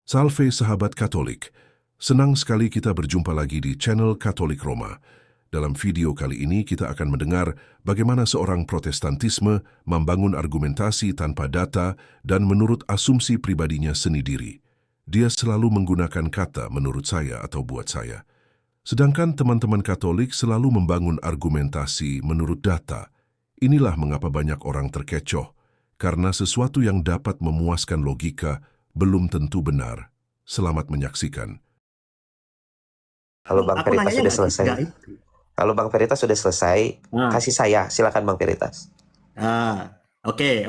Salve sahabat Katolik, senang sekali kita berjumpa lagi di channel Katolik Roma. Dalam video kali ini kita akan mendengar bagaimana seorang Protestantisme membangun argumentasi tanpa data dan menurut asumsi pribadinya sendiri. Dia selalu menggunakan kata menurut saya atau buat saya. Sedangkan teman-teman Katolik selalu membangun argumentasi menurut data. Inilah mengapa banyak orang terkecoh, karena sesuatu yang dapat memuaskan logika belum tentu benar. Selamat menyaksikan. Kalau Bang Veritas sudah selesai. Kalau Bang Veritas sudah selesai, kasih saya. Silakan Bang Veritas. Oke.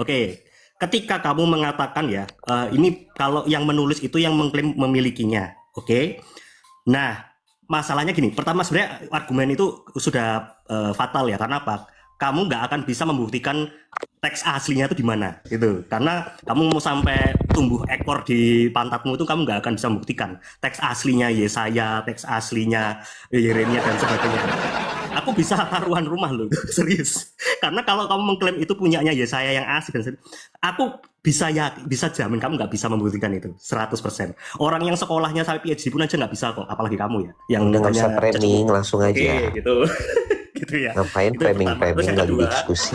Ketika kamu mengatakan ya, ini kalau yang menulis itu yang mengklaim memilikinya. Oke. Nah, masalahnya gini. Pertama sebenarnya argumen itu sudah fatal ya. Karena apa? Kamu nggak akan bisa membuktikan teks aslinya itu di mana, gitu. Karena kamu mau sampai tumbuh ekor di pantatmu itu kamu nggak akan bisa membuktikan teks aslinya Yesaya, teks aslinya Yeremia dan sebagainya. Aku bisa taruhan rumah loh, serius. Karena kalau kamu mengklaim itu punyanya Yesaya yang asli dan aku bisa jamin kamu nggak bisa membuktikan itu 100%. Orang yang sekolahnya sampai PhD pun aja nggak bisa kok, apalagi kamu ya. Yang nggak bisa framing langsung aja. Oke, gitu. Gitu ya. Ngapain framing lagi diskusi.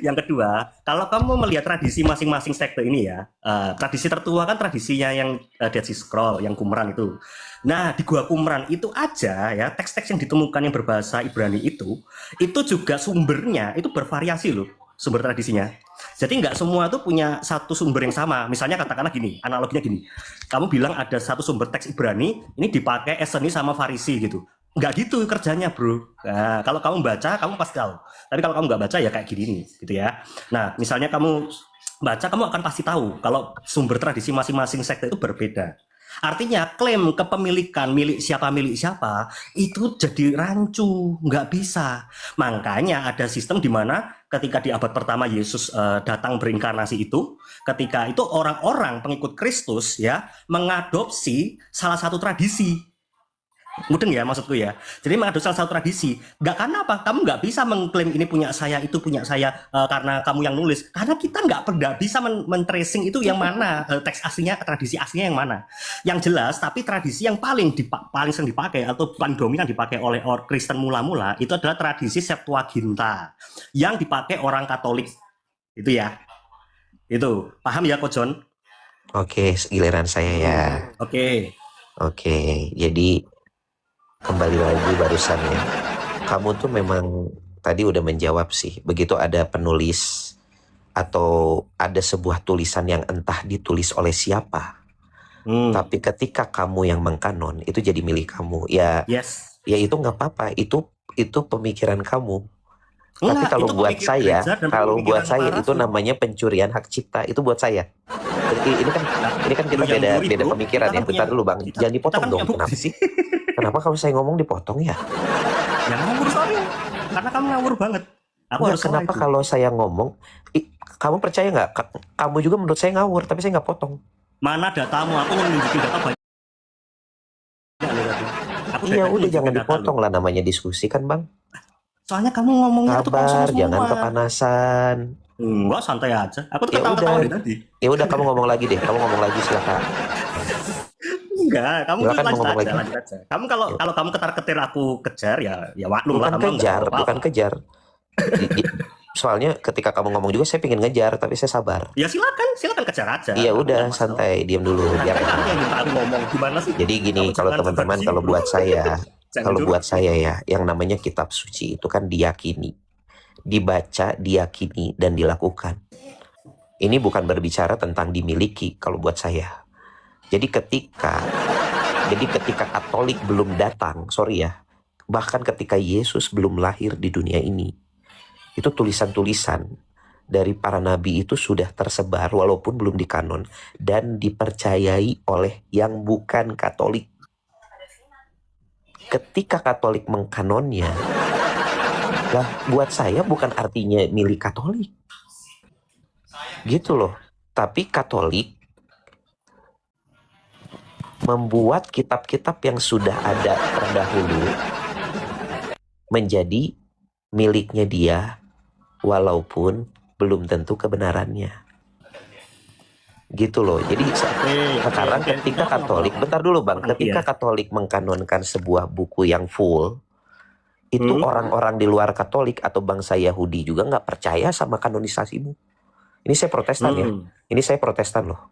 Yang kedua, kalau kamu melihat tradisi masing-masing sekte ini ya, tradisi tertua kan tradisinya yang Dead Sea Scroll, yang Qumran itu. Nah, di Gua Qumran itu aja ya, teks-teks yang ditemukan yang berbahasa Ibrani itu juga sumbernya itu bervariasi loh, sumber tradisinya. Jadi nggak semua itu punya satu sumber yang sama. Misalnya katakanlah gini, analoginya gini. Kamu bilang ada satu sumber teks Ibrani, ini dipakai Eseni sama Farisi gitu. Nggak gitu kerjanya bro. Nah, kalau kamu baca kamu pasti tahu, tapi kalau kamu nggak baca ya kayak gini nih gitu ya. Nah misalnya kamu baca, kamu akan pasti tahu kalau sumber tradisi masing-masing sekte itu berbeda. Artinya klaim kepemilikan milik siapa itu jadi rancu, nggak bisa. Makanya ada sistem di mana ketika di abad pertama Yesus datang berinkarnasi itu, ketika itu orang-orang pengikut Kristus ya mengadopsi salah satu tradisi. Mudeng ya maksudku ya. Jadi mengadopsi salah satu tradisi. Nggak, karena apa? Kamu nggak bisa mengklaim ini punya saya, itu punya saya karena kamu yang nulis. Karena kita nggak bisa men-tracing itu yang mana teks aslinya, tradisi aslinya yang mana. Yang jelas, tapi tradisi yang paling sering dipakai atau paling dominan dipakai oleh orang Kristen mula-mula itu adalah tradisi Septuaginta yang dipakai orang Katolik. Itu ya. Itu paham ya, Ko John? Oke, giliran saya ya. Oke, jadi kembali lagi barusan ya. Kamu tuh memang tadi udah menjawab sih. Begitu ada penulis atau ada sebuah tulisan yang entah ditulis oleh siapa. Tapi ketika kamu yang mengkanon, itu jadi milik kamu. Ya, yes. Ya itu nggak apa-apa. Itu pemikiran kamu. Tapi Enggak, kalau buat saya, itu para namanya pencurian hak cipta. Itu buat saya. Ini kan kita beda pemikiran ya. Bentar dulu Bang, jangan dipotong dong. Kenapa sih? Kenapa kalau saya ngomong dipotong ya? Ya ngawur soalnya, karena kamu ngawur banget. Kenapa kalau saya ngomong, kamu percaya nggak? Kamu juga menurut saya ngawur, tapi saya nggak potong. Mana datamu? Aku nunjukin data banyak. Iya udah, jangan dipotong lah, namanya diskusi kan Bang. Soalnya kamu ngomongnya itu sabar, jangan kepanasan. Enggak, santai aja. Aku tuh ketawa-ketawa tadi. Ya udah, kamu ngomong lagi deh. Kamu ngomong lagi, silakan. Enggak, kamu lanjut aja. Kamu kalau kamu ketar-ketir aku kejar ya maklum lah. Bukan kejar. Soalnya ketika kamu ngomong juga saya pengen ngejar, tapi saya sabar. Ya silakan kejar aja. Iya udah, santai, diam dulu. Aku ngomong gimana sih? Jadi gini, kalau teman-teman, kalau buat saya ya, yang namanya kitab suci itu kan diyakini, dibaca, diyakini, dan dilakukan. Ini bukan berbicara tentang dimiliki kalau buat saya. Jadi ketika Katolik belum datang, bahkan ketika Yesus belum lahir di dunia ini, itu tulisan-tulisan dari para nabi itu sudah tersebar walaupun belum dikanon dan dipercayai oleh yang bukan Katolik. Ketika Katolik mengkanonnya, lah buat saya bukan artinya milik Katolik. Gitu loh. Tapi Katolik membuat kitab-kitab yang sudah ada terdahulu menjadi miliknya dia, walaupun belum tentu kebenarannya. gitu loh. Jadi sekarang ketika Katolik, bentar dulu Bang, ketika Iya. Katolik mengkanonkan sebuah buku yang full, itu orang-orang di luar Katolik atau bangsa Yahudi juga nggak percaya sama kanonisasimu. Ini saya Protestan ya, ini saya Protestan loh.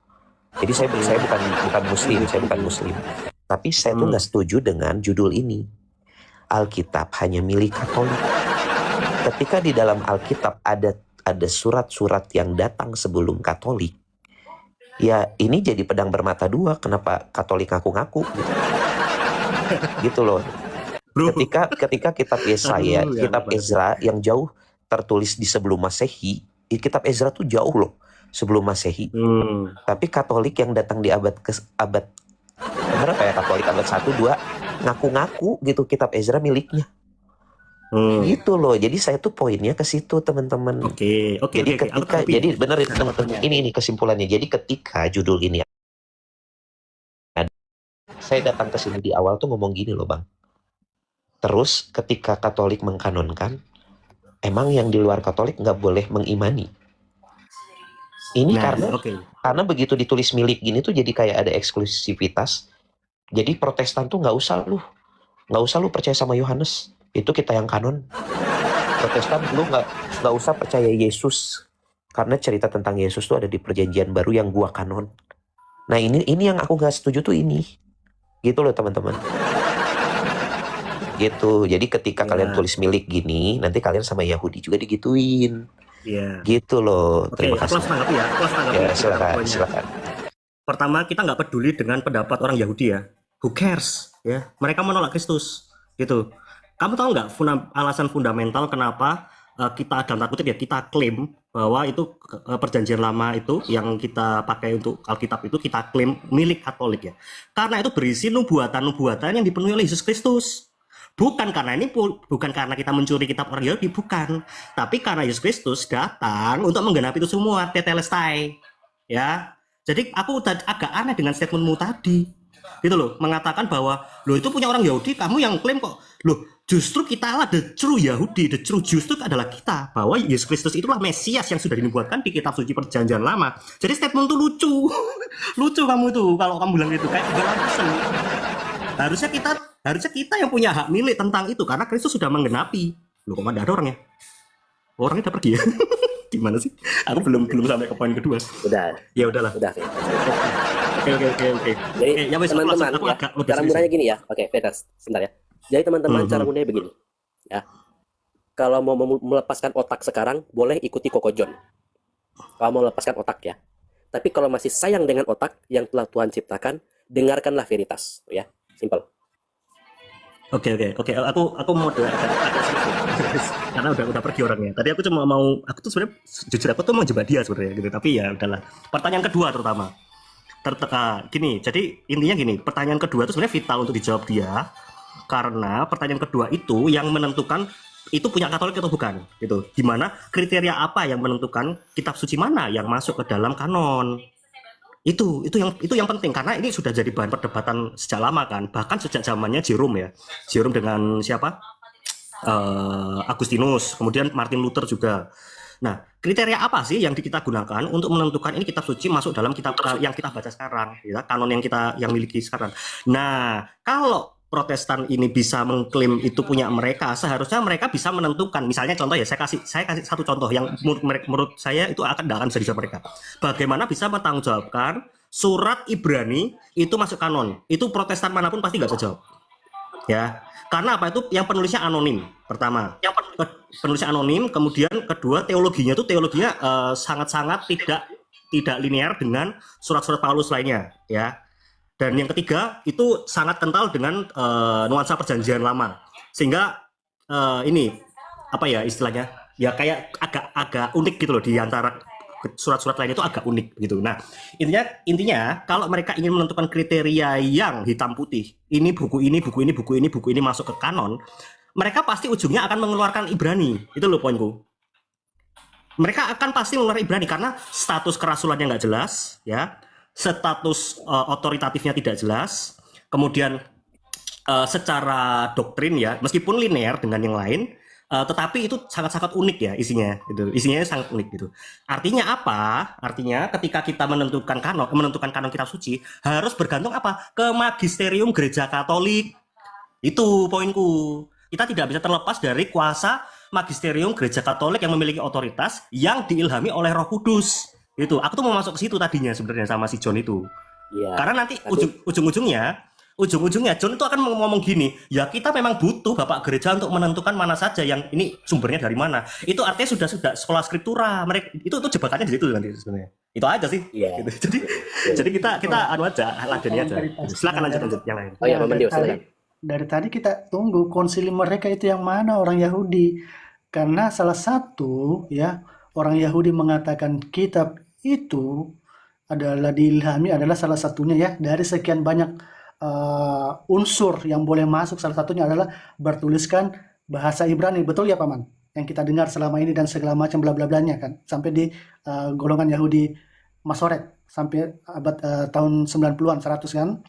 Jadi saya bukan Muslim, saya bukan Muslim. Tapi saya tuh nggak setuju dengan judul ini. Alkitab hanya milik Katolik. Ketika di dalam Alkitab ada surat-surat yang datang sebelum Katolik, ya ini jadi pedang bermata dua. Kenapa Katolik ngaku-ngaku gitu? Gitu loh. Bro. Ketika kitab Yesaya, Aduh, ya kitab Allah. Ezra yang jauh tertulis di sebelum Masehi, kitab Ezra tuh jauh loh sebelum Masehi. Tapi Katolik yang datang di abad berapa ya, Katolik abad 1 2 ngaku-ngaku gitu kitab Ezra miliknya. Gitu loh. Jadi saya tuh poinnya ke situ, teman-teman. Oke. Jadi ketika jadi benar itu teman-teman. Ini kesimpulannya. Jadi ketika judul ini saya datang ke sini di awal tuh ngomong gini loh, Bang. Terus ketika Katolik mengkanonkan, emang yang di luar Katolik nggak boleh mengimani. Ini karena begitu ditulis milik gini tuh jadi kayak ada eksklusivitas. Jadi Protestan tuh nggak usah lu percaya sama Yohanes, itu kita yang kanon. Protestan lu nggak usah percaya Yesus, karena cerita tentang Yesus tuh ada di Perjanjian Baru yang gua kanon. Nah ini yang aku nggak setuju tuh ini, gitu loh teman-teman. Gitu. Jadi ketika kalian tulis milik gini, nanti kalian sama Yahudi juga digituin. Iya. Gitu loh. Terima kasih. Ya, silakan. Pertama, kita nggak peduli dengan pendapat orang Yahudi ya. Who cares? Ya, mereka menolak Kristus. Gitu. Kamu tahu nggak alasan fundamental kenapa kita dalam tanda kutip ya kita klaim bahwa itu Perjanjian Lama itu yang kita pakai untuk Alkitab itu kita klaim milik Katolik ya. Karena itu berisi nubuatan-nubuatan yang dipenuhi oleh Yesus Kristus. Bukan karena kita mencuri kitab orang Yahudi, bukan. Tapi karena Yesus Kristus datang untuk menggenapi itu semua, tetelestai. Ya. Jadi aku agak aneh dengan statementmu tadi. Gitu loh, mengatakan bahwa lo itu punya orang Yahudi, kamu yang klaim kok. Loh, justru kita lah the true Yahudi, the true justru adalah kita. Bahwa Yesus Kristus itulah Mesias yang sudah dinubuatkan di kitab suci Perjanjian Lama. Jadi statement itu lucu. Lucu kamu itu kalau kamu bilang itu kayak Harusnya kita yang punya hak milik tentang itu karena Kristus sudah menggenapi. Loh, kok ada orangnya? Orangnya udah pergi ya? Gimana sih? Aku belum sampai ke poin kedua. Udah. Ya udahlah. Udah. Oke. Jadi teman-teman ya, cara mudahnya gini ya. Oke, Petas, sebentar ya. Jadi teman-teman cara mudahnya begini. Ya. Kalau mau melepaskan otak sekarang, boleh ikuti Koko John. Kalau mau melepaskan otak ya. Tapi kalau masih sayang dengan otak yang telah Tuhan ciptakan, dengarkanlah Veritas, ya. Simple. Oke. Aku mau agak karena udah pergi orangnya. Tadi aku cuma aku tuh sebenarnya jujur aku tuh mau jebak dia sebenarnya gitu. Tapi ya udahlah. Pertanyaan kedua terutama. Gini, jadi intinya gini, pertanyaan kedua itu sebenarnya vital untuk dijawab dia. Karena pertanyaan kedua itu yang menentukan itu punya Katolik atau bukan, gitu. Dimana kriteria apa yang menentukan kitab suci mana yang masuk ke dalam kanon. Itu yang penting karena ini sudah jadi bahan perdebatan sejak lama kan, bahkan sejak zamannya Jerome ya. Jerome dengan siapa? Agustinus, kemudian Martin Luther juga. Nah, kriteria apa sih yang kita gunakan untuk menentukan ini kitab suci masuk dalam kitab yang kita baca sekarang, ya, kanon yang miliki sekarang. Nah, kalau Protestan ini bisa mengklaim itu punya mereka, seharusnya mereka bisa menentukan. Misalnya contoh ya, saya kasih satu contoh yang menurut saya itu akan bisa dijawab mereka. Bagaimana bisa bertanggungjawabkan surat Ibrani itu masuk kanon? Itu Protestan manapun pasti nggak bisa jawab. Ya, karena apa itu? Yang penulisnya anonim. Pertama, penulisnya anonim. Kemudian kedua, teologinya sangat-sangat tidak linear dengan surat-surat Paulus lainnya. Ya. Dan yang ketiga itu sangat kental dengan nuansa Perjanjian Lama, sehingga ini apa ya istilahnya ya kayak agak unik gitu loh di antara surat-surat lain itu agak unik gitu. Nah intinya kalau mereka ingin menentukan kriteria yang hitam putih, ini buku ini masuk ke kanon, mereka pasti ujungnya akan mengeluarkan Ibrani. Itu loh poinku. Mereka akan pasti mengeluarkan Ibrani karena status kerasulannya nggak jelas ya. Status otoritatifnya tidak jelas, kemudian secara doktrin ya, meskipun linear dengan yang lain, Tetapi itu sangat-sangat unik ya isinya, gitu. Isinya sangat unik gitu. Artinya apa? Artinya ketika kita menentukan kanon kitab suci harus bergantung apa? Ke magisterium gereja Katolik. Itu poinku. Kita tidak bisa terlepas dari kuasa magisterium gereja Katolik yang memiliki otoritas yang diilhami oleh Roh Kudus. Itu. Aku tuh mau masuk ke situ tadinya sebenarnya sama si John itu. Iya. Karena nanti ujung-ujungnya John itu akan ngomong gini, ya kita memang butuh Bapak Gereja untuk menentukan mana saja yang ini sumbernya dari mana. Itu artinya sudah sekolah skriptura. Mereka itu jebakannya di situ nanti sebenarnya. Itu aja sih. Iya. Gitu. Jadi kita anu aja, ladeni aja. Silakan lanjut yang lain. Oh ya, Pak Mendio, silakan. Dari tadi kita tunggu konsili mereka itu yang mana orang Yahudi. Karena salah satu ya orang Yahudi mengatakan kitab itu adalah diilhami adalah salah satunya ya dari sekian banyak unsur yang boleh masuk, salah satunya adalah bertuliskan bahasa Ibrani. Betul ya Paman? Yang kita dengar selama ini dan segala macam bla bla blanya kan sampai di golongan Yahudi Masoret sampai abad tahun 90-an 100 kan.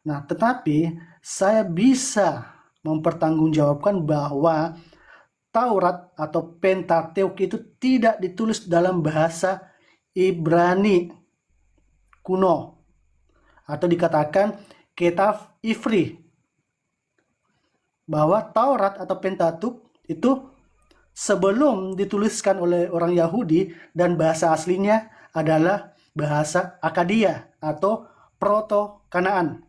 Nah, tetapi saya bisa mempertanggungjawabkan bahwa Taurat atau Pentateuk itu tidak ditulis dalam bahasa Ibrani kuno atau dikatakan Ketaf Ivri, bahwa Taurat atau Pentateuk itu sebelum dituliskan oleh orang Yahudi dan bahasa aslinya adalah bahasa Akadia atau Proto-Kanaan.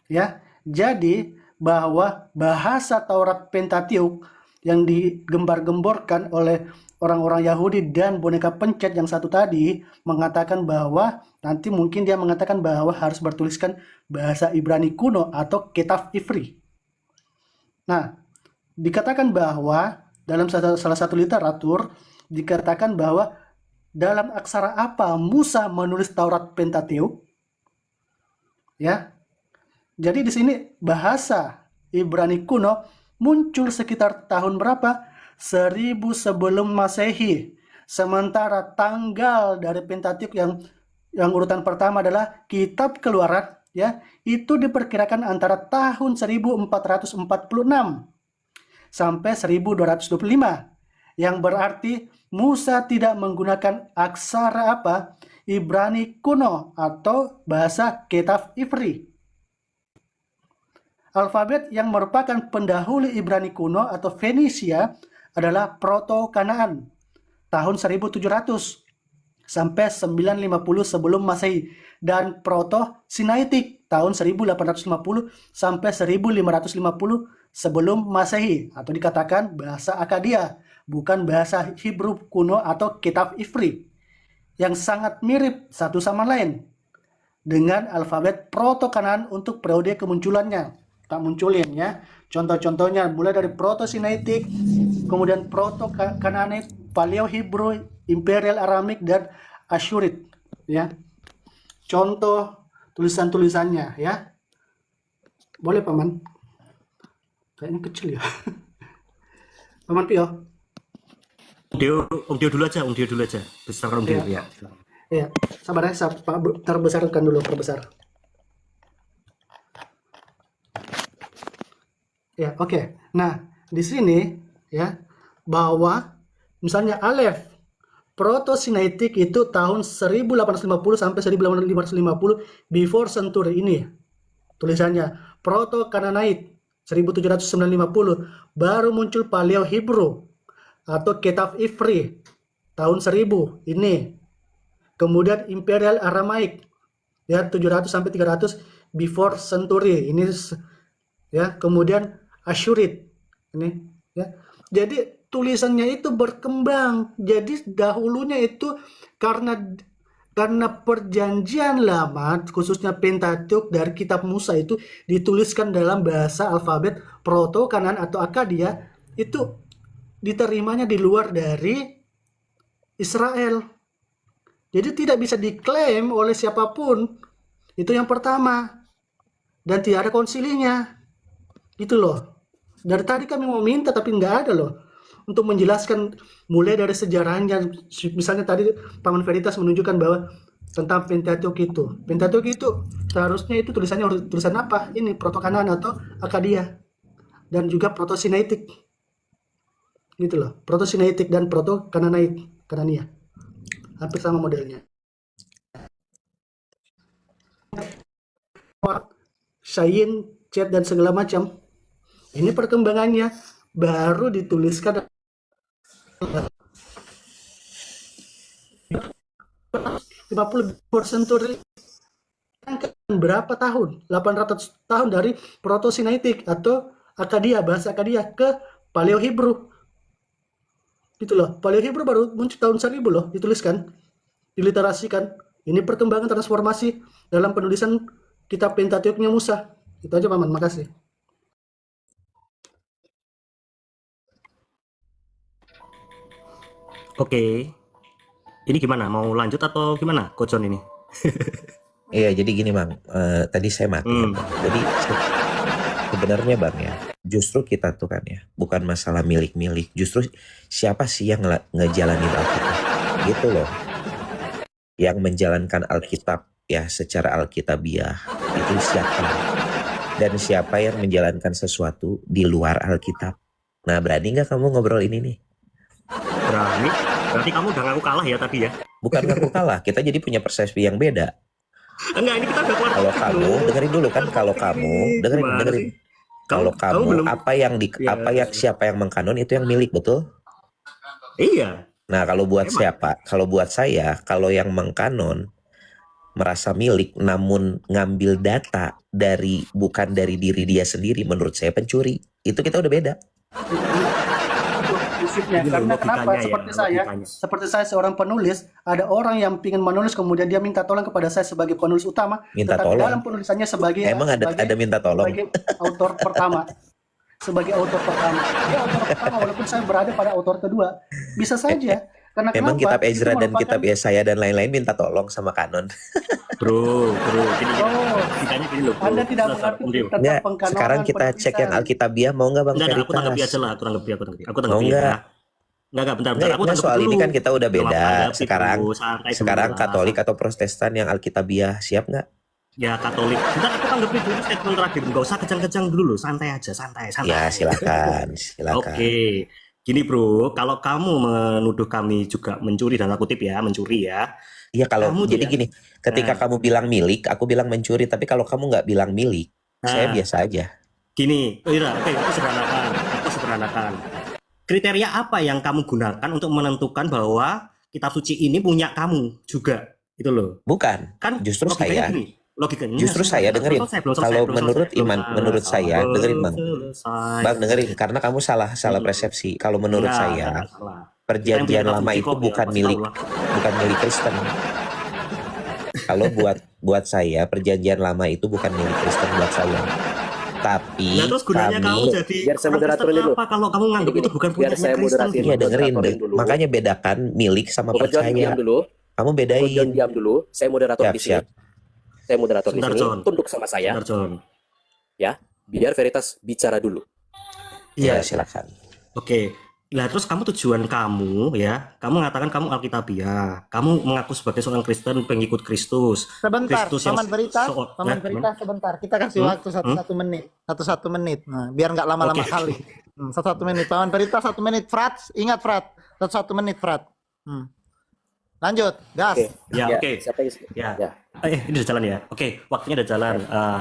Ya, jadi bahwa bahasa Taurat Pentateuk yang digembar-gemborkan oleh orang-orang Yahudi dan boneka pencet yang satu tadi mengatakan bahwa nanti mungkin dia mengatakan bahwa harus bertuliskan bahasa Ibrani kuno atau Ketaf Ivri. Nah, dikatakan bahwa dalam salah satu literatur dikatakan bahwa dalam aksara apa Musa menulis Taurat Pentateuk? Ya. Jadi di sini bahasa Ibrani kuno muncul sekitar tahun berapa? 1000 sebelum Masehi. Sementara tanggal dari Pentateuk yang urutan pertama adalah Kitab Keluaran ya, itu diperkirakan antara tahun 1446 sampai 1225. Yang berarti Musa tidak menggunakan aksara apa? Ibrani kuno atau bahasa Ketaf Ivri. Alfabet yang merupakan pendahulu Ibrani kuno atau Fenisia adalah Proto-Kanaan tahun 1700 sampai 950 sebelum Masehi dan Proto-Sinaitik tahun 1850 sampai 1550 sebelum Masehi atau dikatakan bahasa Akadia, bukan bahasa Hebrew kuno atau Kitab Ivri yang sangat mirip satu sama lain dengan alfabet Proto-Kanaan untuk periode kemunculannya. Tak munculin ya. Contoh-contohnya mulai dari Proto-Sinaitik, kemudian Proto-Kanaanit, Paleo-Hebrew, Imperial Aramik, dan Assyurit ya. Contoh tulisan-tulisannya ya. Boleh Paman? Kayaknya kecil ya. Paman Pio. Om Dio dulu aja. Besar Om Dio ya. Iya, sabar ya, terbesarkan dulu, perbesar. Ya, oke. Nah, di sini ya bahwa misalnya Aleph Proto-Sinaitik itu tahun 1850 sampai 1550 before century ini. Tulisannya Proto-Kanaanite 1750, baru muncul Paleo Hebrew atau Ketaf Ivri tahun 1000 ini. Kemudian Imperial Aramaik ya 700 sampai 300 before century ini ya. Kemudian Assyurit ini ya. Jadi tulisannya itu berkembang. Jadi dahulunya itu karena perjanjian lama khususnya Pentateuk dari kitab Musa itu dituliskan dalam bahasa alfabet Proto-Kanaan atau Akadia, itu diterimanya di luar dari Israel. Jadi tidak bisa diklaim oleh siapapun. Itu yang pertama. Dan tidak ada konsilinya. Gitu loh. Dari tadi kami mau minta tapi nggak ada loh. Untuk menjelaskan mulai dari sejarahnya. Misalnya tadi Paman Veritas menunjukkan bahwa tentang Pentateuk itu. Pentateuk itu seharusnya itu tulisannya tulisan apa? Ini Proto-Kanaan atau Akadia. Dan juga Proto-Sinaitik. gitu loh. Proto-Sinaitik dan Proto-Kanania. Hampir sama modelnya. Sayin, chat dan segala macam. Ini perkembangannya baru dituliskan 50% berapa tahun? 800 tahun dari Proto-Sinaitik atau Akadia, bahasa Akadia ke Paleo-Hebrew. Gitu loh. Paleo-Hebrew baru muncul tahun 1000 loh, dituliskan, diliterasikan. Ini perkembangan transformasi dalam penulisan kitab Pentateuchnya Musa. Itu aja Paman, makasih. Oke. Ini gimana? Mau lanjut atau gimana, Coach John ini? Iya, jadi gini Bang, tadi saya mati ya, Bang. Jadi sebenarnya Bang ya, justru kita tuh kan ya, bukan masalah milik-milik, justru siapa sih yang ngejalanin Alkitab, gitu loh. Yang menjalankan Alkitab ya secara Alkitabiah, itu siapa? Dan siapa yang menjalankan sesuatu di luar Alkitab? Nah, berani nggak kamu ngobrol ini nih? Berani? Berarti kamu udah ngaku kalah ya tadi ya? Bukan ngaku kalah, kita jadi punya persepsi yang beda. Enggak, ini kita udah keluar Kalau topik kamu loh. dengerin dulu kan, kalau kamu dengerin, Gimana dengerin. sih? Kalau Kamu kamu belum. apa yang Ya, siapa yang mengkanon itu yang milik, betul? iya. Nah, kalau buat Emang. siapa? Kalau buat saya, kalau yang mengkanon merasa milik namun ngambil data dari bukan dari diri dia sendiri, menurut saya pencuri. Itu kita udah beda. Prinsipnya. Ini loh Karena kenapa? logikanya ya, Seperti logikanya. saya seorang penulis, ada orang yang ingin menulis kemudian dia minta tolong kepada saya sebagai penulis utama, Minta tetapi tolong. dalam penulisannya sebagai Emang ada minta tolong? sebagai autor pertama. Sebagai autor pertama. Dia autor pertama walaupun saya berada pada autor kedua. Bisa saja. Karena Emang kenapa? kitab Ezra Itu dan merupakan- kitab Yesaya dan lain-lain minta tolong sama kanon. Bro, gini. Oh, Logikanya gini loh, bro. Anda tidak Sebentar, mengerti Om Dio. tentang Enggak, pengkanonan, sekarang kita cek yang penulisan. Alkitabiah, mau nggak Bang Enggak, aku tanggapi Veritas? aja lah, aku tanggapi. Aku Mau tanggapi ya. nggak? Enggak, bentar. Enggak, Aku enggak, tanggapi soal dulu. ini kan kita udah Belum beda. tanggapi, Sekarang bro. Santai dulu sekarang lah. Katolik atau Protestan yang Alkitabiah, siap nggak? Ya, Katolik. Bentar, aku tanggapi dulu statement terakhir. Enggak usah kejang-kejang dulu loh. Santai aja, santai. Ya, silakan, silakan. Oke. Gini bro, kalau kamu menuduh kami juga mencuri, dalam kutip ya, mencuri ya. Iya, kalau Kamu jadi tidak- gini, ketika Nah. kamu bilang milik, aku bilang mencuri. Tapi kalau kamu nggak bilang milik, saya Nah. biasa aja. Gini, oke, aku sederhanakan. Kriteria apa yang kamu gunakan untuk menentukan bahwa kitab suci ini punya kamu juga? Itu loh. Bukan, Kan justru logikanya saya. gini. Logikanya Justru saya, dengerin. Kalau menurut iman, menurut saya, dengerin, Bang. Bang, dengerin, karena kamu salah persepsi. Kalau menurut saya, perjanjian lama itu bukan milik Kristen. Kalau buat saya, perjanjian lama itu bukan milik Kristen buat saya. Tapi Nah, terus gunanya kamu jadi Biar saya orang moderatorin Kristen dulu. apa kalau kamu nganggap Jadi itu bukan biar punya saya Kristen? moderatin. iya, dengerin. Moderatorin dulu. Makanya bedakan milik sama Pokok John diam percaya. dulu. Kamu Pokok John bedain. diam dulu. Saya moderator Siap, di sini. siap. Saya moderator di Sebentar, sini. John. Tunduk sama saya. Bentar, John. Ya, biar Veritas bicara dulu. Ya, Iya. silakan. Oke. Nah, terus kamu tujuan kamu ya, kamu mengatakan kamu Alkitabiah, kamu mengaku sebagai seorang Kristen pengikut Kristus. Sebentar, Kristus yang Paman Veritas, so- Paman Nah, Veritas sebentar. Kita kasih waktu satu menit, satu menit. Nah, biar nggak lama-lama Oke. kali. Satu menit. Paman Veritas 1 menit. Frat, ingat Frat, satu menit Frat. Lanjut, gas. Oke. Ya, oke. Siapa yang Ya. Ya. Ini udah jalan ya. Oke, waktunya udah jalan.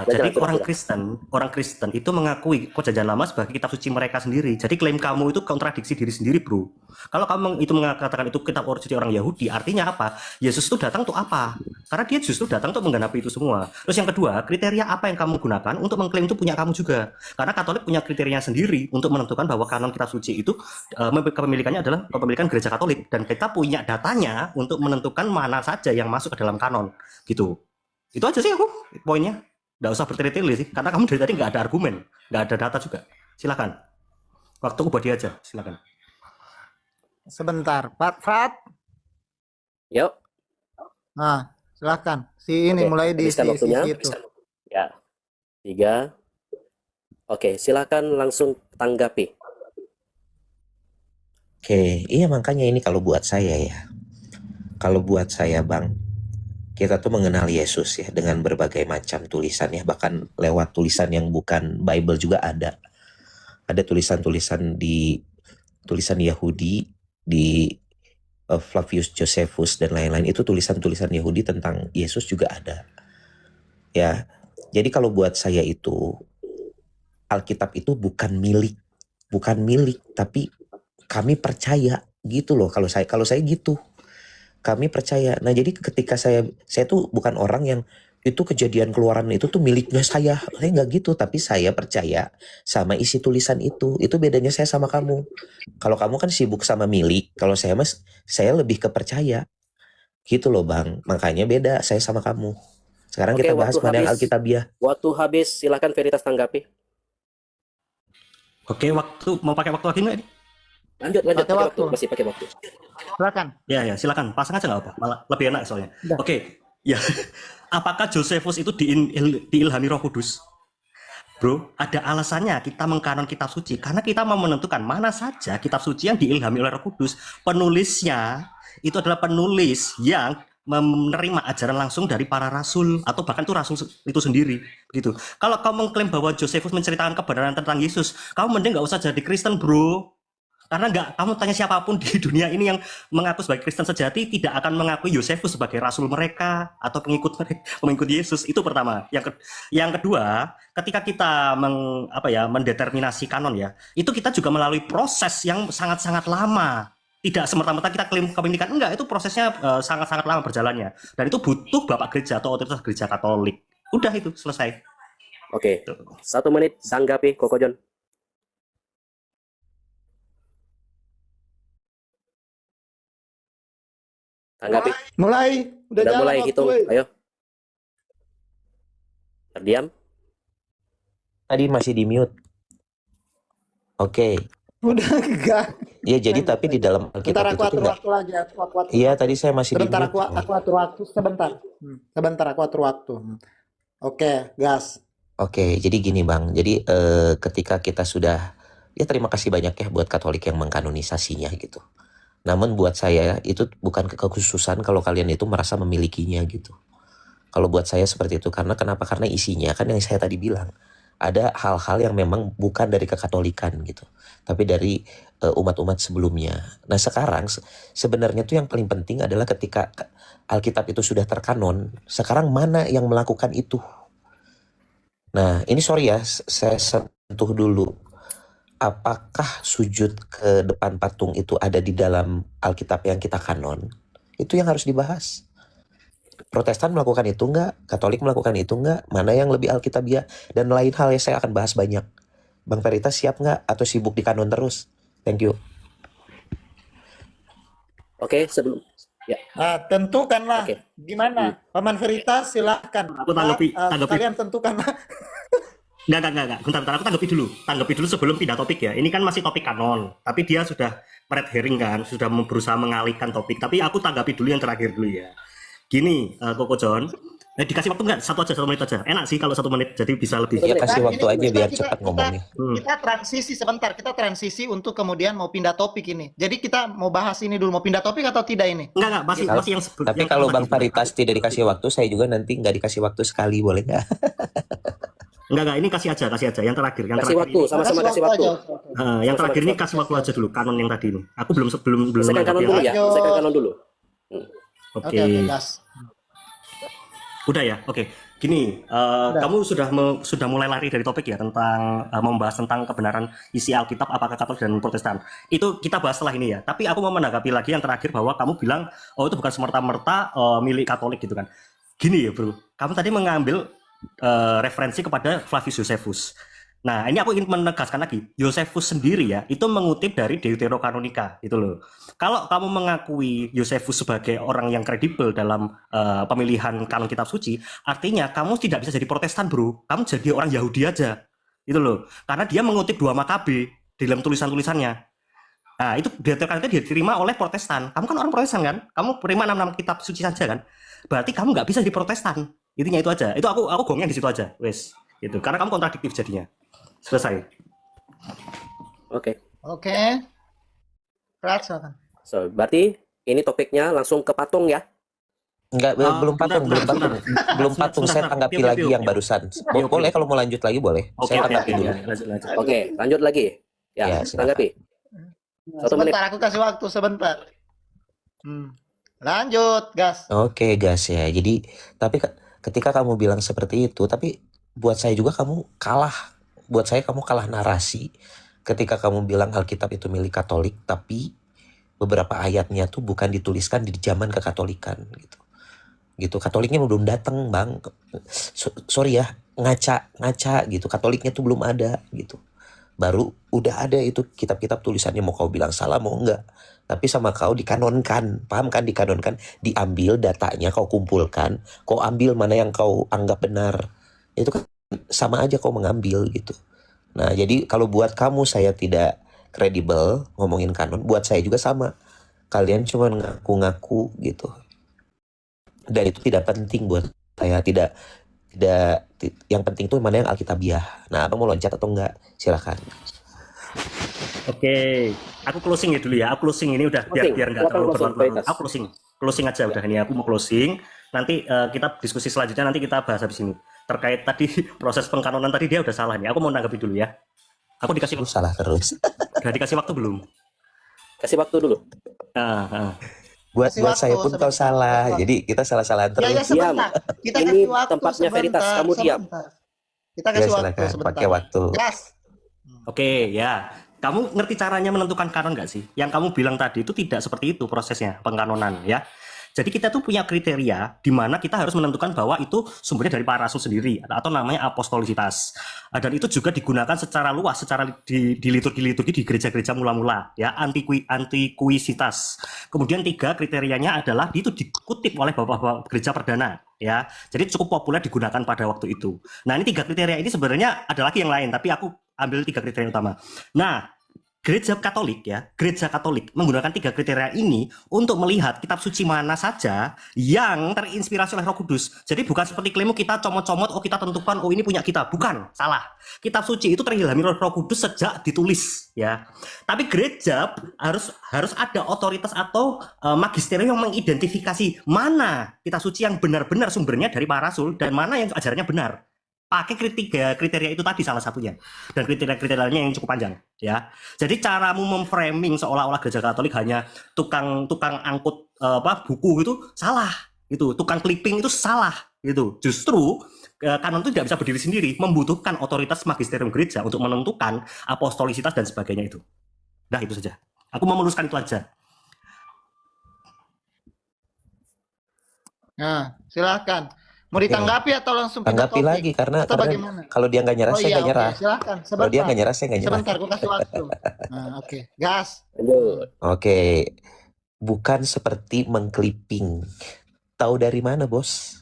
Jadi jalan, orang Kristen itu mengakui perjanjian lama sebagai kitab suci mereka sendiri. Jadi klaim kamu itu kontradiksi diri sendiri, bro. Kalau kamu itu mengatakan itu kitab suci orang Yahudi, artinya apa? Yesus itu datang untuk apa? Karena dia justru datang untuk menggenapi itu semua. Terus yang kedua, kriteria apa yang kamu gunakan untuk mengklaim itu punya kamu juga? Karena Katolik punya kriteria sendiri untuk menentukan bahwa kanon kitab suci itu kepemilikannya adalah kepemilikan gereja Katolik, dan kita punya datanya untuk menentukan mana saja yang masuk ke dalam kanon. Gitu. Itu aja sih aku poinnya. Nggak usah bertele-tele sih, karena kamu dari tadi nggak ada argumen, nggak ada data juga. Silakan. Waktuku buat dia aja, silakan. Sebentar, Frat. Yuk. Nah, silakan. Si ini Oke, mulai di habiskan waktunya. itu. Ya. 3. Oke, silakan langsung tanggapi. Oke, iya makanya ini kalau buat saya ya. Kalau buat saya, Bang, kita tuh mengenal Yesus ya dengan berbagai macam tulisan ya, bahkan lewat tulisan yang bukan Bible juga ada. Ada tulisan-tulisan di tulisan Yahudi di Flavius Josephus dan lain-lain, itu tulisan-tulisan Yahudi tentang Yesus juga ada. Ya, jadi kalau buat saya itu Alkitab itu bukan milik, tapi kami percaya gitu loh. Kalau saya gitu, kami percaya. Nah, jadi ketika saya tuh bukan orang yang itu kejadian keluaran itu tuh miliknya saya nggak gitu, tapi saya percaya sama isi tulisan itu bedanya saya sama kamu. Kalau kamu kan sibuk sama milik, kalau saya lebih ke percaya gitu loh Bang, makanya beda saya sama kamu. Sekarang Oke, kita bahas waktu mana yang habis. Alkitabiah. Waktu habis, silakan Veritas tanggapi. Oke, mau pakai waktu lagi nggak? Lanjut, Pakai waktu. masih pakai waktu. Silakan. Ya, silakan. Pasang aja nggak apa, malah lebih enak soalnya. Udah. Oke, ya. Apakah Josephus itu diilhami Roh Kudus? Bro, ada alasannya kita mengkanon kitab suci karena kita mau menentukan mana saja kitab suci yang diilhami oleh Roh Kudus. Penulisnya itu adalah penulis yang menerima ajaran langsung dari para rasul atau bahkan itu rasul itu sendiri gitu. Kalau kamu mengklaim bahwa Josephus menceritakan kebenaran tentang Yesus, kamu mending nggak usah jadi Kristen, bro. Karena kamu tanya siapapun di dunia ini yang mengaku sebagai Kristen sejati tidak akan mengakui Josephus sebagai rasul mereka atau pengikut Yesus. Itu pertama. Yang kedua, ketika kita mendeterminasi kanon ya, itu kita juga melalui proses yang sangat-sangat lama. Tidak semerta-merta kita klaim kepemilikan, enggak, itu prosesnya sangat-sangat lama berjalannya. Dan itu butuh Bapak Gereja atau otoritas Gereja Katolik. Udah itu selesai. Oke, 1 menit tanggapi Koko John. Tanggapi. Mulai. Udah Udah jalan mulai waktu, hitung, weh. ayo. Terdiam. Tadi masih di mute. Oke. Udah enggak. Ya jadi tapi di dalam Alkitab Bentar itu aku tuh atur enggak. waktu lagi. Aku atur. Iya, tadi saya masih di Sebentar mute. aku atur waktu sebentar. Sebentar aku atur waktu. Oke, gas. Oke, jadi gini Bang. Jadi ketika kita sudah, ya terima kasih banyak ya buat Katolik yang mengkanonisasinya gitu. Namun buat saya itu bukan kekhususan kalau kalian itu merasa memilikinya gitu. Kalau buat saya seperti itu, karena kenapa? Karena isinya kan yang saya tadi bilang, ada hal-hal yang memang bukan dari kekatolikan gitu, tapi dari umat-umat sebelumnya. Nah sekarang sebenarnya tuh yang paling penting adalah ketika Alkitab itu sudah terkanon, sekarang mana yang melakukan itu? Nah ini sorry ya, saya sentuh dulu. Apakah sujud ke depan patung itu ada di dalam Alkitab yang kita kanon? Itu yang harus dibahas. Protestan melakukan itu enggak? Katolik melakukan itu enggak? Mana yang lebih Alkitabiah? Dan lain hal yang saya akan bahas banyak. Bang Veritas siap enggak? Atau sibuk di kanon terus? Thank you. Oke, sebelum ya. Nah, tentukanlah. Oke. Gimana? Paman Veritas silahkan. Aku tanggapi. Kalian tentukanlah. Enggak. Bentar, aku tanggapi dulu sebelum pindah topik ya. Ini kan masih topik kanon, tapi dia sudah red herring kan, sudah berusaha mengalihkan topik. Tapi aku tanggapi dulu yang terakhir dulu ya. Gini, Koko John, dikasih waktu nggak? 1 menit aja. Enak sih kalau 1 menit, jadi bisa lebih. Ya kasih Nah, waktu aja biar cepat ngomongnya. Kita transisi sebentar. Kita transisi untuk kemudian mau pindah topik ini. Jadi kita mau bahas ini dulu. Mau pindah topik atau tidak ini? Enggak, masih yang sebelum. Tapi kalau Bang Veritas tidak dikasih waktu, saya juga nanti nggak dikasih waktu sekali, boleh nggak? Enggak, ini kasih aja yang terakhir. Kasih waktu, sama-sama kasih waktu. Yang terakhir ini kasih waktu aja dulu, kanon yang tadi ini. Aku belum Selesaikan kanon dulu ya. Selesaikan kanon dulu. Oke. gas. Udah ya, oke. Gini, kamu sudah mulai lari dari topik ya tentang membahas tentang kebenaran isi Alkitab apakah Katolik dan Protestan. Itu kita bahas setelah ini ya. Tapi aku mau menanggapi lagi yang terakhir bahwa kamu bilang oh itu bukan semerta-merta milik Katolik gitu kan. Gini ya bro, kamu tadi mengambil referensi kepada Flavius Josephus. Nah, ini aku ingin menegaskan lagi, Josephus sendiri ya, itu mengutip dari Deuterokanonika, gitu loh. Kalau kamu mengakui Josephus sebagai orang yang kredibel dalam pemilihan kanon kitab suci, artinya kamu tidak bisa jadi Protestan, bro. Kamu jadi orang Yahudi aja, gitu loh. Karena dia mengutip 2 Makabe di dalam tulisan-tulisannya. Nah, itu Deuterokanonika diterima oleh Protestan. Kamu kan orang Protestan kan? Kamu terima 6 kitab suci saja kan? Berarti kamu nggak bisa jadi Protestan. Intinya itu aja. Itu aku gongnya di situ aja, wes. Gitu. Karena kamu kontradiktif jadinya. Selesai. Oke. Frat, silakan. So, berarti ini topiknya langsung ke patung ya? Enggak, belum patung. Belum patung, saya tanggapi lagi yang barusan. Boleh kalau mau lanjut lagi boleh. Saya tanggapi dulu. Lanjut. Oke, lanjut lagi. Ya, Ya, silakan. tanggapi. 1 menit. Sebentar, aku kasih waktu sebentar. Lanjut, gas. Oke, gas ya. Jadi, tapi ketika kamu bilang seperti itu, tapi buat saya juga kamu kalah. Buat saya kamu kalah narasi. Ketika kamu bilang Alkitab itu milik Katolik, tapi beberapa ayatnya tuh bukan dituliskan di zaman kekatolikan gitu. Gitu, Katoliknya belum datang, Bang. Sorry ya, ngaca gitu. Katoliknya tuh belum ada gitu. Baru udah ada itu kitab-kitab tulisannya, mau kau bilang salah mau enggak. Tapi sama kau dikanonkan, paham kan, dikanonkan, diambil datanya, kau kumpulkan, kau ambil mana yang kau anggap benar. Itu kan sama aja kau mengambil gitu. Nah, jadi kalau buat kamu saya tidak kredibel ngomongin kanon, buat saya juga sama. Kalian cuma ngaku-ngaku gitu. Dan itu tidak penting buat saya, tidak yang penting tuh mana yang Alkitabiah. Nah, Abang mau loncat atau enggak? Silakan. Oke, aku closing ya dulu ya. Aku closing ini udah biar nggak terlalu berlarut-larut. Aku closing aja udah ini. Aku mau closing. Nanti kita diskusi selanjutnya, nanti kita bahas habis ini. Terkait tadi proses pengkanonan tadi dia udah salah nih. Aku mau nanggapi dulu ya. Aku dikasih Lu salah terus. udah dikasih waktu belum? Kasih waktu dulu. Buat Kasih waktu, saya pun kau sebentar. salah. Jadi kita salah-salahan terus. Ya, sebentar. Kita Ini kasih waktu tempatnya Veritas, sebentar, kamu diam. sebentar. Kita Ya, kasih waktu silakan sebentar. pakai waktu. Gas. Oke, ya. Kamu ngerti caranya menentukan kanon nggak sih? Yang kamu bilang tadi itu tidak seperti itu prosesnya pengkanonan ya. Jadi kita tuh punya kriteria di mana kita harus menentukan bahwa itu sumbernya dari para rasul sendiri atau namanya apostolisitas. Dan itu juga digunakan secara luas, secara di liturgi-liturgi di gereja-gereja mula-mula ya, antikuisitas. Kemudian 3 kriterianya adalah itu dikutip oleh bapak-bapak gereja perdana ya. Jadi cukup populer digunakan pada waktu itu. Nah, ini 3 kriteria ini sebenarnya ada lagi yang lain, tapi aku ambil 3 kriteria utama. Nah, Gereja Katolik menggunakan 3 kriteria ini untuk melihat kitab suci mana saja yang terinspirasi oleh Roh Kudus. Jadi bukan seperti klaimmu kita comot-comot, oh kita tentukan, oh ini punya kita. Bukan, salah. Kitab suci itu terilhami oleh Roh Kudus sejak ditulis, ya. Tapi gereja harus ada otoritas atau magisterium yang mengidentifikasi mana kitab suci yang benar-benar sumbernya dari para rasul dan mana yang ajarannya benar. Pakai kriteria itu tadi salah satunya, dan kriteria-kriterianya yang cukup panjang ya. Jadi caramu memframing seolah-olah gereja Katolik hanya tukang angkut buku itu salah, itu tukang clipping itu salah gitu. Justru kanon itu tidak bisa berdiri sendiri, membutuhkan otoritas magisterium gereja untuk menentukan apostolisitas dan sebagainya itu. Nah, itu saja. Aku mau meluruskan itu aja. Nah, silakan. Mau ditanggapi atau langsung pindah Tanggapi topik? lagi karena bagaimana? kalau dia nggak nyerah, Oh saya iya, nggak oke, nyerah. silakan. Kalau dia nggak nyerah, saya nggak nyerah. Sebentar, aku kasih waktu. Nah, oke. Gas. Lanjut. Oke, bukan seperti mengclipping. Tahu dari mana, bos?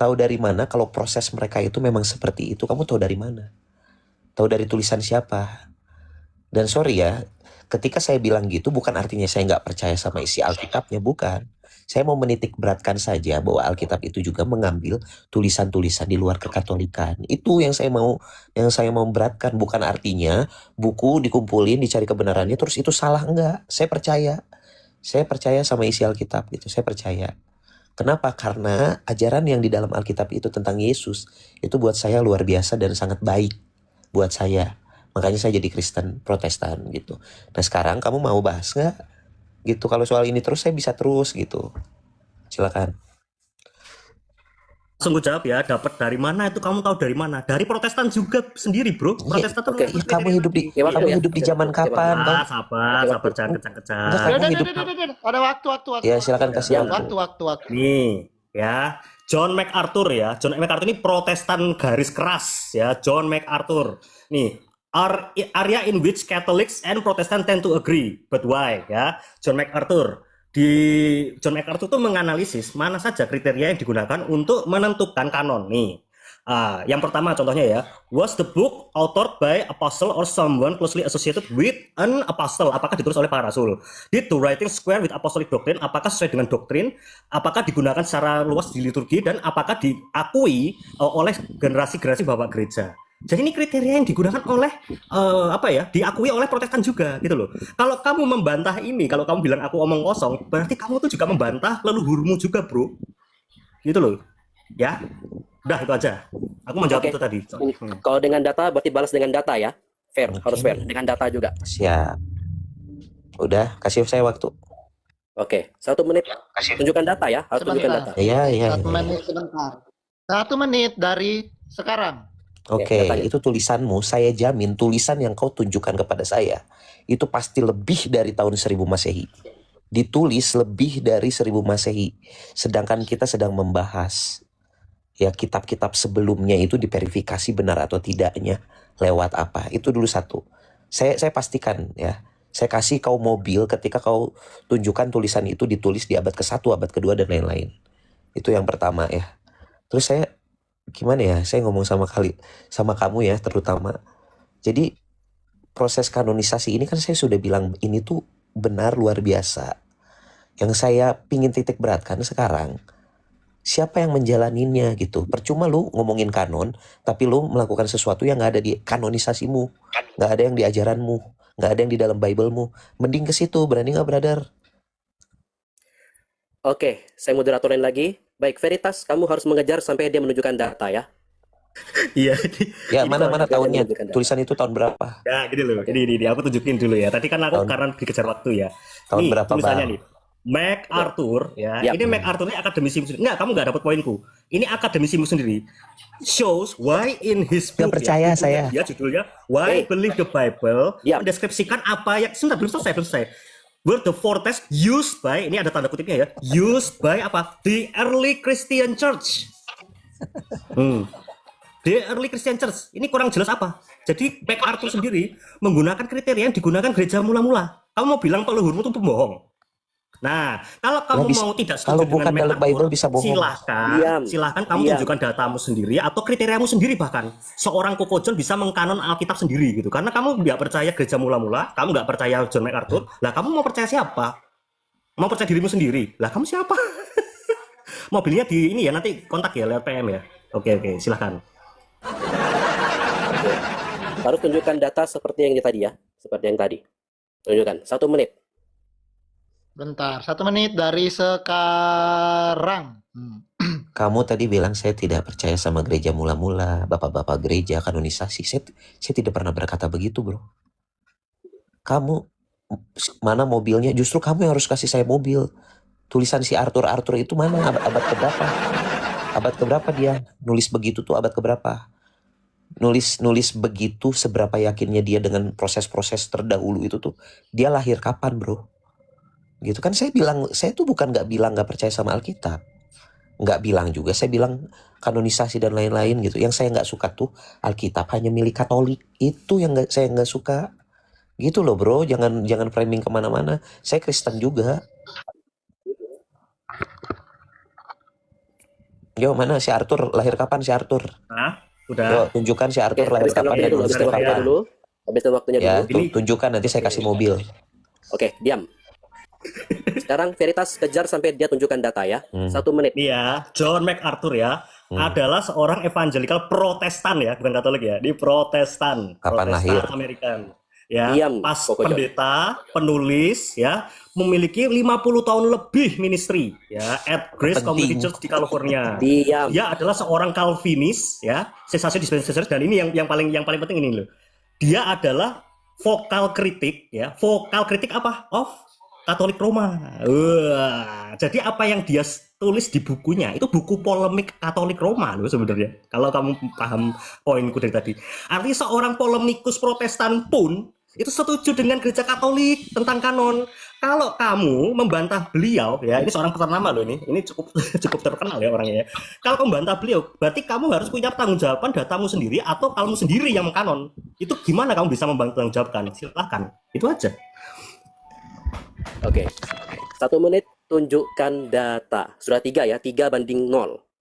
Tahu dari mana kalau proses mereka itu memang seperti itu? Kamu tahu dari mana? Tahu dari tulisan siapa? Dan sorry ya, ketika saya bilang gitu bukan artinya saya nggak percaya sama isi Alkitabnya, bukan. Saya mau menitik beratkan saja bahwa Alkitab itu juga mengambil tulisan-tulisan di luar kekatolikan. Itu yang saya mau beratkan, bukan artinya buku dikumpulin, dicari kebenarannya terus itu salah, enggak. Saya percaya sama isi Alkitab gitu. Saya percaya. Kenapa? Karena ajaran yang di dalam Alkitab itu tentang Yesus itu buat saya luar biasa dan sangat baik buat saya. Makanya saya jadi Kristen Protestan gitu. Nah, sekarang kamu mau bahas nggak? Gitu, kalau soal ini terus saya bisa terus gitu. Silakan. Langsung gue jawab ya, dapat dari mana itu, kamu tahu dari mana? Dari Protestan juga sendiri, bro. Protestan tuh oke. Ya, kamu hidup di zaman kapan? sabar, jangan kecang-kecang. Kamu hidup. Ada waktu. Ya, silakan kasih Waktu. Nih, ya. John MacArthur ya. John MacArthur ini Protestan garis keras ya. John MacArthur. Nih, area in which Catholics and Protestant tend to agree, but why? Ya, John MacArthur tuh menganalisis mana saja kriteria yang digunakan untuk menentukan kanon. Nih, yang pertama contohnya ya, was the book authored by apostle or someone closely associated with an apostle? Apakah ditulis oleh para rasul? Did the writing square with apostolic doctrine? Apakah sesuai dengan doktrin? Apakah digunakan secara luas di liturgi dan apakah diakui oleh generasi-generasi bapak gereja? Jadi ini kriteria yang digunakan oleh diakui oleh Protestan juga gitu loh. Kalau kamu membantah ini, kalau kamu bilang aku omong kosong, berarti kamu tuh juga membantah leluhurmu juga, bro. Gitu loh. Ya. Udah itu aja. Aku menjawab itu tadi. Kalau dengan data berarti balas dengan data ya. Fair, harus fair. Dengan data juga. Siap. Udah, kasih saya waktu. Oke, 1 menit. Tunjukkan data ya, harus tunjukkan data. Sebentar. Iya. 1 menit sebentar. 1 menit dari sekarang. Oke, datanya. itu tulisanmu, saya jamin tulisan yang kau tunjukkan kepada saya itu pasti lebih dari tahun 1000 Masehi. Ditulis lebih dari 1000 Masehi. Sedangkan kita sedang membahas ya kitab-kitab sebelumnya itu diverifikasi benar atau tidaknya lewat apa. Itu dulu satu. Saya pastikan ya. Saya kasih kau mobil ketika kau tunjukkan tulisan itu ditulis di abad ke-1, abad kedua dan lain-lain. Itu yang pertama ya. Terus saya gimana ya? Saya ngomong sama kamu ya terutama. Jadi proses kanonisasi ini kan saya sudah bilang ini tuh benar luar biasa. Yang saya pingin titik beratkan sekarang, siapa yang menjalaninya gitu. Percuma lu ngomongin kanon, tapi lu melakukan sesuatu yang gak ada di kanonisasimu, gak ada yang di ajaranmu, gak ada yang di dalam Biblemu. Mending ke situ, berani gak brother? Oke, saya moderatorin lagi. Baik, Veritas, kamu harus mengejar sampai dia menunjukkan data ya. Iya. Ya Ini mana kalau tahunnya, menunjukkan data. tulisan itu tahun berapa? Ya, gini loh. Ini aku tunjukin dulu ya. Tadi kan aku karena dikejar waktu ya. Tahun Nih, berapa, tulisannya Bang? nih. MacArthur ya. Ya. Ini MacArthur ini akademisimu sendiri. Enggak, kamu nggak dapat poinku. Ini akademisimu sendiri. Shows why in his book. Nggak percaya judulnya, saya. Ya, judulnya Why Believe the Bible. Ya. Mendeskripsikan apa yang sebentar belum selesai. Were the four text used by, ini ada tanda kutipnya ya, used by apa? The early Christian Church. The early Christian Church. Ini kurang jelas apa? Jadi MacArthur sendiri menggunakan kriteria yang digunakan gereja mula-mula. Kamu mau bilang peluhurmu itu pembohong? Nah, kalau kamu bisa- mau tidak kalau setuju bukan dengan dalam MacArthur, Bible bisa bohong. silahkan kamu Diam. tunjukkan datamu sendiri atau kriteriamu sendiri bahkan. Seorang Kokojon bisa mengkanon Alkitab sendiri gitu. Karena kamu nggak percaya gereja mula-mula, kamu nggak percaya John MacArthur, lah kamu mau percaya siapa? Mau percaya dirimu sendiri? Lah kamu siapa? Mobilnya di ini ya, nanti kontak ya lewat PM ya. Oke, silahkan. Harus tunjukkan data seperti yang tadi ya. Seperti yang tadi. Tunjukkan. 1 menit. Bentar, 1 menit dari sekarang. Kamu tadi bilang saya tidak percaya sama gereja mula-mula, bapak-bapak gereja, kanonisasi. Saya tidak pernah berkata begitu, bro. Kamu, mana mobilnya? Justru kamu yang harus kasih saya mobil. Tulisan si Arthur itu mana? Abad keberapa? Abad keberapa dia nulis begitu tuh? Abad keberapa? Nulis begitu, seberapa yakinnya dia dengan proses-proses terdahulu itu tuh. Dia lahir kapan, bro? Gitu kan saya bilang, saya tuh bukan nggak bilang nggak percaya sama Alkitab, nggak bilang juga, saya bilang kanonisasi dan lain-lain gitu. Yang saya nggak suka tuh Alkitab hanya milik Katolik, itu yang saya nggak suka gitu loh, bro. Jangan framing kemana-mana. Saya Kristen juga. Yo, mana si Arthur lahir kapan si Arthur? Nah, udah. Yo, tunjukkan si Arthur lahir habiskan kapan waktunya dan dulu. nulis Habiskan waktunya kapan. dulu. Habiskan waktunya Ya, dulu. tunjukkan, nanti saya kasih mobil. Oke, diam. Sekarang Veritas kejar sampai dia tunjukkan data ya. 1 menit. Nih ya, John MacArthur ya adalah seorang evangelical Protestan ya, bukan Katolik ya. Di Protestan. Kapan Protestan lahir? Amerikan. Ya, Diam, pas Kokojo. pendeta, penulis ya, memiliki 50 tahun lebih ministry ya at Grace Penting. Community Church di California. Diam. Dia adalah seorang Calvinis ya, sensasi dispensaris, dan ini yang paling penting ini loh. Dia adalah vokal kritik ya. Vokal kritik apa? Of Katolik Roma. Wah, jadi apa yang dia tulis di bukunya itu buku polemik Katolik Roma loh sebenarnya. Kalau kamu paham poinku dari tadi. Artinya seorang polemikus Protestan pun itu setuju dengan gereja Katolik tentang kanon. Kalau kamu membantah beliau, ya ini seorang ternama loh ini cukup terkenal ya orangnya. Ya. Kalau kamu membantah beliau, berarti kamu harus punya tanggung jawaban datamu sendiri atau kamu sendiri yang mengkanon. Itu gimana kamu bisa membantu tanggung jawabkan? Silahkan, itu aja. Oke. 1 menit tunjukkan data. Sudah 3 ya, 3:0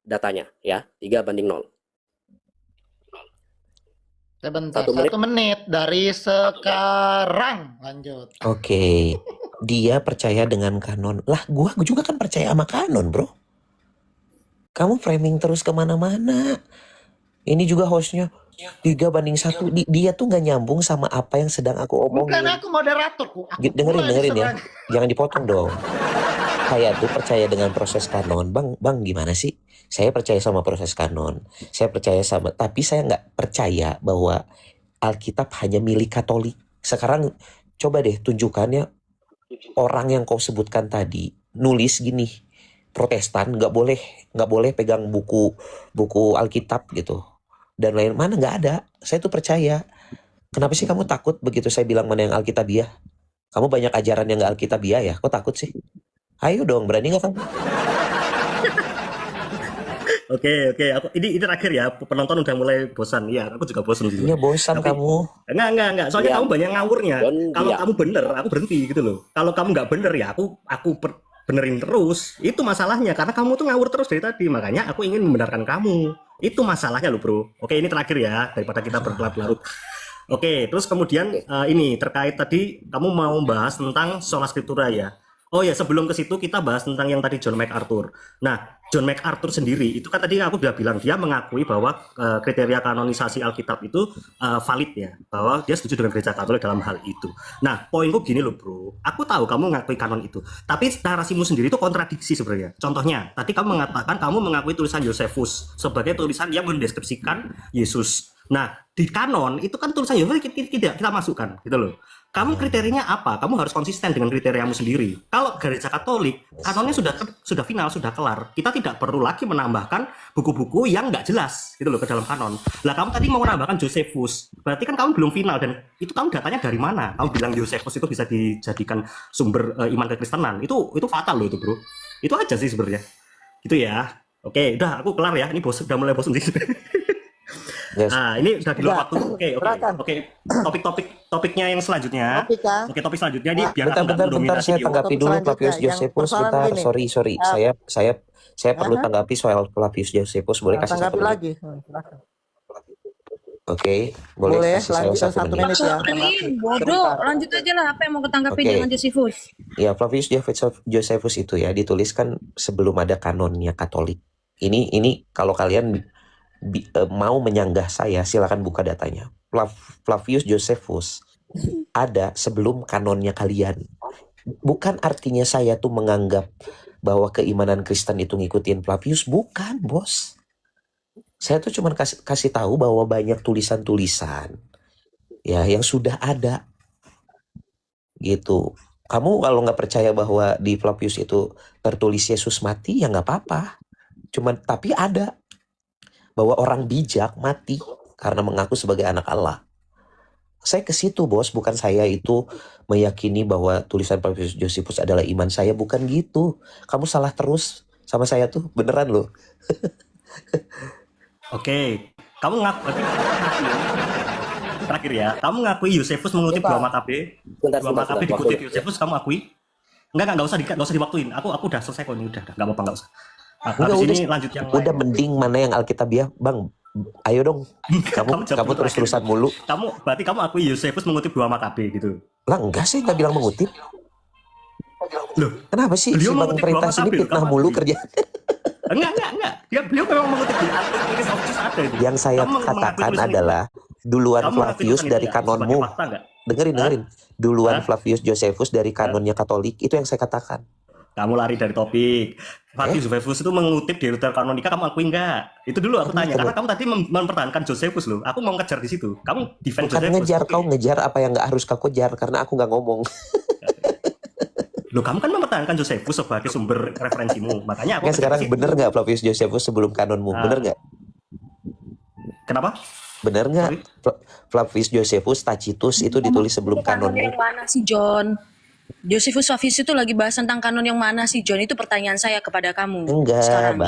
datanya ya. 3:0. Sebentar, 1 menit. 1 menit dari sekarang. Lanjut. Oke, dia percaya dengan kanon. Lah, gua juga kan percaya sama kanon, bro. Kamu framing terus kemana-mana. Ini juga hostnya 3:1. Dia tuh nggak nyambung sama apa yang sedang aku omongin. Bukan aku moderator. Dengerin ya. Jangan dipotong dong. Saya tuh percaya dengan proses kanon. Bang, gimana sih? Saya percaya sama proses kanon. Saya percaya sama, tapi saya nggak percaya bahwa Alkitab hanya milik Katolik. Sekarang coba deh tunjukkannya orang yang kau sebutkan tadi nulis gini, Protestan nggak boleh pegang buku Alkitab gitu dan lain, mana nggak ada. Saya tuh percaya. Kenapa sih kamu takut begitu saya bilang mana yang Alkitabiah? Kamu banyak ajaran yang nggak Alkitabiah ya? Kok takut sih? Ayo dong, berani nggak kamu? Oke, ini terakhir ya. Penonton udah mulai bosan. Iya, aku juga bosan juga. Iya bosan Tapi kamu. enggak. Soalnya Iya. kamu banyak ngawurnya. Don, Kalau iya. kamu bener, aku berhenti gitu loh. Kalau kamu nggak bener ya, benerin terus. Itu masalahnya karena kamu tuh ngawur terus dari tadi. Makanya aku ingin membenarkan kamu. Itu masalahnya loh, Bro. Oke, ini terakhir ya daripada kita berlarut-larut. Oke, terus kemudian ini terkait tadi kamu mau bahas tentang sola scriptura ya. Oh ya, sebelum ke situ kita bahas tentang yang tadi John MacArthur. Nah, John MacArthur sendiri itu kan tadi aku udah bilang dia mengakui bahwa kriteria kanonisasi Alkitab itu valid ya, bahwa dia setuju dengan gereja Katolik dalam hal itu. Nah, poinku gini loh, Bro. Aku tahu kamu mengakui kanon itu, tapi narasimu sendiri itu kontradiksi sebenarnya. Contohnya, tadi kamu mengatakan kamu mengakui tulisan Josephus sebagai tulisan yang mendeskripsikan Yesus. Nah, di kanon itu kan tulisan Yohanes tidak kita masukkan gitu loh. Kamu kriterianya apa? Kamu harus konsisten dengan kriteriamu sendiri. Kalau gereja Katolik, kanonnya sudah final, sudah kelar. Kita tidak perlu lagi menambahkan buku-buku yang nggak jelas gitu loh ke dalam kanon. Lah kamu tadi mau menambahkan Josephus, berarti kan kamu belum final dan itu kamu datanya dari mana? Kamu bilang Josephus itu bisa dijadikan sumber iman kekristenan. Itu fatal loh itu, Bro. Itu aja sih sebenarnya. Gitu ya. Oke, udah aku kelar ya. Ini udah mulai bosan sih. Yes. Nah, ini udah di luar waktu. Silakan. Oke. Topiknya yang selanjutnya. Topik ya. Oke, topik selanjutnya ini biar aku nggak Bentar, mendominasi saya video. tanggapi Topik dulu selanjutnya, Flavius yang Josephus. persoalan Bentar, gini. sorry. Saya perlu tanggapi soal Flavius Josephus. Boleh kasih Tanggapi 1 menit? lagi. Silakan. Oke, boleh Boleh, kasih saya lanjut 1 menit. ya. Ini bodoh, lanjut aja lah apa yang mau ketangkapin Oke. dengan Josephus. Ya, Flavius Josephus itu ya dituliskan sebelum ada kanonnya Katolik. Ini kalau kalian mau menyanggah saya, silakan buka datanya. Flavius Josephus ada sebelum kanonnya kalian. Bukan artinya saya tuh menganggap bahwa keimanan Kristen itu ngikutin Flavius, bukan, bos. Saya tuh cuma kasih tahu bahwa banyak tulisan-tulisan ya yang sudah ada gitu. Kamu kalau nggak percaya bahwa di Flavius itu tertulis Yesus mati, ya nggak apa-apa. Tapi ada bahwa orang bijak mati karena mengaku sebagai anak Allah. Saya ke situ, bos. Bukan saya itu meyakini bahwa tulisan Flavius Josephus adalah iman saya. Bukan gitu. Kamu salah terus sama saya tuh. Beneran loh. Oke. Kamu terakhir ya. Kamu ngakui Josephus mengutip 2 Makabe. 2 Makabe dikutip Josephus, kamu akui? Enggak usah diwaktuin. Aku udah selesai kok ini udah. Enggak apa-apa, enggak usah. Habis ini lanjut yang lain. Udah mending mana yang Alkitabiah, Bang. Ayo dong. Kamu terus-terusan mulu. Berarti kamu akui Josephus mengutip 2 Makabe gitu. Lah enggak, saya nggak bilang mengutip. Loh, Kenapa sih beliau si Bang mengutip Veritas 2 ini Makabe, fitnah kamu mulu akui? kerja? Enggak. Beliau memang mengutip di Alkitab ada itu. Yang saya Kamu mengakui katakan tulisan itu? adalah duluan Kamu mengakui Flavius tulisan itu dari nggak? Sebagai kanonmu. fakta nggak? Dengerin. Duluan Hah? Flavius Josephus dari kanonnya Katolik. Itu yang saya katakan. Kamu lari dari topik. Flavius Josephus itu mengutip di Deuterokanonika, kamu akui enggak? Itu dulu aku tanya, karena kamu tadi mempertahankan Josephus loh. Aku mau ngejar di situ. Kamu defend Bukan Josephus. ngejar, Oke. kau ngejar apa yang nggak harus kau kejar karena aku nggak ngomong. Loh, kamu kan mempertahankan Josephus sebagai sumber referensimu. Makanya aku Nggak, ngejar sekarang di situ. bener nggak Flavius Josephus sebelum kanonmu? Ah. Bener nggak? Kenapa? Bener nggak? Sorry? Flavius Josephus Tacitus itu ditulis sebelum Kanon kanonmu. yang mana sih, John? Josephus Flavius itu lagi bahas tentang kanon yang mana sih, John? Itu pertanyaan saya kepada kamu. Enggak, sekarang.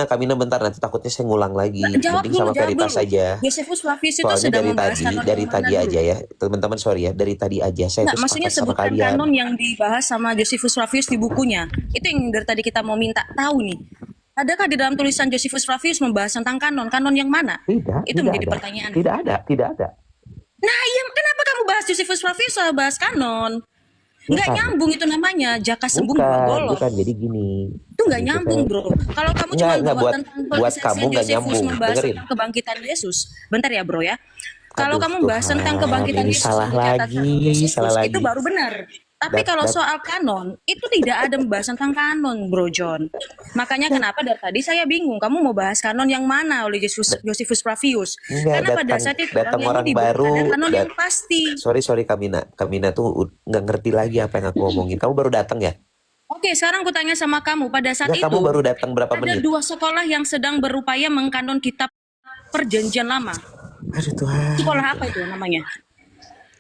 Kamina bentar, nanti takutnya saya ngulang lagi. Jawab Mending sama dulu. Veritas saja. Josephus Flavius itu Soalnya sedang dari membahas tadi, kanon dari yang mana tadi dulu? aja ya, teman-teman sorry ya, dari tadi aja saya Nggak, tuh maksudnya sepakat sama sebutkan kalian. kanon yang dibahas sama Josephus Flavius di bukunya. Itu yang dari tadi kita mau minta tahu nih. Adakah di dalam tulisan Josephus Flavius membahas tentang kanon? Kanon yang mana? Tidak, Itu tidak menjadi ada. pertanyaan. Tidak ada. Nah, iya, kenapa kamu bahas Josephus Flavius soal bahas kanon? Nggak Bukan. nyambung itu namanya. Jaka sembung dua golok. Bukan, jadi gini. Itu nggak nyambung, bro. Kalau kamu cuma Nggak, bawa buat- tentang buat politisasi kamu nggak Josephus nyambung. membahas Dengerin. tentang kebangkitan Yesus. Bentar ya, bro ya. Kalau Aduh, kamu bahas tentang Tuhan, kebangkitan ini Yesus salah yang dicatat lagi, sama Josephus, salah itu lagi. baru benar. Tapi kalau soal kanon, itu tidak ada pembahasan tentang kanon, Bro John. Makanya kenapa dari tadi saya bingung, kamu mau bahas kanon yang mana oleh Josephus Flavius? Enggak, Karena pada saat itu datang orang Yahudi baru. ada kanon yang pasti. Sorry Kamina tuh nggak ngerti lagi apa yang aku ngomongin. Kamu baru datang ya? Oke, sekarang aku tanya sama kamu, pada saat Enggak, itu kamu baru datang berapa ada menit? 2 sekolah yang sedang berupaya mengkanon kitab Perjanjian Lama. Aduh Tuhan. Sekolah apa itu namanya?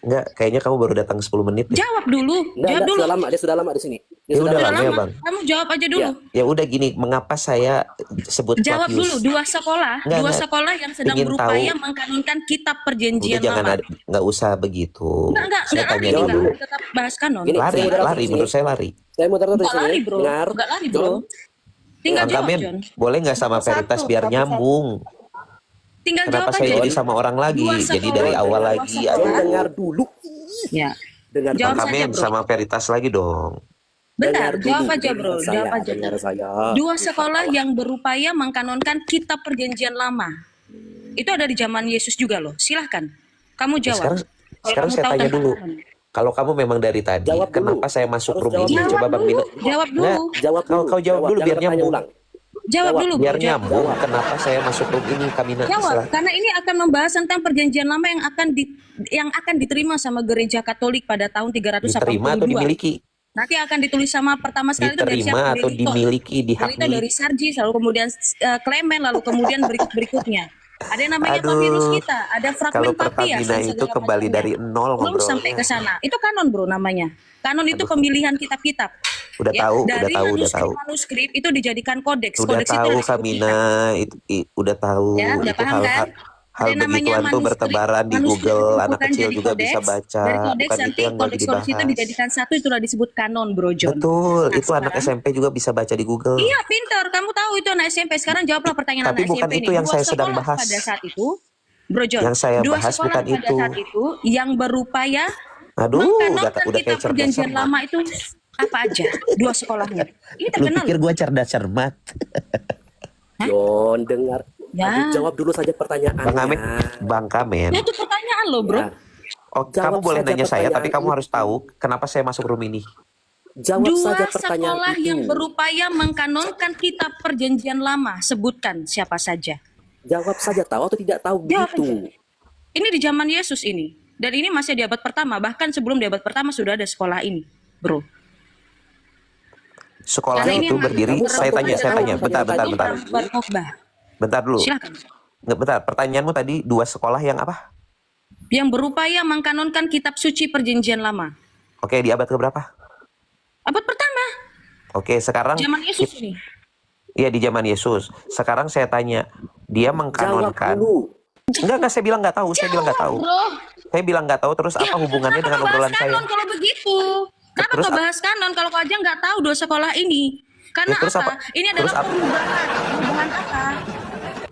Enggak, kayaknya kamu baru datang 10 menit deh. Jawab dulu, Enggak, jawab dulu. dia sudah lama di sini. Ya udah Sudah lama ya, lama, Bang. kamu jawab aja dulu. Ya udah gini, mengapa saya sebut Jawab Flavius? dulu, 2 sekolah, Enggak. sekolah yang sedang Ingin berupaya tahu. mengkanonkan kitab Udah Perjanjian jangan Lama. nggak usah begitu. Enggak Saya lari, tanya dulu. tetap bahas kanon. Gini, Lari, saya moderator lari. di sini. Menurut saya lari. Saya moderator di Enggak sini. lari, Bro. Dengar. Enggak lari, John. Bro. Tinggal Bang jawab, Kamen, John. boleh nggak sama Satu, Veritas biar satu-satu. nyambung? Tinggal Kenapa jawab saya aja. jadi sama orang lagi? Dua Jadi sekolah, dari awal dua lagi. sekolah. John, Aduh. dengar dulu. Ya. Dengar Jawab Bang saja, Kamen Bro. sama Veritas lagi dong. Bentar, Dengar jawab dulu, aja, Bro. dengar Jawab saya, aja. dengar saya. 2 sekolah yang berupaya mengkanonkan kitab Perjanjian Lama. Itu ada di zaman Yesus juga loh. Silahkan. Kamu Ya, jawab. sekarang kamu saya tahu tanya tentang dulu. kanon. Kalau kamu memang dari tadi, Jawab dulu. kenapa saya masuk Harus room jawab ini? dulu. Coba Bang Mino. Jawab dulu. Nggak, Jawab dulu. Kau jawab dulu biar jangan bertanya nyambung. ulang. Jawab Jawab. dulu, Bro. Biar Jawab. nyambung, kenapa saya masuk room ini, Kamina? Jawab, Silahkan. karena ini akan membahas tentang Perjanjian Lama yang akan diterima sama Gereja Katolik pada tahun 382. Diterima atau dimiliki? Nanti akan ditulis sama pertama sekali itu dari Diterima siapa? atau Dari Lito. dimiliki, Dari Lito, dihakmi? dari Sarjis, lalu kemudian Clement, lalu kemudian berikutnya. Ada yang namanya Aduh, papirus kita, ada Kalau fragmen papias Pertamina dan itu segala kembali macamnya. dari nol Belum ngobrolnya. sampai ke sana. Itu kanon, Bro, namanya. Kanon itu pemilihan kitab-kitab. Udah Ya, tahu, dari udah tahu. manuskrip itu dijadikan kodeks. Udah Kodeks itu tahu ada disebut Kamina, udah tahu. Ya, udah Itu paham kan? hal Ada namanya begituan tuh manuskrip. bertebaran di Manuskrip Google, itu anak bukan kecil jadi juga kodeks. bisa baca. Dari kodeks Bukan nanti itu yang lagi kodeks-kodeks itu dibahas. dijadikan satu, itulah disebut kanon, Bro John. Betul, Nah, itu anak sekarang- SMP juga bisa baca di Google. Iya, pintar. Kamu tahu itu anak SMP. Sekarang jawablah pertanyaan Tapi anak bukan SMP itu ini. yang Dua saya sedang sekolah bahas. pada saat itu, Bro John. Yang saya dua bahas sekolah bukan pada itu. saat itu yang berupaya Aduh, mengkanonkan udah kitab kayak cerdas Perjanjian cermat. Lama itu apa aja? 2 sekolahnya. Ini Lu terkenal. pikir gua cerdas cermat? John, dengar. Ya. Aduh, jawab dulu saja pertanyaannya. Bang Kamen. Ya, itu pertanyaan loh, Bro. Ya. Oh, Jawab kamu boleh saja nanya saya, tapi pertanyaan kamu itu. harus tahu kenapa saya masuk room ini. Jawab 2 saja pertanyaan sekolah itu. yang berupaya mengkanonkan kitab Perjanjian Lama. Sebutkan siapa saja. Jawab saja, tahu atau tidak tahu Jawab begitu. Ini di zaman Yesus ini. Dan ini masih di abad pertama. Bahkan sebelum di abad pertama sudah ada sekolah ini, Bro. Sekolah Karena ini itu yang berdiri, masih saya tanya. berupaya Bentar. Bar Kokhbah. Bentar dulu. Silakan. Nggak, bentar, pertanyaanmu tadi 2 sekolah yang apa? Yang berupaya mengkanonkan kitab suci Perjanjian Lama. Oke, di abad keberapa? Abad pertama, Oke, sekarang zaman Yesus ini. iya di zaman Yesus. Sekarang saya tanya, dia Jawab mengkanonkan? dulu. Enggak, saya bilang nggak tahu. Saya bilang nggak tahu. Bro, Saya bilang nggak tahu. Terus apa hubungannya dengan kenapa obrolan bahas saya? kanon kalau begitu? Kenapa Terus nggak bahas kanon kalau kau aja nggak tahu 2 sekolah ini? Karena Ya, terus apa? apa? Ini Terus adalah apa? perubahan apa?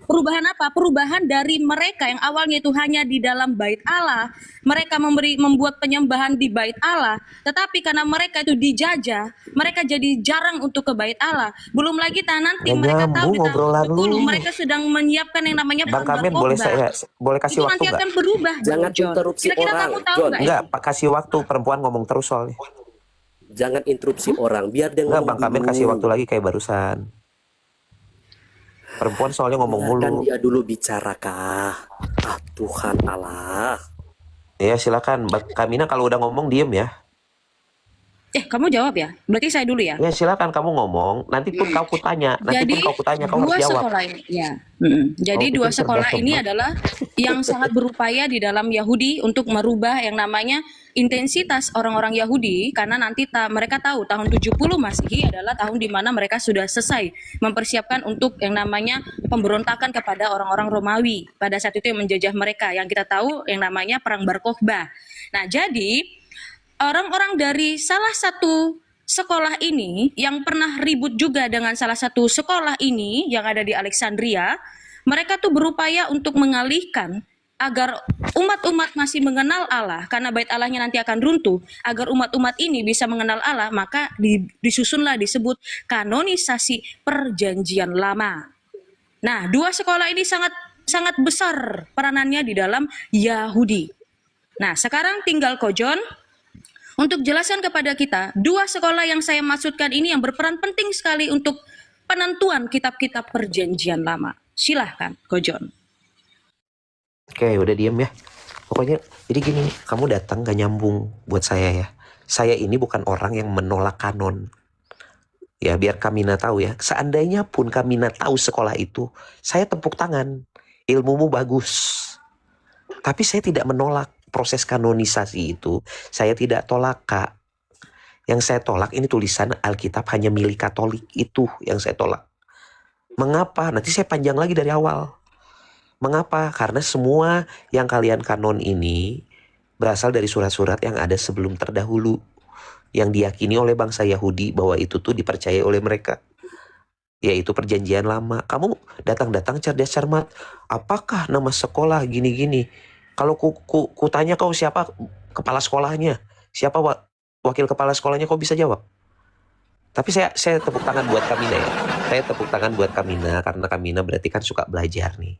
Perubahan apa? Perubahan dari mereka yang awalnya itu hanya di dalam bait Allah. Mereka membuat penyembahan di bait Allah. Tetapi karena mereka itu dijajah, mereka jadi jarang untuk ke bait Allah. Belum lagi nanti Ya, mereka tahu di nyambung tahun obrolan 10 lu. mereka sedang menyiapkan yang namanya Bang Bar Kamen, boleh Kokhbah. boleh kasih Itu waktu nanti nggak? akan berubah. Jangan John. interupsi Kira-kira orang, kamu tahu John. nggak? Enggak, Pak, kasih waktu. Perempuan ngomong terus soalnya. Jangan interupsi orang, biar dia Enggak, ngomong Bang Kamen dulu. kasih waktu lagi kayak barusan. Perempuan soalnya ngomong Biarkan mulu. dia dulu bicara kah? Ah, Tuhan Allah. Ya silakan, Bang Kamina kalau udah ngomong diem ya. Kamu jawab ya. Berarti saya dulu ya. Ya silakan kamu ngomong. Nanti pun kau kutanya. Jadi kau harus 2 jawab. sekolah ini, ya. Jadi Oh, 2 itu sekolah cerdas ini banget. adalah yang sangat berupaya di dalam Yahudi untuk merubah yang namanya intensitas orang-orang Yahudi, karena nanti mereka tahu tahun 70 Masehi adalah tahun di mana mereka sudah selesai mempersiapkan untuk yang namanya pemberontakan kepada orang-orang Romawi pada saat itu yang menjajah mereka, yang kita tahu yang namanya perang Bar Kokhbah. Nah, jadi orang-orang dari salah satu sekolah ini yang pernah ribut juga dengan salah satu sekolah ini yang ada di Alexandria, mereka tuh berupaya untuk mengalihkan agar umat-umat masih mengenal Allah, karena bait Allahnya nanti akan runtuh. Agar umat-umat ini bisa mengenal Allah, maka disusunlah disebut kanonisasi Perjanjian Lama. Nah, 2 sekolah ini sangat sangat besar peranannya di dalam Yahudi. Nah, sekarang tinggal Ko John untuk jelaskan kepada kita, dua sekolah yang saya maksudkan ini yang berperan penting sekali untuk penentuan kitab-kitab perjanjian lama. Silahkan, Kojon. Oke, udah diem ya. Pokoknya, jadi gini nih, kamu datang gak nyambung buat saya ya. Saya ini bukan orang yang menolak kanon. Ya, biar Kamina tahu ya. Seandainya pun Kamina tahu sekolah itu, saya tepuk tangan. Ilmumu bagus. Tapi saya tidak menolak proses kanonisasi itu. Saya tidak tolak, Kak. Yang saya tolak ini tulisan Alkitab hanya milik Katolik. Itu yang saya tolak. Mengapa? Nanti saya panjang lagi dari awal. Mengapa? Karena semua yang kalian kanon ini berasal dari surat-surat yang ada sebelum terdahulu. Yang diyakini oleh bangsa Yahudi bahwa itu tuh dipercaya oleh mereka. Yaitu perjanjian lama. Kamu datang-datang cerdas cermat. Apakah nama sekolah gini-gini? Kalau ku tanya kau siapa kepala sekolahnya? Siapa wakil kepala sekolahnya, kau bisa jawab. Tapi saya tepuk tangan buat Kamina ya. Saya tepuk tangan buat Kamina karena Kamina berarti kan suka belajar nih.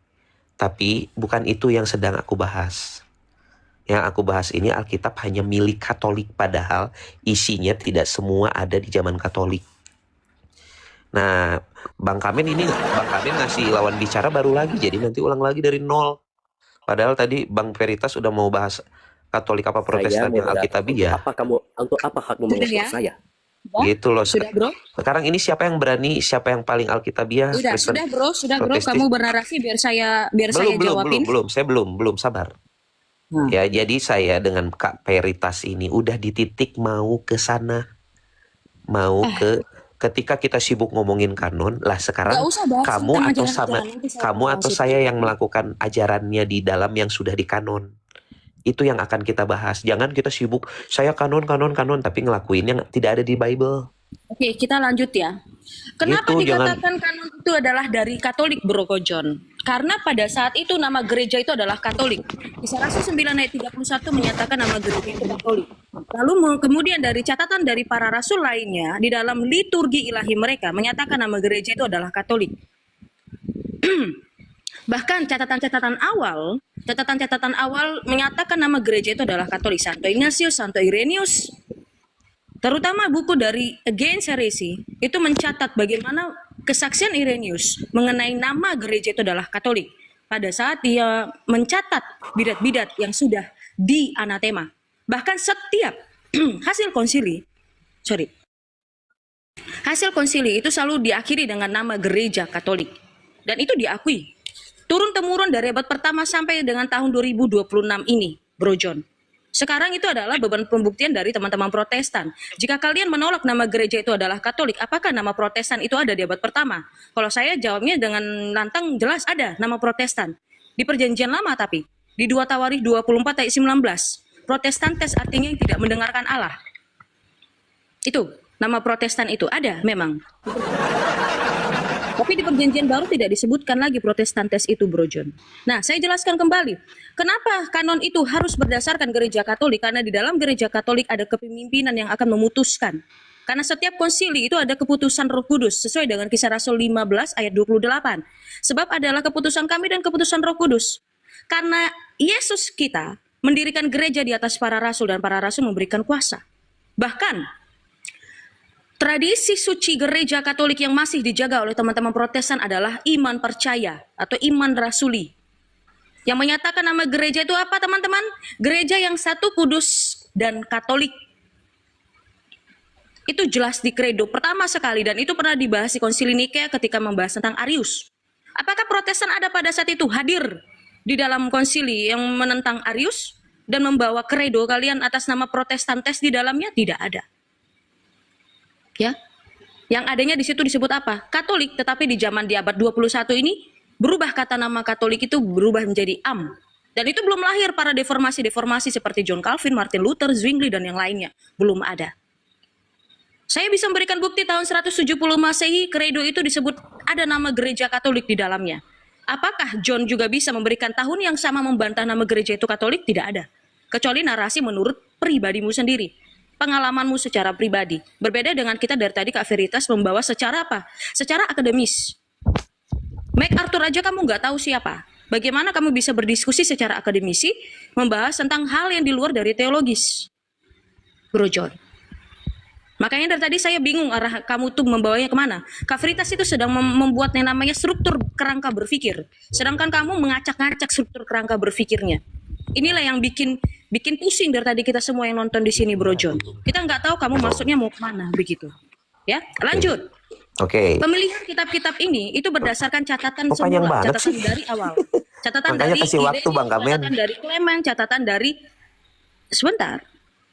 Tapi bukan itu yang sedang aku bahas. Yang aku bahas ini Alkitab hanya milik Katolik, padahal isinya tidak semua ada di zaman Katolik. Nah, Bang Kamen ngasih lawan bicara baru lagi, jadi nanti ulang lagi dari nol. Padahal tadi Bang Veritas sudah mau bahas Katolik apa Protestan yang Alkitabiah. Untuk apa hakmu Sudah mengutuk ya? saya? Gitu loh. Sudah, Bro? Sekarang ini siapa yang berani, siapa yang paling Alkitabiah? Sudah, Bro. Protestis? Kamu bernarasi biar saya jawabin. Saya belum, sabar. Ya, jadi saya dengan Kak Veritas ini udah di titik mau ke sana. Ketika kita sibuk ngomongin kanon, lah sekarang Nggak usah bahas tentang kamu atau saya yang melakukan ajarannya di dalam yang sudah di kanon. Itu yang akan kita bahas. Jangan kita sibuk, saya kanon, tapi ngelakuin yang tidak ada di Bible. Oke, kita lanjut ya. Kenapa Gitu, dikatakan kanon itu adalah dari Katolik, Bro Kojon? Karena pada saat itu nama gereja itu adalah Katolik. Kisah Rasul 9 ayat 31 menyatakan nama gereja itu Katolik. Lalu kemudian dari catatan dari para rasul lainnya, di dalam liturgi ilahi mereka menyatakan nama gereja itu adalah Katolik. Bahkan catatan-catatan awal menyatakan nama gereja itu adalah Katolik. Santo Ignatius, Santo Irenaeus, terutama buku dari Against Heresy itu mencatat bagaimana kesaksian Irenaeus mengenai nama gereja itu adalah Katolik pada saat dia mencatat bidat-bidat yang sudah dianatema. Bahkan setiap hasil konsili itu selalu diakhiri dengan nama gereja Katolik, dan itu diakui turun-temurun dari abad pertama sampai dengan tahun 2026 ini, Bro John. Sekarang itu adalah beban pembuktian dari teman-teman Protestan. Jika kalian menolak nama gereja itu adalah Katolik, apakah nama Protestan itu ada di abad pertama? Kalau saya jawabnya dengan lantang jelas ada nama Protestan. Di perjanjian lama tapi, di 2 Tawarikh 24 ayat 19, Protestantes artinya yang tidak mendengarkan Allah. Itu, nama Protestan itu ada memang. Tapi di perjanjian baru tidak disebutkan lagi Protestantes itu, Bro John. Nah, saya jelaskan kembali. Kenapa kanon itu harus berdasarkan gereja Katolik? Karena di dalam gereja Katolik ada kepemimpinan yang akan memutuskan. Karena setiap konsili itu ada keputusan Roh Kudus sesuai dengan Kisah Rasul 15 ayat 28. Sebab adalah keputusan kami dan keputusan Roh Kudus. Karena Yesus kita mendirikan gereja di atas para rasul dan para rasul memberikan kuasa. Bahkan tradisi suci gereja Katolik yang masih dijaga oleh teman-teman Protestan adalah iman percaya atau iman rasuli. Yang menyatakan nama gereja itu apa, teman-teman? Gereja yang satu, kudus, dan Katolik. Itu jelas di kredo pertama sekali, dan itu pernah dibahas di Konsili Nikea ketika membahas tentang Arius. Apakah Protestan ada pada saat itu hadir di dalam konsili yang menentang Arius dan membawa kredo kalian atas nama Protestantes di dalamnya? Tidak ada. Ya, yang adanya di situ disebut apa? Katolik, tetapi di zaman di abad 21 ini berubah kata nama Katolik itu berubah menjadi am. Dan itu belum lahir para deformasi-deformasi seperti John Calvin, Martin Luther, Zwingli, dan yang lainnya. Belum ada. Saya bisa memberikan bukti tahun 170 Masehi, kredo itu disebut ada nama gereja Katolik di dalamnya. Apakah John juga bisa memberikan tahun yang sama membantah nama gereja itu Katolik? Tidak ada. Kecuali narasi menurut pribadimu sendiri. Pengalamanmu secara pribadi. Berbeda dengan kita dari tadi, Kak Veritas membawa secara apa? Secara akademis. MacArthur aja kamu nggak tahu siapa. Bagaimana kamu bisa berdiskusi secara akademisi, membahas tentang hal yang di luar dari teologis? Bro John. Makanya dari tadi saya bingung arah kamu tuh membawanya kemana. Kak Veritas itu sedang membuat yang namanya struktur kerangka berpikir. Sedangkan kamu mengacak-ngacak struktur kerangka berpikirnya. Inilah yang bikin pusing dari tadi kita semua yang nonton di sini, Bro John. Kita nggak tahu kamu maksudnya mau kemana begitu. Ya, lanjut. Oke. Pemilihan kitab-kitab ini itu berdasarkan catatan Kok panjang semula, banget catatan sih? dari awal. Catatan Makanya dari kasih waktu, Irenaeus, Bang Kamen. catatan dari Clement, catatan dari sebentar.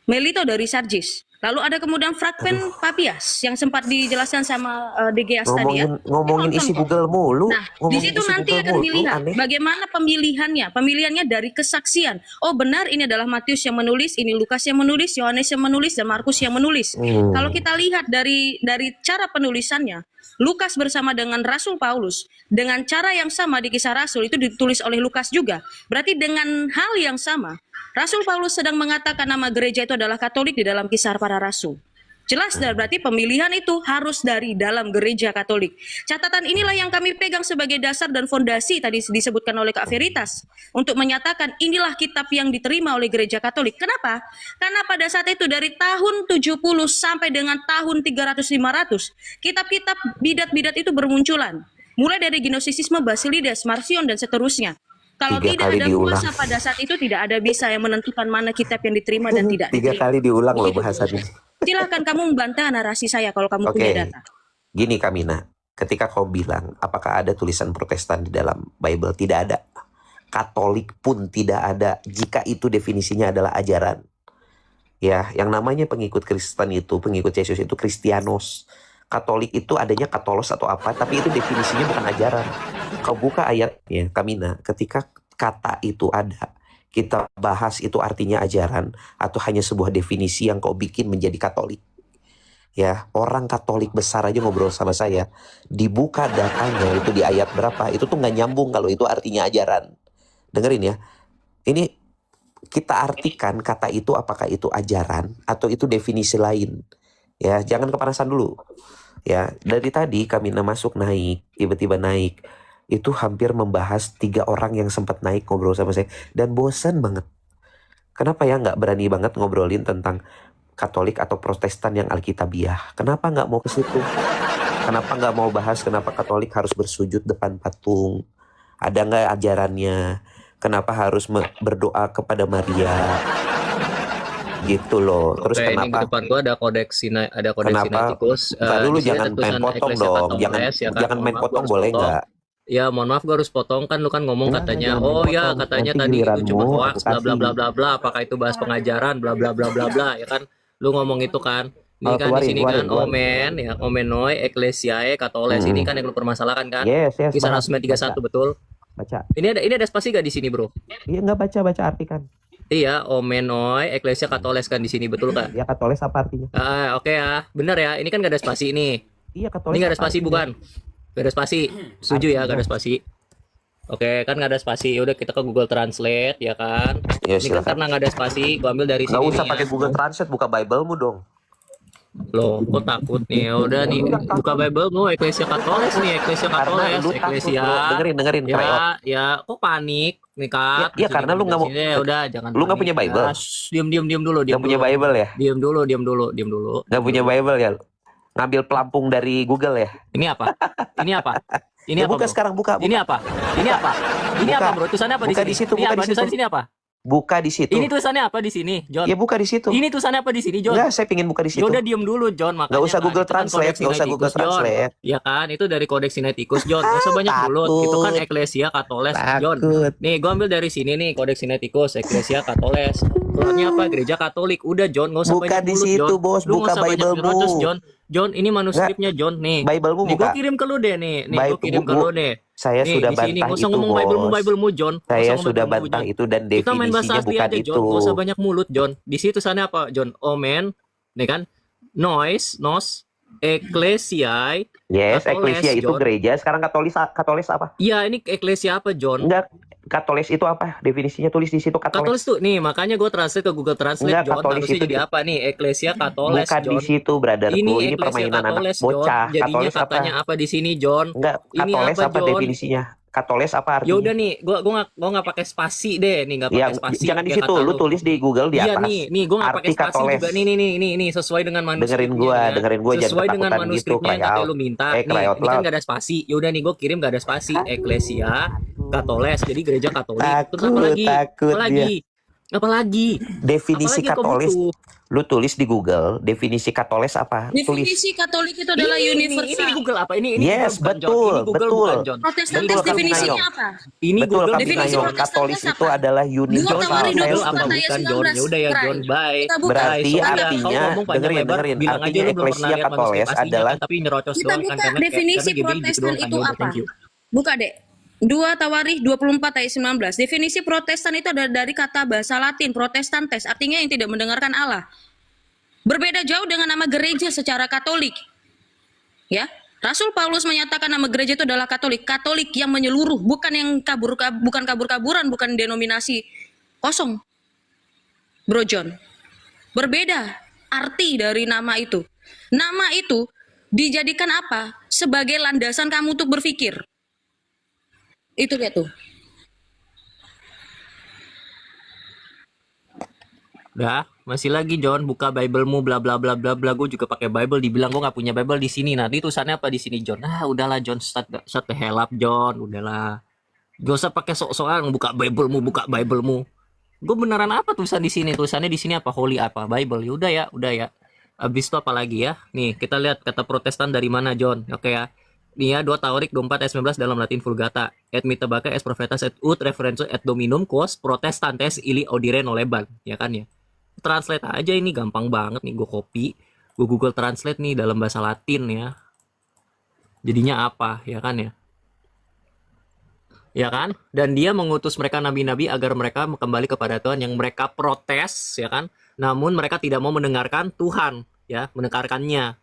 Melito dari Sarjis. Lalu ada kemudian fragmen Papias yang sempat dijelaskan sama DGS tadi ya. Ngomongin Nonton isi kok. Google mulu. Nah, di Ngomongin situ isi nanti Google akan mulu, dilihat aneh. bagaimana pemilihannya. Pemilihannya dari kesaksian. Oh benar ini adalah Matius yang menulis, ini Lukas yang menulis, Yohanes yang menulis, dan Markus yang menulis. Kalau kita lihat dari cara penulisannya, Lukas bersama dengan Rasul Paulus dengan cara yang sama di Kisah Rasul itu ditulis oleh Lukas juga. Berarti dengan hal yang sama, Rasul Paulus sedang mengatakan nama gereja itu adalah Katolik di dalam Kisah Para Rasul. Jelas berarti pemilihan itu harus dari dalam gereja Katolik. Catatan inilah yang kami pegang sebagai dasar dan fondasi tadi disebutkan oleh Kak Veritas untuk menyatakan inilah kitab yang diterima oleh gereja Katolik. Kenapa? Karena pada saat itu dari tahun 70 sampai dengan tahun 300-500, kitab-kitab bidat-bidat itu bermunculan. Mulai dari Gnostisisme, Basilides, Marcion, dan seterusnya. Kalau 3 tidak kali ada diulang. kuasa pada saat itu tidak ada bisa yang menentukan mana kitab yang diterima dan tidak 3 diterima. kali diulang loh Begitu, bahasanya. Silahkan kamu membantah narasi saya kalau kamu Oke. punya data. Gini Kamina, ketika kau bilang apakah ada tulisan Protestan di dalam Bible? Tidak ada. Katolik pun tidak ada jika itu definisinya adalah ajaran. Ya, yang namanya pengikut Kristen itu, pengikut Yesus itu Kristianos. Katolik itu adanya katolos atau apa, tapi itu definisinya bukan ajaran. Kau buka ayatnya, Kamina, ketika kata itu ada, kita bahas itu artinya ajaran atau hanya sebuah definisi yang kau bikin menjadi Katolik. Ya, orang Katolik besar aja ngobrol sama saya, dibuka datanya itu di ayat berapa, itu tuh nggak nyambung kalau itu artinya ajaran. Dengerin ya, ini kita artikan kata itu apakah itu ajaran atau itu definisi lain. Ya, jangan kepanasan dulu. Ya, dari tadi Kamina masuk naik, tiba-tiba naik. Itu hampir membahas 3 orang yang sempat naik ngobrol sama saya. Dan bosan banget. Kenapa ya nggak berani banget ngobrolin tentang Katolik atau Protestan yang Alkitabiah? Kenapa nggak mau ke situ? Kenapa nggak mau bahas kenapa Katolik harus bersujud depan patung? Ada nggak ajarannya? Kenapa harus berdoa kepada Maria? Gitu loh. Terus Oke, ini di kenapa? depan gua ada kodeks Kenapa? Sinaiticus. Ntar dulu Di sini jangan ada main tulisan potong Ecclesia dong. Katoles, ya kan? Jangan Mohon main maaf, gua potong harus boleh potong. nggak? Ya, mohon maaf, gua harus potong kan lu kan ngomong Jangan, katanya, jangan oh main ya potong. katanya Nanti tadi itu giliranmu cuma aku hoax bla bla kasih. bla bla bla, apakah itu bahas pengajaran bla bla bla bla bla, ya kan? Lu ngomong itu kan. Ini Oh, kan di keluarin, sini keluarin, kan keluarin. omen ya, omenoi ecclesiae Katoles ini kan yang lu permasalahkan kan? Yes, Kisah bahas. Rasul 31 betul. Baca. Ini ada spasi gak di sini, Bro? Iya, nggak baca artikan. Iya, omenoi ecclesia Katoles kan di sini betul kan? Ya, Katolik apa artinya? Oke ya, benar ya. Ini kan gak ada spasi nih. Iya, Katolik. Ini gak ada apa spasi artinya? bukan? Gak ada spasi. Setuju ya, gak ada spasi. Oke, kan gak ada spasi. Udah kita ke Google Translate ya kan. Ya, Ini kan silakan. karena gak ada spasi, gua ambil dari Nggak sini usah nih pakai ya. Google Translate, buka Bible-mu dong. Loh, kok takut nih? Ya udah nih, buka Bible mu Ecclesia Katoles nih, Ecclesia Karena Katoles, lu takut, Ecclesia. bro. Dengerin, Kreot. Ya, kok panik nih Kak? Ya, karena lu nggak mau- Ya udah, jangan. Lu nggak panik. punya Bible? Ya, diam dulu, Nggak punya Bible ya? Diam dulu. Nggak punya Bible ya? Ngambil pelampung dari Google ya? Ini apa? Ini apa? Ini Ya, apa? buka Bro? sekarang, buka. Ini apa? Ini apa? Ini Buka. apa, Bro? Tulisannya apa di Buka sini? di situ, Ini buka apa? di situ. Tulisannya di sini apa? Buka di situ. Ini tulisannya apa di sini, John? Ya, buka di situ. Ini tulisannya apa di sini, John? Enggak, saya pengen buka di situ. Ya udah diem dulu, John. Makanya Nggak usah kan, Google itu kan Translate, kodeks nggak usah Google Sinaiticus, John. Translate. Ya kan, itu dari kodeks Sinaiticus, John. Gak usah banyak mulut. Itu kan Takut. Ecclesia Katoles, John. Takut. Nih, gua ambil dari sini nih, kodeks Sinaiticus, Ecclesia Katoles. Keluarnya apa? Gereja Katolik. Udah, John. Gak usah Buka banyak di mulut, situ, John. Bos. Lu Buka nggak usah banyak Bible-mu. nyerocos, John. John, ini manuskripnya, John. Nih. Bible-mu Nih, gua buka. kirim ke lu deh, nih. Nih, gua Bible- kirim ke lu deh. Saya Nih, sudah di sini. bantah Nggak usah itu, ngomong Bos. Bible-mu, John. Nggak Saya usah ngomong sudah Bible-mu, bantah John. itu dan Kita main bahasa definisinya asli bukan aja, itu. John. Gak usah banyak mulut, John. Di situ sana apa, John? Omen, nih kan? Nos, Ecclesiae. Yes, Katoles, Ecclesia itu John. gereja. Sekarang Katolis apa? Iya, ini Ecclesia apa, John? Enggak, Katolis itu apa? Definisinya tulis di situ Katolis. Katolis tuh, nih makanya gue translate ke Google Translate, Enggak, John. Katolis Harusnya itu jadi apa nih? Ecclesia Katoles, Bukan di John. situ, brotherku. Ini Ecclesia permainan anak Katoles, bocah. John. Jadinya Katolis apa? katanya apa di sini, John? Enggak, Ini Katolis apa, apa John? definisinya? Katoles apa Ya udah artinya? nih, gua nggak pakai spasi deh, nih nggak Ya, pakai spasi jangan di kayak situ. kata Lu lu. tulis di Google di Iya atas. nih, gua nggak pakai Arti spasi katoles. juga. Nih, sesuai dengan manuskripnya nih ya. Dengerin gua, jangan Sesuai dengan ketakutan gitu, manuskripnya cry yang katanya out. lu minta. Cry Nih, out ini kan loud. nggak ada spasi. Ya udah nih, gua kirim nggak ada spasi. Eklesia, Katoles, jadi gereja Katolik. Terus apa lagi? Takut Apa dia. lagi? Apa lagi? Definisi Apalagi yang kau Katoles. butuh? Lu tulis di Google, definisi Katoles apa? Tulis. Definisi Katolik itu adalah Ini universal. di Google apa? Ini Yes, Google bukan, John. betul, Ini Google betul. bukan, John. Protestantis Betul, Kak definisinya Binayong. apa? Ini Betul, Google Kak bukan, Definisi Binayong. John. Katolis Protestantis itu apa? adalah Dua universal. Tawari Google 24 apa Testament. ayat bukan, John? 19. Ya udah ya, Try. John. Bye. Kita buka. Berarti Bye. Anda artinya, Kalau ngomong panjang dengerin, lebar, dengerin. bilang aja Artinya lu belum pernah Eklesia lihat Katoles manuskrip aslinya adalah kan, tapi nyerocos Kita doang kan buka karena definisi GBI gitu Protestan doang kan. itu Ya udah, apa? thank you. Buka dek. 2 Tawarikh 24 ayat 19. Definisi Protestan itu adalah dari kata bahasa Latin Protestantes, artinya yang tidak mendengarkan Allah. Berbeda jauh dengan nama gereja secara Katolik. Ya. Rasul Paulus menyatakan nama gereja itu adalah Katolik, Katolik yang menyeluruh, bukan yang bukan kabur-kaburan, bukan denominasi kosong. Bro John. Berbeda arti dari nama itu. Nama itu dijadikan apa? Sebagai landasan kamu untuk berpikir. Itu lihat tuh. Dah, masih lagi John, buka Bible-mu bla bla bla bla bla. Gue juga pakai Bible, dibilang gue nggak punya Bible di sini. Nanti tulisannya apa di sini, John? Ah, udahlah John, shut the hell up, John. Udahlah. Gak usah pakai sok-sokan buka Bible-mu. Gue beneran apa tulisan di sini? Tulisannya di sini apa? Holy apa? Bible. Ya udah ya. Abis itu apa lagi ya? Nih, kita lihat kata Protestan dari mana, John. Oke ya. Nih ya, 2 Tawarikh 24 ayat 19 dalam Latin Vulgata. Et mitabaca es profetas et ut referenso et dominum quos protestantes ili audire noleban. Ya kan ya? Translate aja, ini gampang banget nih, gue copy. Gue Google Translate nih dalam bahasa Latin ya. Jadinya apa, ya kan ya? Ya kan? Dan dia mengutus mereka nabi-nabi agar mereka kembali kepada Tuhan, yang mereka protes, ya kan? Namun mereka tidak mau mendengarkan Tuhan, ya, mendengarkannya.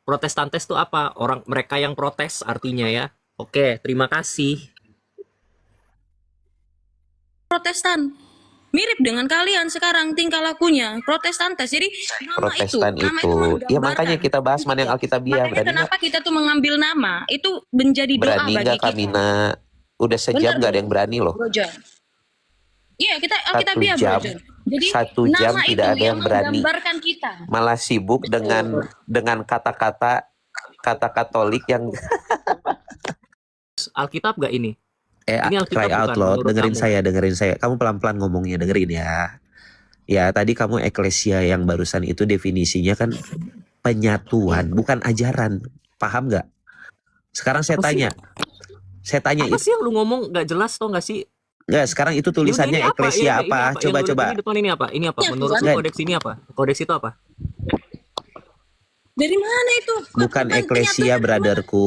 Protestantes itu apa? Orang mereka yang protes artinya ya. Oke, terima kasih. Protestan. Mirip dengan kalian sekarang tingkah lakunya. Protestantes. Jadi nama Protestan itu itu. Ya menggambarkan. makanya kita bahas mana yang Alkitabiah. Makanya Berani kenapa kita tuh mengambil nama itu menjadi doa Berani bagi nggak kita. Kamina? Udah sejam Bentar, nggak ada yang berani loh. Bro John. Iya, kita 1 Bro jam. John. Jadi 1 jam nama tidak itu ada yang berani. menggambarkan kita. Malah sibuk dengan kata-kata Katolik yang Alkitab gak ini? Ini Alkitab cry out bukan, loud. menurut Dengerin saya. Kamu pelan-pelan ngomongnya, dengerin ya. Ya, tadi kamu eklesia yang barusan itu definisinya kan penyatuan, bukan ajaran. Paham nggak? Sekarang saya Apa sih? tanya. Saya tanya Apa sih yang lu ngomong gak jelas tau gak sih? Nggak, sekarang itu tulisannya Ini eklesia Ini apa? Yang lu Coba. lihat ini depan ini apa? Ini apa? Ya, Menurut lu Tuhan. kodeks ini apa? Kodeks itu apa? Dari mana itu? Bukan eklesia, penyatuan. brotherku.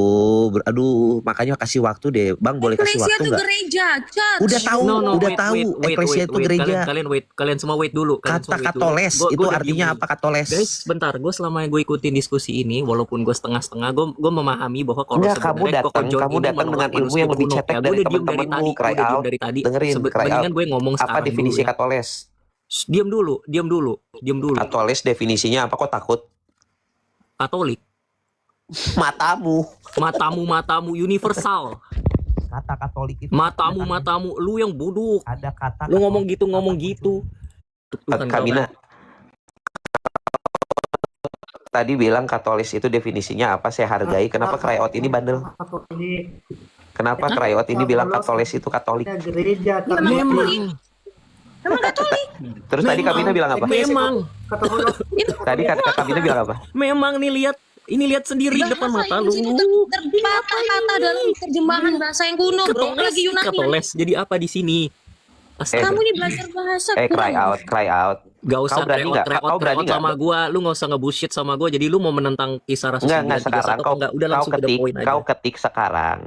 Aduh, makanya kasih waktu deh. Bang, boleh kasih Eklesia waktu itu nggak? gereja, church. Udah tahu, eklesia itu gereja. Kalian wait. Kalian semua wait dulu. Kata katoles itu artinya apa katoles? Guys, bentar. Gue selama gue ikutin diskusi ini, walaupun gue setengah-setengah, gue memahami bahwa kalau Enggak, kamu sebenarnya datang Koko John ini dengan menolak ilmu yang lebih manuskrip cetek kuno. dari Gue udah diem dari teman-temanmu, tadi. cry Gue udah diem out. dari tadi. Dengerin, cry Mendingan out. gue ngomong Apa sekarang definisi dulu ya. katoles? Shh, diam dulu. Katoles definisinya apa? Kok takut? Katolik. Matamu. Universal. Kata Katolik itu. Matamu. Lu yang bodoh. Ada kata. Lu ngomong gitu. Bukan Kamina. Tadi bilang Katolis itu definisinya apa? Saya hargai. Kenapa cry out ini bandel? Kenapa cry out ini bilang Katolis itu Katolik? Gereja Memang Katolik. Terus tadi Kamina bilang apa? Memang. Tadi kata Kamina bilang apa? Memang nih lihat. Ini lihat sendiri depan mata lu. Kata dalam terjemahan bahasa yang kuno, bro. Lagi Yunani. Katoles. Jadi apa di sini? Kamu ini belajar bahasa. Cry out. Gak usah Kau berani nggak? Kau berani nggak? sama gua. Lu gak usah nge-bullshit sama gua. Jadi lu mau menentang kisah Rasul Enggak 931 sekarang atau enggak? Udah langsung ke the point aja. Kau ketik sekarang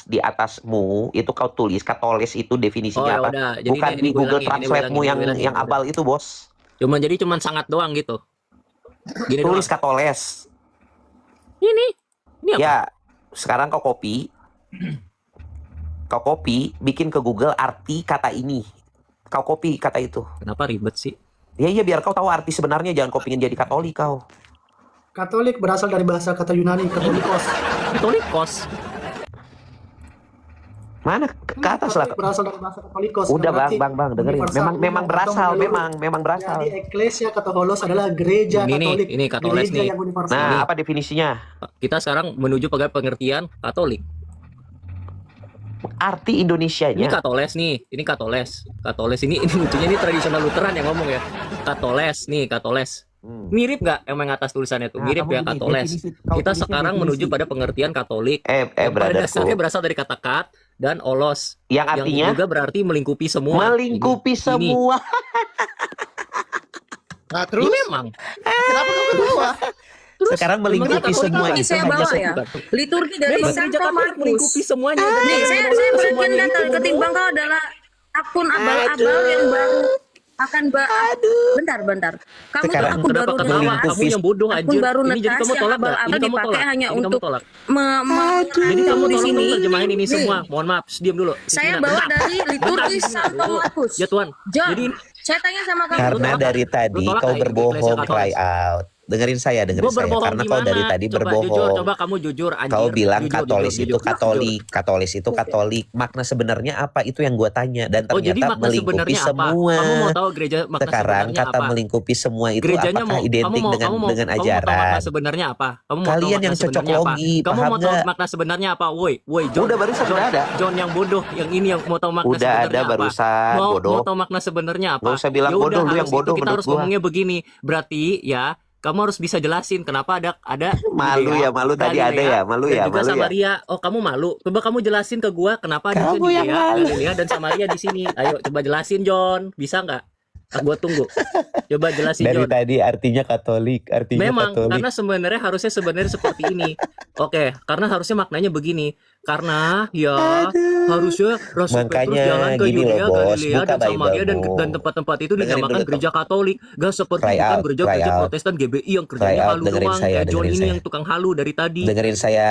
di atasmu itu kau tulis Katolis itu definisinya apa? Yaudah. Jadi Bukan ini di Google gue Translate-mu ulangin. yang abal itu, Bos. Cuman sangat doang gitu. Gini Tulis doang. Katoles. Ini apa? Ya, sekarang kau copy. Bikin ke Google arti kata ini. Kau copy kata itu. Kenapa ribet sih? Ya iya, biar kau tahu arti sebenarnya, jangan kau pingin jadi Katolik kau. Katolik berasal dari bahasa kata Yunani, Katolikos. Katolikos. Mana ke atas lah. Katolik berasal dari bahasa Katolikos. Udah berarti bang dengerin. universal, Memang umum, berasal, atau menyeluruh. memang berasal. Jadi Ecclesia Katolikos adalah gereja Katolik. Ini Katoles Gereja nih. yang universal. Nah, apa definisinya? Kita sekarang menuju pada pengertian Katolik. Arti Ini Indonesianya. Katoles nih, ini Katoles. Katoles ini lucunya ini tradisional Lutheran yang ngomong ya. Katoles nih, Katoles. Mirip nggak emang atas tulisannya tuh? Nah, Mirip kamu ya gini, Katoles. definisi- kau Kita tulisnya sekarang definisi. menuju pada pengertian Katolik. Yang pada Brotherku. dasarnya berasal dari kata kat dan olos. Yang artinya juga berarti melingkupi semua. melingkupi Ini. semua. Nah, Ini terus memang. kenapa kau ketawa? Sekarang melingkupi Katolik semua Ini itu saya hanya bawa ya. Liturgi dari Memang gereja Santo Katolik melingkupi Markus. semuanya. Nih, saya berikan data ketimbang kau adalah akun abal-abal yang baru akan bentar. Kamu tuh Sekarang akun kenapa baru kamu netas. melingkupi? Kamu yang bodoh Akun anjir. baru Ini jadi netas kamu yang tolak nggak? abal-abal Ini kamu dipakai tolak. hanya Ini kamu untuk tolak. mengarahkan Jadi kamu di tolong sini. dong terjemahin ini semua. Mohon maaf, diam dulu. Saya Bentar, bawa bentar. dari liturgi Santo Markus. Ya Tuhan. John, Jadi saya tanya sama kamu. Karena Lu tolak dari nggak? tadi Lu tolak kau nggak berbohong, Ecclesia cry Katolik? out. Dengerin saya. Gue berbohong Karena di kau mana? dari tadi Coba jujur, berbohong. coba kamu jujur anjir. Kau bilang Jujur, Katolis jujur, itu jujur. Katolik, Katolis itu Katolik. Makna sebenarnya apa? Itu yang gue tanya. Dan Oh, jadi ternyata makna melingkupi sebenarnya apa? semua. Kamu mau tahu gereja makna Sekarang sebenarnya kata apa? melingkupi semua itu Gerejanya apakah mau identik dengan kamu mau tahu ajaran? makna sebenarnya apa? Kamu mau tahu Kalian makna yang cocok sebenarnya apa? logi, Kamu paham mau tahu nggak? makna sebenarnya apa? Woi, John. Udah barusan John, udah ada. John yang bodoh, yang ini yang mau tahu makna Udah sebenarnya ada apa? barusan, Mau bodoh. tahu makna sebenarnya apa? Nggak usah bilang Ya bodoh, udah, lu yang harus itu bodoh kita menurut harus gua. ngomongnya begini. Berarti ya kamu harus bisa jelasin kenapa ada Malu Yudea, ya, malu tadi ada ya, malu dan ya, juga malu ya. Samaria. Oh, kamu malu. Coba kamu jelasin ke gua kenapa ada Kamu yang Yudea, malu. Galilea dan Samaria di sini. Ayo coba jelasin John. Bisa nggak? Gua tunggu. Coba jelasin Dari John. tadi artinya Katolik, artinya Memang Katolik. karena sebenarnya seperti ini. Oke, karena harusnya maknanya begini. Karena ya harusnya Rasul Petrus Makanya jalan ke gini loh, Yudea, Bos, Galilea buka dan Samaria Bible-mu. dan tempat-tempat itu Dengerin dinamakan dulu, gereja Katolik. Gak seperti Cry bukan out, gereja-gereja cry out. Protestan GBI yang Cry kerjanya out, halu dengerin doang. saya, Kayak John dengerin ini saya. yang tukang halu dari tadi. Dengerin saya.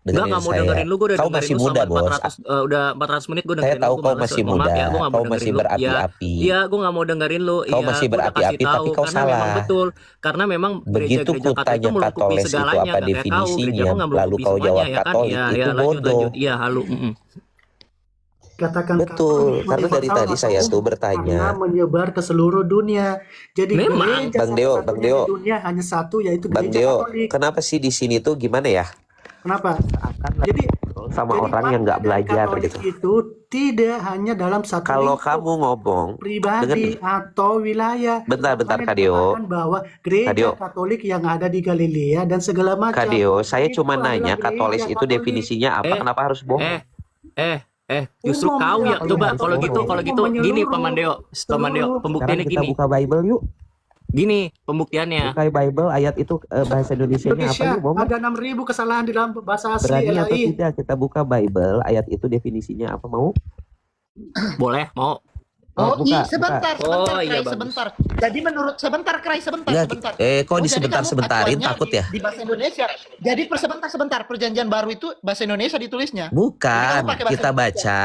Enggak mau saya. dengerin lu, gue udah Kau dengerin masih lu muda, selama Bos. 400 udah 400 menit gue Saya dengerin tahu lu, kau males. masih Mohon maaf muda, ya, gue gak mau kau masih dengerin lu. berapi-api. Iya, gue gak mau dengerin lu. Kau Iya, masih gua udah berapi-api, kasih tapi tahu. kau Karena salah. memang betul. Karena memang Begitu gereja-gereja Katolik kutanya itu melengkupi Katoles itu segalanya. apa Nggak kayak kau, definisinya, gereja kau nggak lalu melengkupi kau jawab semuanya, ya kan? Katolik, Ya, itu lanjut, bodoh. Iya, halu. Katakan Betul, Katolik karena dari universal tadi saya atau tuh karena bertanya. menyebar ke seluruh dunia. Jadi Memang. gereja Bang Deo, satu-satunya Bang Deo. di dunia hanya satu, yaitu Bang gereja Deo, Katolik. kenapa sih di sini tuh gimana ya? Kenapa? Jadi Sama jadi orang yang nggak makna dari belajar Katolik gitu. itu tidak hanya dalam satu Kalau lingkup kamu ngomong, pribadi atau wilayah. bentar, Makanya Kak Deo. dikatakan bahwa gereja Kak Deo. Katolik yang ada di Galilea dan segala macam. Kak Deo, saya itu cuma adalah nanya gereja Katolis itu Katolik. definisinya apa? Eh, Kenapa harus bohong? Justru Umum kau ya, ya. Coba umum, kalau gitu, umum, gini menyeluruh, Pamandeo, seluruh. pembuktiannya gini. Bible yuk. Gini, pembuktiannya. Buka Bible ayat itu bahasa Indonesianya apa Indonesia yuk, Bom? ada 6.000 kesalahan di dalam bahasa asli Berani atau LAI. tidak kita buka Bible ayat itu definisinya apa mau? Boleh, mau. Oh, buka, sebentar, buka. Oh, Krai, iya, bagus. sebentar. Jadi menurut sebentar, Krai, sebentar. Nggak, Kok kok jadi disebentar-sebentarin kamu takut acuannya ya? di bahasa Indonesia. Jadi sebentar. Perjanjian baru itu bahasa Indonesia ditulisnya. Jadi Bukan, kamu pakai bahasa kita baca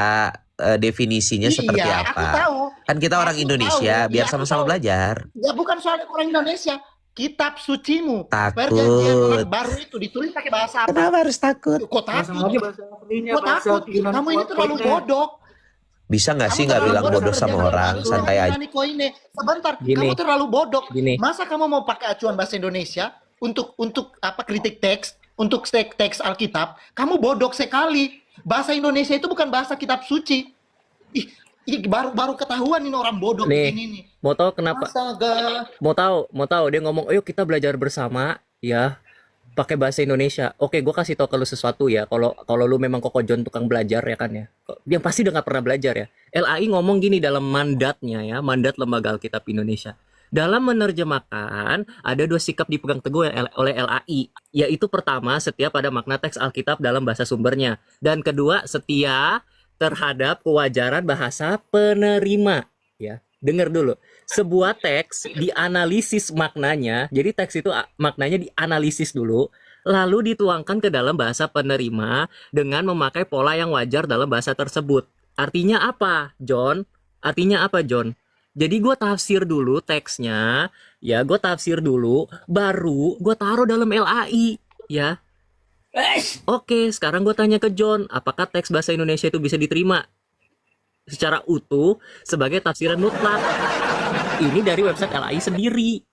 definisinya seperti Iya, apa. aku tahu. Kan kita orang Aku Indonesia, tahu, biar iya, aku sama-sama tahu. belajar. Ya bukan soal orang Indonesia. Kitab sucimu. Takut. Perjanjian baru itu ditulis pakai bahasa apa? Kenapa harus takut? Kok Bahasa takut? lagi bahasa aslinya, Kok bahasa takut? Yunani Kamu ini terlalu koine. bodoh. Bisa nggak sih Kamu nggak terlalu bilang bodoh sama perjanjian orang? baru, Santai aja. Yunani koine. Sebentar, Gini. kamu terlalu bodoh. Gini. Masa kamu mau pakai acuan bahasa Indonesia untuk apa kritik teks, untuk teks Alkitab? Kamu bodoh sekali. Bahasa Indonesia itu bukan bahasa kitab suci. Ih, baru ketahuan ini orang bodoh Nih. begini nih. Mau tahu kenapa? Astaga. Mau tahu dia ngomong, "Ayo kita belajar bersama ya." Pakai bahasa Indonesia. Oke, gue kasih tau ke lu sesuatu ya. Kalau lu memang kokojon tukang belajar ya kan ya. Yang pasti udah gak pernah belajar ya. LAI ngomong gini dalam mandatnya ya, mandat Lembaga Alkitab Indonesia. Dalam menerjemahkan, ada 2 sikap dipegang teguh oleh LAI, yaitu pertama, setia pada makna teks Alkitab dalam bahasa sumbernya, dan kedua, setia terhadap kewajaran bahasa penerima. Ya, dengar dulu. Sebuah teks dianalisis maknanya, jadi teks itu maknanya dianalisis dulu, lalu dituangkan ke dalam bahasa penerima dengan memakai pola yang wajar dalam bahasa tersebut. Artinya apa, John? Jadi gue tafsir dulu teksnya, ya gue tafsir dulu, baru gue taruh dalam LAI, ya. Oke, sekarang gue tanya ke John, apakah teks bahasa Indonesia itu bisa diterima secara utuh sebagai tafsiran mutlak? Ini dari website LAI sendiri.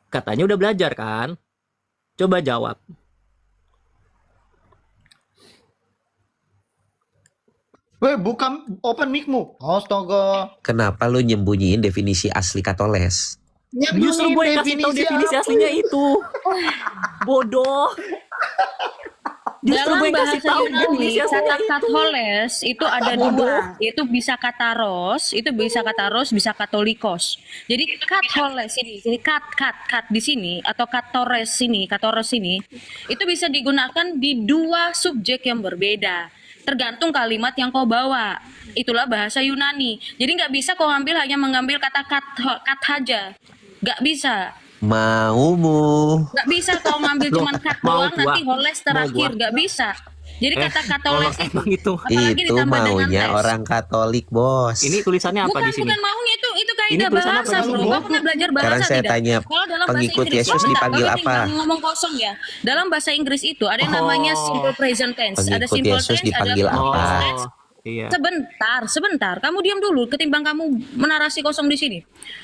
Katanya udah belajar kan? Coba jawab. Weh, buka open mic-mu. Astaga. Kenapa lu nyembunyiin definisi asli katoles? Justru gue kasih tahu definisi apa? aslinya itu. Bodoh. Justru Dalam gue kasih bahasa tahu Yunani, definisi aslinya kata itu. katholes itu ada dua, itu bisa kataros, bisa katolikos. Jadi katholes ini, jadi kat di sini atau katores ini, itu bisa digunakan di dua subjek yang berbeda. Tergantung kalimat yang kau bawa. Itulah bahasa Yunani. Jadi nggak bisa kau hanya mengambil kata kat saja. Nggak bisa. Maumu. Nggak bisa kau ngambil cuman kat mau doang, gua. nanti holes terakhir. Mau gua. Nggak bisa. Jadi kata katoles Kalau emang itu. apalagi Itu ditambah dengan maunya les. orang Katolik, Bos. Ini tulisannya apa Bukan, di sini? bukan maunya itu Ini kaidah tulisannya bahasa, apa di bro. sini? Kau pernah belajar bahasa Sekarang saya tidak? tanya, Kalau dalam bahasa pengikut Inggris, Yesus bentar, dipanggil kau apa? tinggal ngomong kosong ya. Dalam bahasa Inggris itu ada yang namanya Oh. simple present tense, ada Pengikut simple Yesus tense, dipanggil ada apa? past tense. Iya. Sebentar. Kamu diam dulu ketimbang kamu menarasi kosong di sini.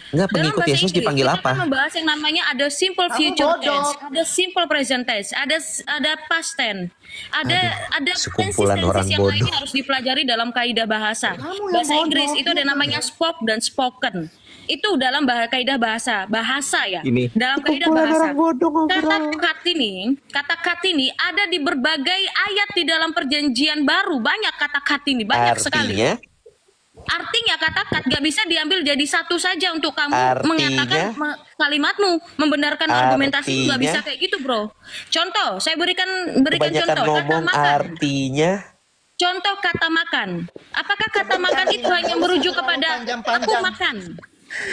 Enggak, Dalam pengikut bahasa Yesus Inggris, dipanggil kita apa? akan membahas yang namanya ada simple Kamu future bodoh. tense, ada simple present tense, ada past tense, ada sekumpulan tenses orang yang bodoh. lainnya harus dipelajari dalam kaidah bahasa. Kamu yang Bahasa Inggris bodoh, itu ada gitu. namanya spoke dan spoken. Itu dalam kaidah bahasa ya. Ini. Dalam kaidah bahasa. Kata kat ini ada di berbagai ayat di dalam perjanjian baru. Banyak kata kat ini, banyak sekali. Artinya kata kat gak bisa diambil jadi satu saja untuk kamu mengatakan kalimatmu, membenarkan argumentasi gak bisa kayak gitu, bro. Contoh, saya berikan kebanyakan contoh kata ngomong makan. artinya Contoh kata makan. Apakah kata makan itu hanya merujuk kepada aku makan?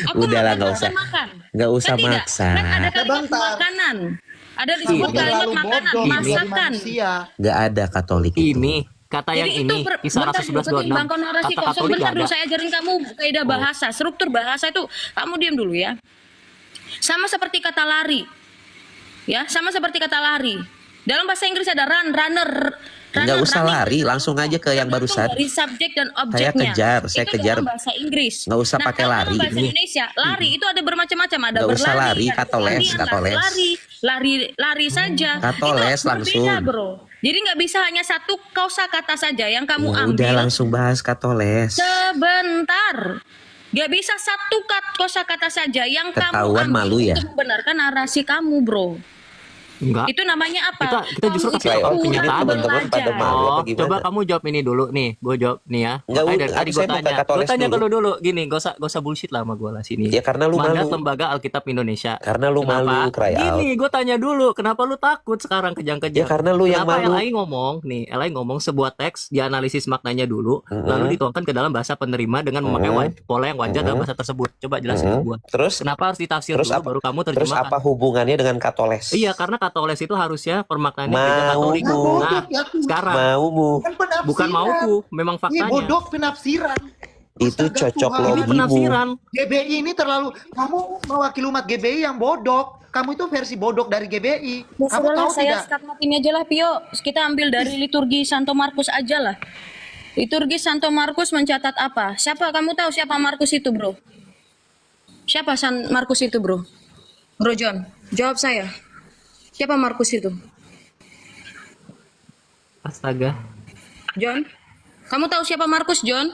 Aku Udahlah, makan, nggak bukan usah. makan. nggak usah Kan tidak? maksa. Kan ada kalimat Sebentar. makanan. Ada disebut Kamu kalimat terlalu makanan, bodoh menjadi masakan. manusia. Nggak ada Katolik itu. Ini kata yang Jadi ini itu kisah bentar, Rasul 11:26. ketimbang kau narasi Kata kosong, Katolik bentar nggak dulu ada. saya ajarin kamu kaidah bahasa, struktur bahasa itu kamu diam dulu ya. Sama seperti kata lari. Ya, sama seperti kata lari. Dalam bahasa Inggris ada runner. Nggak usah running, lari, langsung aja ke yang tergantung barusan. dari subjek dan objeknya. Saya Itu kejar. dalam bahasa Inggris. Nggak usah pakai kalau lari. dalam bahasa Indonesia, lari itu ada bermacam-macam, ada Nggak usah berlari, lari, ada katoles, berlarian, katoles. lari saja. Katoles Itu langsung. berbeda, bro. Jadi nggak bisa hanya satu kosakata saja yang kamu Ya ambil. udah langsung bahas Katoles. Sebentar. Gak bisa satu kosakata saja yang kamu Ketahuan ambil malu ya? untuk membenarkan narasi kamu, bro. Enggak. Itu namanya apa? Kita justru kasih tahu kurang kenyataan. Teman-teman pada belajar. malu. apa Oh, gimana? coba kamu jawab ini dulu nih. Gue jawab nih ya. Nggak, Makanya dari tadi gue saya bukan tanya. Katolik Gue tanya dulu. dulu. Gini, gak usah bullshit lah sama gue lah sini. Ya karena lu Mandat malu. Lembaga Alkitab Indonesia. Karena lu malu, cry out. Gini, gue tanya dulu. Kenapa lu takut sekarang kejang-kejang? Ya karena lu yang Kenapa malu. LAI ngomong nih? LAI ngomong sebuah teks dianalisis maknanya dulu, lalu dituangkan ke dalam bahasa penerima dengan memakai pola yang wajar dalam bahasa tersebut. Coba jelasin ke gue. Terus Kenapa harus ditafsir Terus dulu apa- baru kamu terus terjemahkan? apa hubungannya dengan Katoles? Iya, karena Katoles itu harusnya permaknaannya gereja Mau Katolik. bu. Nah, Ya, tuh. sekarang Maumu. Kan penafsiran. bukan mauku, memang Ini faktanya. bodoh penafsiran. Itu Astaga cocok Tuhan. Ini logimu. penafsiran. GBI ini terlalu, kamu mewakili umat GBI yang bodoh. Kamu itu versi bodoh dari GBI. Ya Kamu sudahlah, tahu saya tidak? start matiin aja lah, Pio. Kita ambil dari liturgi Santo Markus aja lah. Liturgi Santo Markus mencatat apa? Siapa, kamu tahu siapa Markus itu, bro? Siapa Markus itu, bro? Bro John, jawab saya. Siapa Markus itu? Astaga. John? Kamu tahu siapa Markus, John?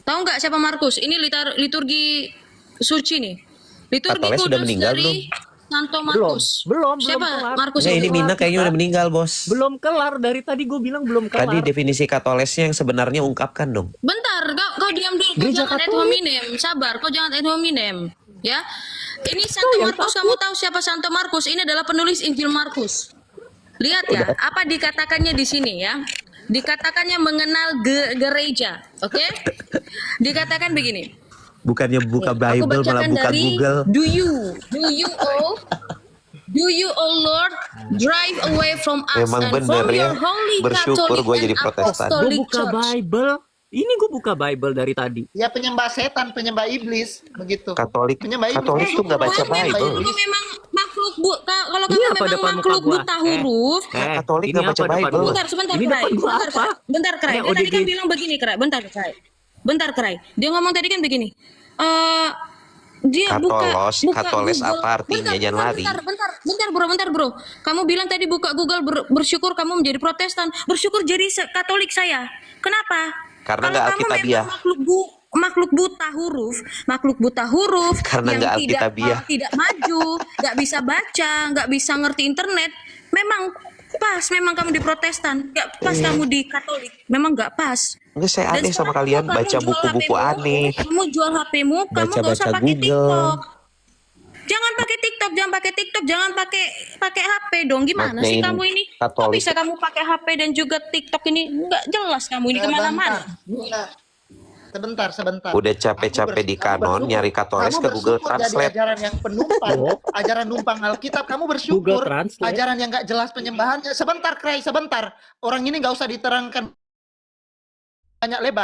Tahu nggak siapa Markus? Ini liturgi suci nih. Liturgi Katolik sudah kudus meninggal dari Santo Belum, Markus. belum Siapa kelar. Markus Nggak, ini itu? Mina kayaknya udah meninggal, Bos. Belum kelar dari tadi gue bilang belum kelar. Tadi definisi Katolesnya yang sebenarnya ungkapkan dong. Bentar, kau diam dulu. Kau Gereja jangan ad Katolik. hominem. Sabar, kau jangan ad hominem. Ya. Ini Santo Markus, kamu tahu siapa Santo Markus? Ini adalah penulis Injil Markus. Lihat ya, apa dikatakannya di sini ya? Dikatakannya mengenal gereja, oke? Dikatakan begini. Bukannya buka Aku Bible malah bacakan buka dari Google. Do you, oh Lord, drive away from us Emang and bener from ya, your holy bersyukur Catholic gua and jadi Protestan. Gue Apostolic buka Church. Bible. Ini gue buka Bible dari tadi. Ya penyembah setan, penyembah iblis, begitu. Katolik Penyembah iblis. Katolik tuh nggak baca Kau memang, Bible. kau memang kalau kamu Ini apa memang depan muka makhluk gua? buta huruf, Katolik ini nggak baca apa depan Bible. gua? sebentar, Ini Krai. depan gua apa? Bentar, Krai. Kayak Dia tadi ODG. kan bilang begini, Krai. Bentar, Krai. Dia ngomong tadi kan begini. Dia Katolos, katoles Google. apa artinya? Jangan lari. Bentar, bro. Kamu bilang tadi buka Google bersyukur kamu menjadi Protestan. Bersyukur jadi Katolik saya. Kenapa? Karena Kalau nggak kamu Alkitabiah. memang makhluk buta huruf Karena yang nggak tidak Alkitabiah. tidak maju, nggak bisa baca, nggak bisa ngerti internet. Memang kamu di Protestan, nggak pas kamu di Katolik. Memang nggak pas. Enggak, saya Dan aneh sama sekarang kalian kamu baca jual buku-buku HP-mu, aneh. Kamu jual HP-mu, kamu nggak usah Baca-baca pakai Google. TikTok. Jangan pakai TikTok, jangan pakai HP dong. Gimana sih Maknain kamu ini? Kok Katolik. bisa kamu pakai HP dan juga TikTok ini? Nggak jelas kamu ini kemana-mana. Sebentar. Udah capek-capek di kanon, nyari katolis ke Google Translate. Jadi ajaran yang penumpang, ajaran numpang Alkitab, kamu bersyukur. Google Translate. Ajaran yang nggak jelas penyembahannya. Sebentar, Krai, sebentar. Orang ini nggak usah diterangkan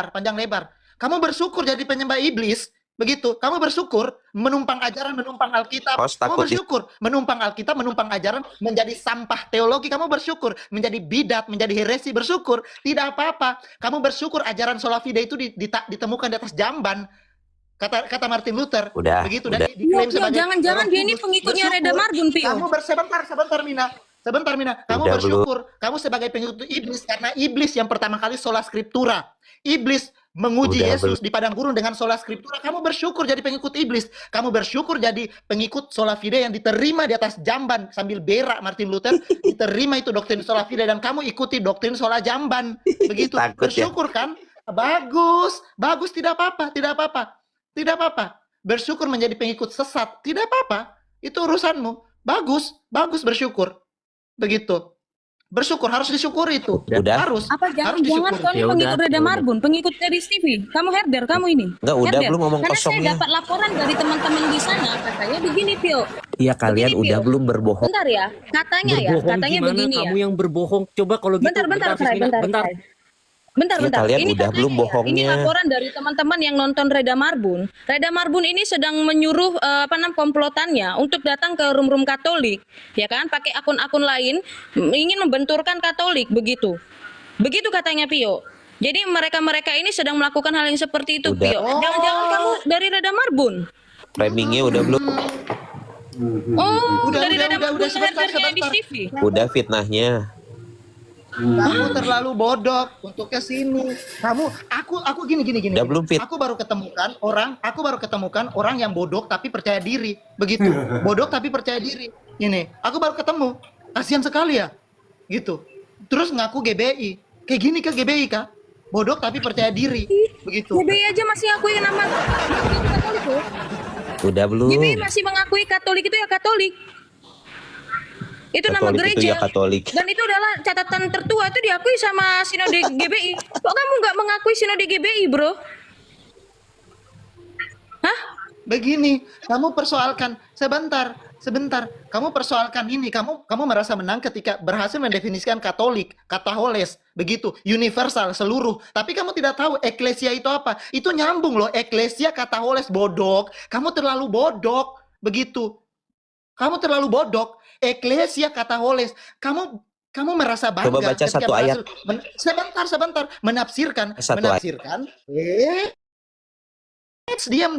panjang lebar. Kamu bersyukur jadi penyembah iblis. Begitu, kamu bersyukur menumpang ajaran, menumpang Alkitab. Bos, Kamu takut bersyukur menumpang Alkitab, menumpang ajaran, menjadi sampah teologi. Kamu bersyukur menjadi bidat, menjadi heresi. Bersyukur, tidak apa-apa. Kamu bersyukur ajaran sola fide itu ditemukan di atas jamban. Kata Martin Luther. Udah, Begitu udah. dan diklaim Pio, sebagai jangan Roh dia ini Kudus. pengikutnya Bersyukur. Reda Marbun, Pio. Kamu sebentar Mina. Kamu Udah, bersyukur. Kamu sebagai pengikut iblis karena iblis yang pertama kali sola scriptura. Iblis menguji Udah, Yesus di padang gurun dengan sola scriptura. Kamu bersyukur jadi pengikut iblis. Kamu bersyukur jadi pengikut sola fide yang diterima di atas jamban sambil berak Martin Luther. Diterima itu doktrin sola fide dan kamu ikuti doktrin sola jamban. Begitu. Takut ya. Bersyukur kan? Bagus, tidak apa-apa. Bersyukur menjadi pengikut sesat, tidak apa-apa. Itu urusanmu. Bagus bersyukur. Begitu. Bersyukur, harus disyukuri itu. Udah. Harus. Apa Harus jangan disyukuri. kau ini Ya pengikut udah, Reda ya udah. Marbun, pengikut dari TV. Kamu herder, kamu ini. Enggak, udah Herder. belum ngomong Karena kosongnya. saya dapat laporan dari teman-teman di sana, katanya begini, Pio. Iya, kalian Begini, udah Pio. belum berbohong. Bentar ya, katanya Berbohong gimana? begini Kamu ya. yang berbohong. Coba kalau gitu. Bentar, Fismina. Bentar. Ya, kalian Ini udah belum katanya ya, bohongnya. ini laporan dari teman-teman yang nonton Reda Marbun. Reda Marbun ini sedang menyuruh komplotannya untuk datang ke rum-rum Katolik, ya kan? Pakai akun-akun lain, ingin membenturkan Katolik, begitu. Begitu katanya Pio. Jadi mereka ini sedang melakukan hal yang seperti itu, Udah. Pio. Jangan-jangan kamu dari Reda Marbun? Framingnya udah belum. Oh, Udah, dari Reda Marbun sebentar. herdernya di TV. Udah fitnahnya. Kamu terlalu bodoh untuk ke sini. Aku gini. Udah belum fit. Aku baru ketemukan orang yang bodoh tapi percaya diri. Begitu. Bodoh tapi percaya diri. Ini, aku baru ketemu. Kasihan sekali ya. Gitu. Terus ngaku GBI. Kayak gini ke GBI kah? Bodoh tapi percaya diri. Begitu. GBI aja masih ngakui nama Katolik tuh. Udah belum. GBI masih mengakui Katolik itu ya Katolik. Itu nama Katolik itu gereja. ya Katolik. Dan itu adalah catatan tertua itu diakui sama Sinode GBI. Kok kamu nggak mengakui Sinode GBI, bro? Hah? Begini, kamu persoalkan sebentar. Kamu persoalkan ini, kamu merasa menang ketika berhasil mendefinisikan Katolik, kataholes, begitu, universal, seluruh. Tapi kamu tidak tahu eklesia itu apa. Itu nyambung loh, eklesia, kataholes, bodok. Kamu terlalu bodok, begitu. Kamu terlalu bodok. Eklesia, kataholes. Kamu merasa bangga. Coba baca ketika satu ayat. Sebentar. Menafsirkan. Satu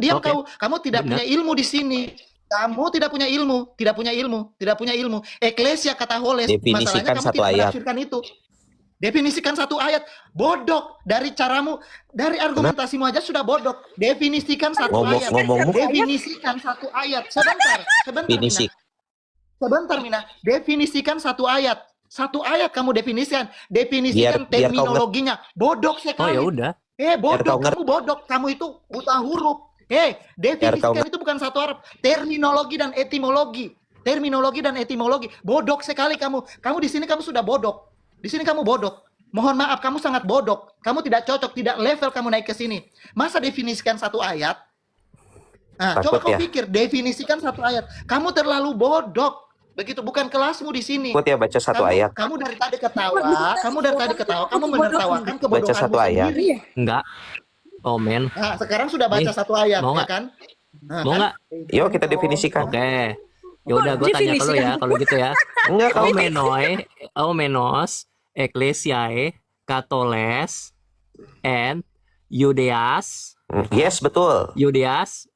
Diam Oke. kamu tidak Benar. punya ilmu di sini. Kamu tidak punya ilmu. Eklesia kataholes. Definisikan Masalahnya kamu satu tidak ayat. menafsirkan itu. Definisikan satu ayat. Bodok dari caramu, dari argumentasimu aja sudah bodok. Definisikan satu ayat. Ngomong-ngomong. Definisikan satu ayat. Sebentar, Definisi. Mina. Definisikan satu ayat. Satu ayat kamu definisikan. Definisikan Biar kau terminologinya. Bodok Oh sekali. ya udah. Bodoh, kau ngerti. kamu bodoh. Kamu itu buta huruf. Definisikan itu bukan satu Arab. Terminologi dan etimologi. Bodoh sekali kamu. Kamu di sini kamu sudah bodoh. Di sini kamu bodoh. Mohon maaf, kamu sangat bodoh. Kamu tidak cocok, tidak level kamu naik ke sini. Masa definisikan satu ayat? Nah, Takut coba kau ya? pikir, definisikan satu ayat. Kamu terlalu bodoh. Begitu, bukan kelasmu di sini. Ikut ya baca satu ayat. Kamu dari tadi ketawa, kamu menertawakan kebodohanmu Baca satu ayat. sendiri. Enggak. Oh men. Nah, sekarang sudah baca Nih, satu ayat, mau ya nggak? kan? Nah, Mau kan? nggak? Yuk kita definisikan. Oke. Ya udah, gue tanya ke lo ya, kalau gitu ya. Enggak, kamu Aumenos, Ecclesiae, Katoles, and Yudeas, yes, betul.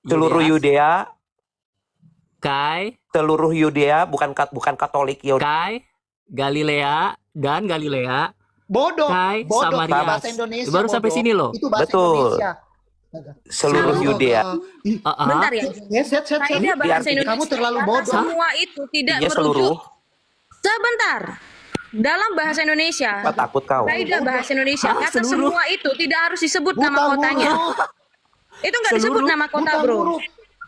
Seluruh Yudea, Kai, bukan Katolik Yudea. Kai, Galilea, dan Galilea, Bodoh, Kai, bodoh. Samaria. Bahasa Indonesia. Baru sampai bodoh. sini loh. Itu bahasa Betul. Indonesia. Seluruh Yudea. Bentar ya. Set. Kaidah bahasa Indonesia. Kamu terlalu kata bodoh. Semua itu tidak Iya, seluruh. Sebentar. Dalam bahasa Indonesia, Apa takut kau? kaidah bahasa Indonesia, Hah, kata seluruh? semua itu tidak harus disebut nama Buta kotanya. huruf. Itu nggak disebut Seluruh? nama kota, Buta bro. huruf.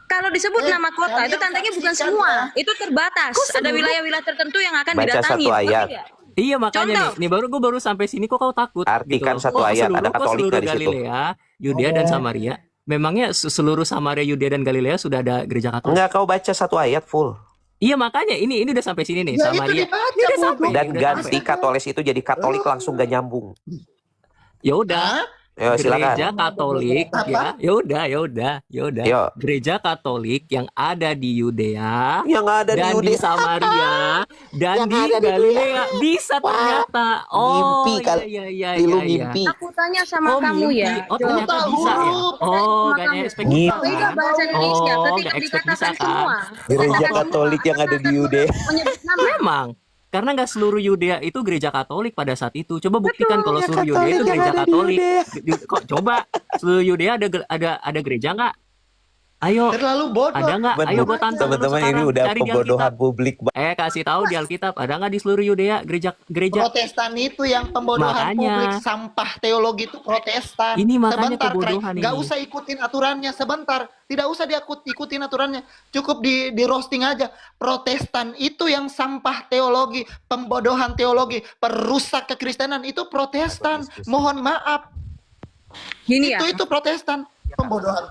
Kalau disebut nama kota, itu kalian tandanya bukan saksikan semua. ya. Itu terbatas. Ada wilayah-wilayah tertentu yang akan Baca didatangi. satu Ngerti ayat. nggak? Iya makanya Contoh. nih gue baru sampai sini kok kau takut? Artikan gitu. satu ayat, ada kok Katolik seluruh dari situ. Galilea, Yudea dan Samaria. Memangnya seluruh Samaria, Yudea dan Galilea sudah ada gereja Katolik? Enggak, kau baca satu ayat full. Iya makanya ini udah sampai sini nih Ya, itu Samaria. dibaca, Ini udah bodoh. sampai. Dan udah ganti Katolik itu jadi Katolik langsung gak nyambung. Ya udah. Ya, silakan. Gereja Katolik Apa? ya udah. Yo. Gereja Katolik yang ada di Yudea Yang ada di dan di Yudea. Samaria dan Yang di ada di Galilea bisa ternyata. Oh, Mimpi kali. iya. Lu mimpi. Aku tanya sama Oh, kamu mimpi. ya. Oh, Jon. ternyata Buta bisa ya. huruf. Oh, Sama gak kamu. expect Ngip. bisa Kaidah kan? bahasa Indonesia Oh, ketika nggak expect dikatakan bisa kan? semua. Gereja Ketika Katolik yang ada di semua, Yudea. menyebut nama. Memang karena nggak seluruh Yudea itu gereja Katolik pada saat itu. Coba buktikan kalau ya seluruh Yudea Katolik itu yang gereja ada di Katolik. Yudea. Kok coba seluruh Yudea ada gereja nggak? Ayo, Terlalu bodoh. ada nggak? Ayo gue tantang lu Teman-teman, ini sekarang. udah Cari di pembodohan Alkitab. publik. Kasih tahu di Alkitab ada nggak di seluruh Yudea gereja? Protestan itu yang pembodohan Makanya. publik, sampah teologi itu Protestan. Ini makanya Sebentar, kebodohan nggak ini. usah ikutin aturannya, sebentar. Tidak usah ikutin aturannya. Cukup di roasting aja. Protestan itu yang sampah teologi, pembodohan teologi, perusak kekristenan itu Protestan. Mohon maaf. Gini ya. Itu Protestan. Pembodohan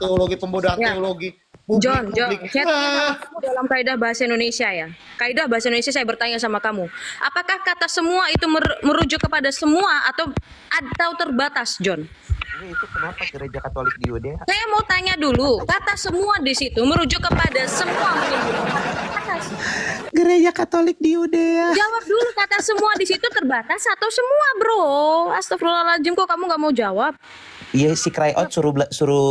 Ya. teologi. John, Publik. saya tanya sama kamu dalam kaidah bahasa Indonesia ya. Kaidah bahasa Indonesia saya bertanya sama kamu. Apakah kata semua itu merujuk kepada semua atau terbatas, John? Itu kenapa gereja Katolik di Yudea? Saya mau tanya dulu, kata semua di situ merujuk kepada semua terbatas. Gereja Katolik di Yudea. Jawab dulu, kata semua di situ terbatas atau semua, bro? Astagfirullahaladzim, kok kamu nggak mau jawab? Iya, si cry out suruh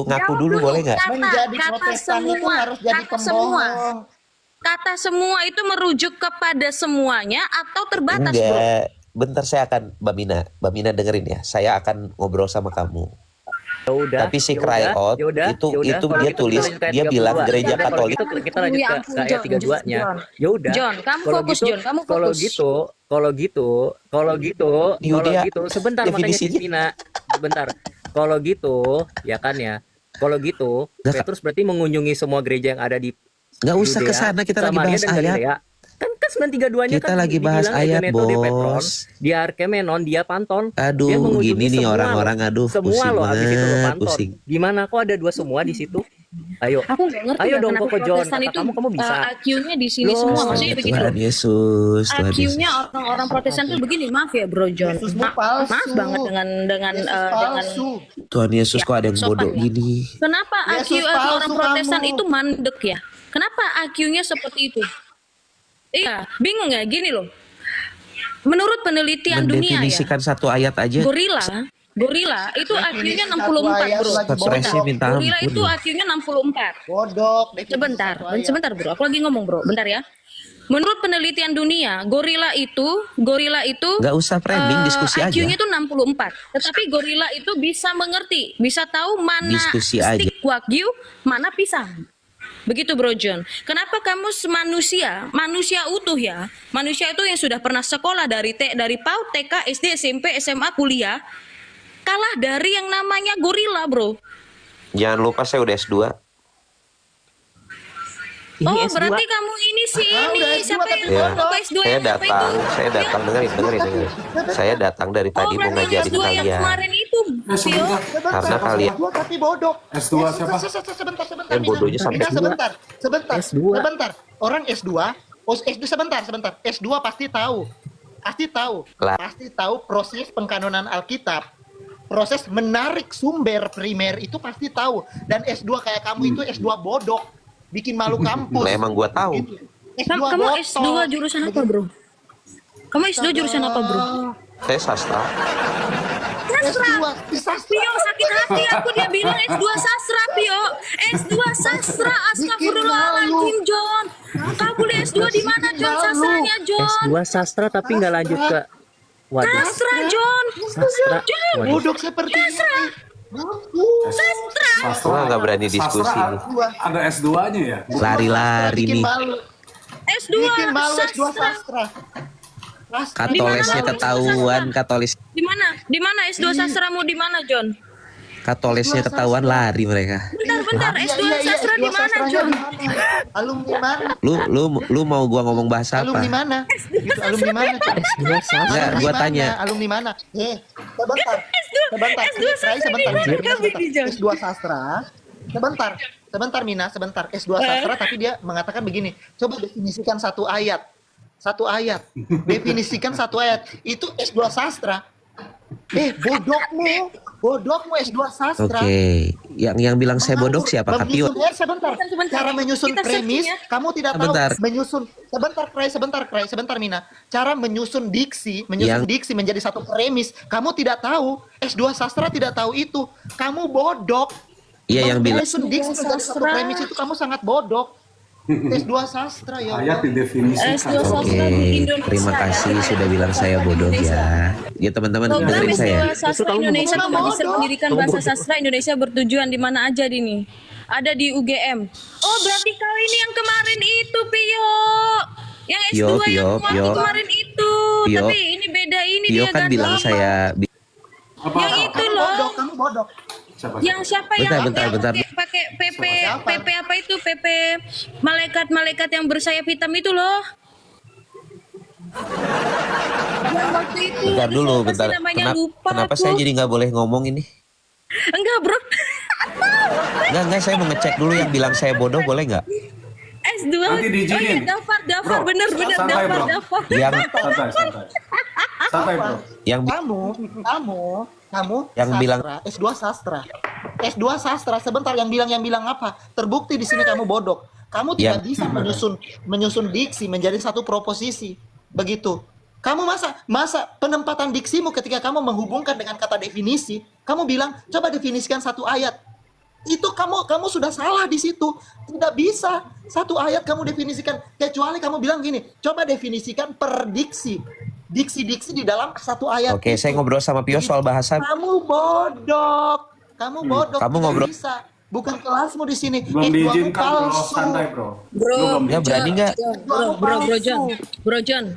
ngaku Jawab dulu boleh nggak? Menjadi Protestan itu harus jadi kata semua. pembohong. Kata semua itu merujuk kepada semuanya atau terbatas, bro? Enggak. Bentar, saya akan Mbak Mina dengerin ya. Saya akan ngobrol sama kamu. Ya udah. Tapi si ya cry udah, out ya udah, itu ya udah. Kalau dia gitu tulis, kita lanjut ke ayat dia bilang 32. gereja Kalau Katolik. gitu kita lanjut Ya ke ampun, ayat John, 32-nya. John. Ya udah. John, kamu Kalau fokus, gitu, John, kamu Kalau fokus. gitu, Yudea, sebentar makanya definisinya. Tina, sebentar. Kalau gitu, ya kan ya. Kalau gitu, Nggak, Petrus berarti mengunjungi semua gereja yang ada di Nggak usah Yudea, ke sana, kita lagi Samaria bahas dan ayat. Galilea. Kan 932-nya Kita kan lagi bahas dibilang ayat, Egeneto de Petron, Bos. dia Arkemenon, dia Panton. Dia Aduh, mengunjungi gini nih semua orang-orang, loh. aduh, Semua pusing loh habis itu loh banget, Panton. pusing. Gimana kok ada dua semua di situ? Ayo. Aku nggak ngerti Ayo ya dong, kenapa Koko John, Protestan kata itu kamu bisa. IQ-nya di sini Loh, semua, astaga, maksudnya begitu. Tuhan Yesus, Tuhan Yesus. IQ-nya orang-orang Protestan tuh begini, maaf ya Bro John. Yesusmu palsu. Maaf banget dengan Yesus palsu. Tuhan Yesus, kok ada yang sopan bodoh ya. gini? Kenapa Yesus IQ orang palsu Protestan kamu. itu mandek ya? Kenapa IQ-nya seperti itu? Iya, bingung ya, gini loh. Menurut penelitian dunia ya, Mendefinisikan satu ayat aja. gorila itu IQ-nya 64, Bro. Lagi Stresnya bodoh. minta Gorila itu ampun. IQ-nya 64. Bodoh. Sebentar, Definisi satu ayat. sebentar Bro. Aku lagi ngomong Bro, bentar ya. Menurut penelitian dunia, gorila itu Nggak usah framing, diskusi aja. IQ-nya itu 64. Tetapi gorila itu bisa mengerti, bisa tahu mana Diskusi aja. stick wagyu, mana pisang. Begitu Bro John. Kenapa kamu manusia utuh ya? Manusia itu yang sudah pernah sekolah dari PAUD, TK, SD, SMP, SMA, kuliah, kalah dari yang namanya gorila, Bro. Jangan lupa saya udah S2. Ini Oh, S2. berarti kamu ini sih ini udah S2 siapa tapi yang Ya, apa S2 saya yang apa datang, itu? saya datang dengerin. Saya datang dari Oh, tadi mau berarti yang ngajarin S2 yang kalian. kemarin itu, Tio. Karena kalian S2 tapi bodoh. S2 siapa? Sebentar. Yang bodohnya sampai Mina, sebentar. S2. Sebentar. Orang S2, S2 sebentar. S2 pasti tahu. Lah. Pasti tahu proses pengkanonan Alkitab. Proses menarik sumber primer itu pasti tahu. Dan S2 kayak kamu itu S2 bodoh. Bikin malu kampus. Lah, emang gua tahu. Gitu. S2 Kamu S2 botol. jurusan apa, Bro? Kamu S2 jurusan apa, Bro? Saya sastra. S2 di sastra. Pio, sakit hati aku dia bilang S2 sastra, Pio. S2 sastra, astagfirullahaladzim, John. Kau kuliah S2 di mana, John? Sastranya, John. S2 sastra tapi nggak lanjut ke waduh Sastra, John. sastra. Waduh. Bodoh seperti ini. Sastra. Wah, nggak berani diskusi nih. Ada S2-nya ya? Lari-lari Bikin nih. malu. S2 Bikin malu S2 sastra. sastra. Sastra. Katolesnya Di mana? ketahuan, katolis Di mana? Di mana S2 sastramu di mana, John? katolesnya ketahuan lari mereka. Bentar, S2 sastra di mana, sastranya John? di mana? Alumni mana? Lu mau gua ngomong bahasa Alumni apa? mana? Gitu, alumni mana? S2 sastra. Enggak, Alumni gua mana? tanya. Alumni mana? Sebentar. Sebentar. S2 sastra Rai, sebentar. di mana Sebentar, kami sebentar. di John? S2 sastra. Sebentar. Sebentar Mina, sebentar. S2 sastra tapi dia mengatakan begini. Coba definisikan satu ayat. Satu ayat. Definisikan satu ayat. Itu S2 sastra. Bodohmu S2 sastra. Oke, yang bilang saya bodoh siapa? Kapio. Sebentar. Sebentar. Cara menyusun Kita premis, searching ya. kamu tidak tahu Sebentar. menyusun. Sebentar, Mina. Cara menyusun diksi, Yang- diksi menjadi satu premis, kamu tidak tahu. S2 sastra tidak tahu itu. Kamu bodoh. Iya, yang bilang Menyusun diksi menjadi satu Sastra. premis itu kamu sangat bodoh. S2 sastra ya. Ayat Allah. didefinisikan. S2 Oke, sastra di Indonesia. terima kasih sudah bilang saya bodoh ya. Ya teman-teman Program dengerin saya. S2 Sastra Indonesia Kamu atau Magister bodoh. Pendidikan Bahasa Sastra Indonesia bertujuan di mana aja nih? Ada di UGM. Oh, berarti kau ini yang kemarin itu, Pio. Yang S2 yang Pio. kemarin itu. Pio. Tapi ini beda ini Pio dia kan bilang lama. saya Apa? Yang itu loh. Kamu bodoh. Siapa? Yang siapa yang Bentar. pakai PP Siapa? PP apa itu PP malaikat yang bersayap hitam itu loh. Yang waktu itu. bentar dulu, siapa sih bentar. namanya? Lupa Kenapa aku. saya jadi nggak boleh ngomong ini? Enggak, Bro. Enggak, saya mau ngecek dulu yang bilang saya bodoh boleh nggak? S2. Nanti diizinin. Oh iya, Dafar, Bro, bener santai, bro. Dafar. Yang Santai, bro. yang Kamu Yang sastra, bilang- S2 sastra. S2 sastra sebentar yang bilang apa? Terbukti di sini kamu bodoh. Kamu tidak bisa menyusun diksi menjadi satu proposisi. Begitu. Kamu masa penempatan diksimu ketika kamu menghubungkan dengan kata definisi, kamu bilang coba definisikan satu ayat. Itu kamu sudah salah di situ. Tidak bisa satu ayat kamu definisikan kecuali kamu bilang gini, coba definisikan per diksi. Diksi-diksi di dalam satu ayat. Oke, itu. saya ngobrol sama Pio soal bahasa. Kamu bodoh. Kamu bodoh. Kamu tidak ngobrol- bisa. Bukan kelasmu di sini. Belum Itu diizinkan, bro. palsu. Santai, bro. Bro, Lu belum Ya berani nggak?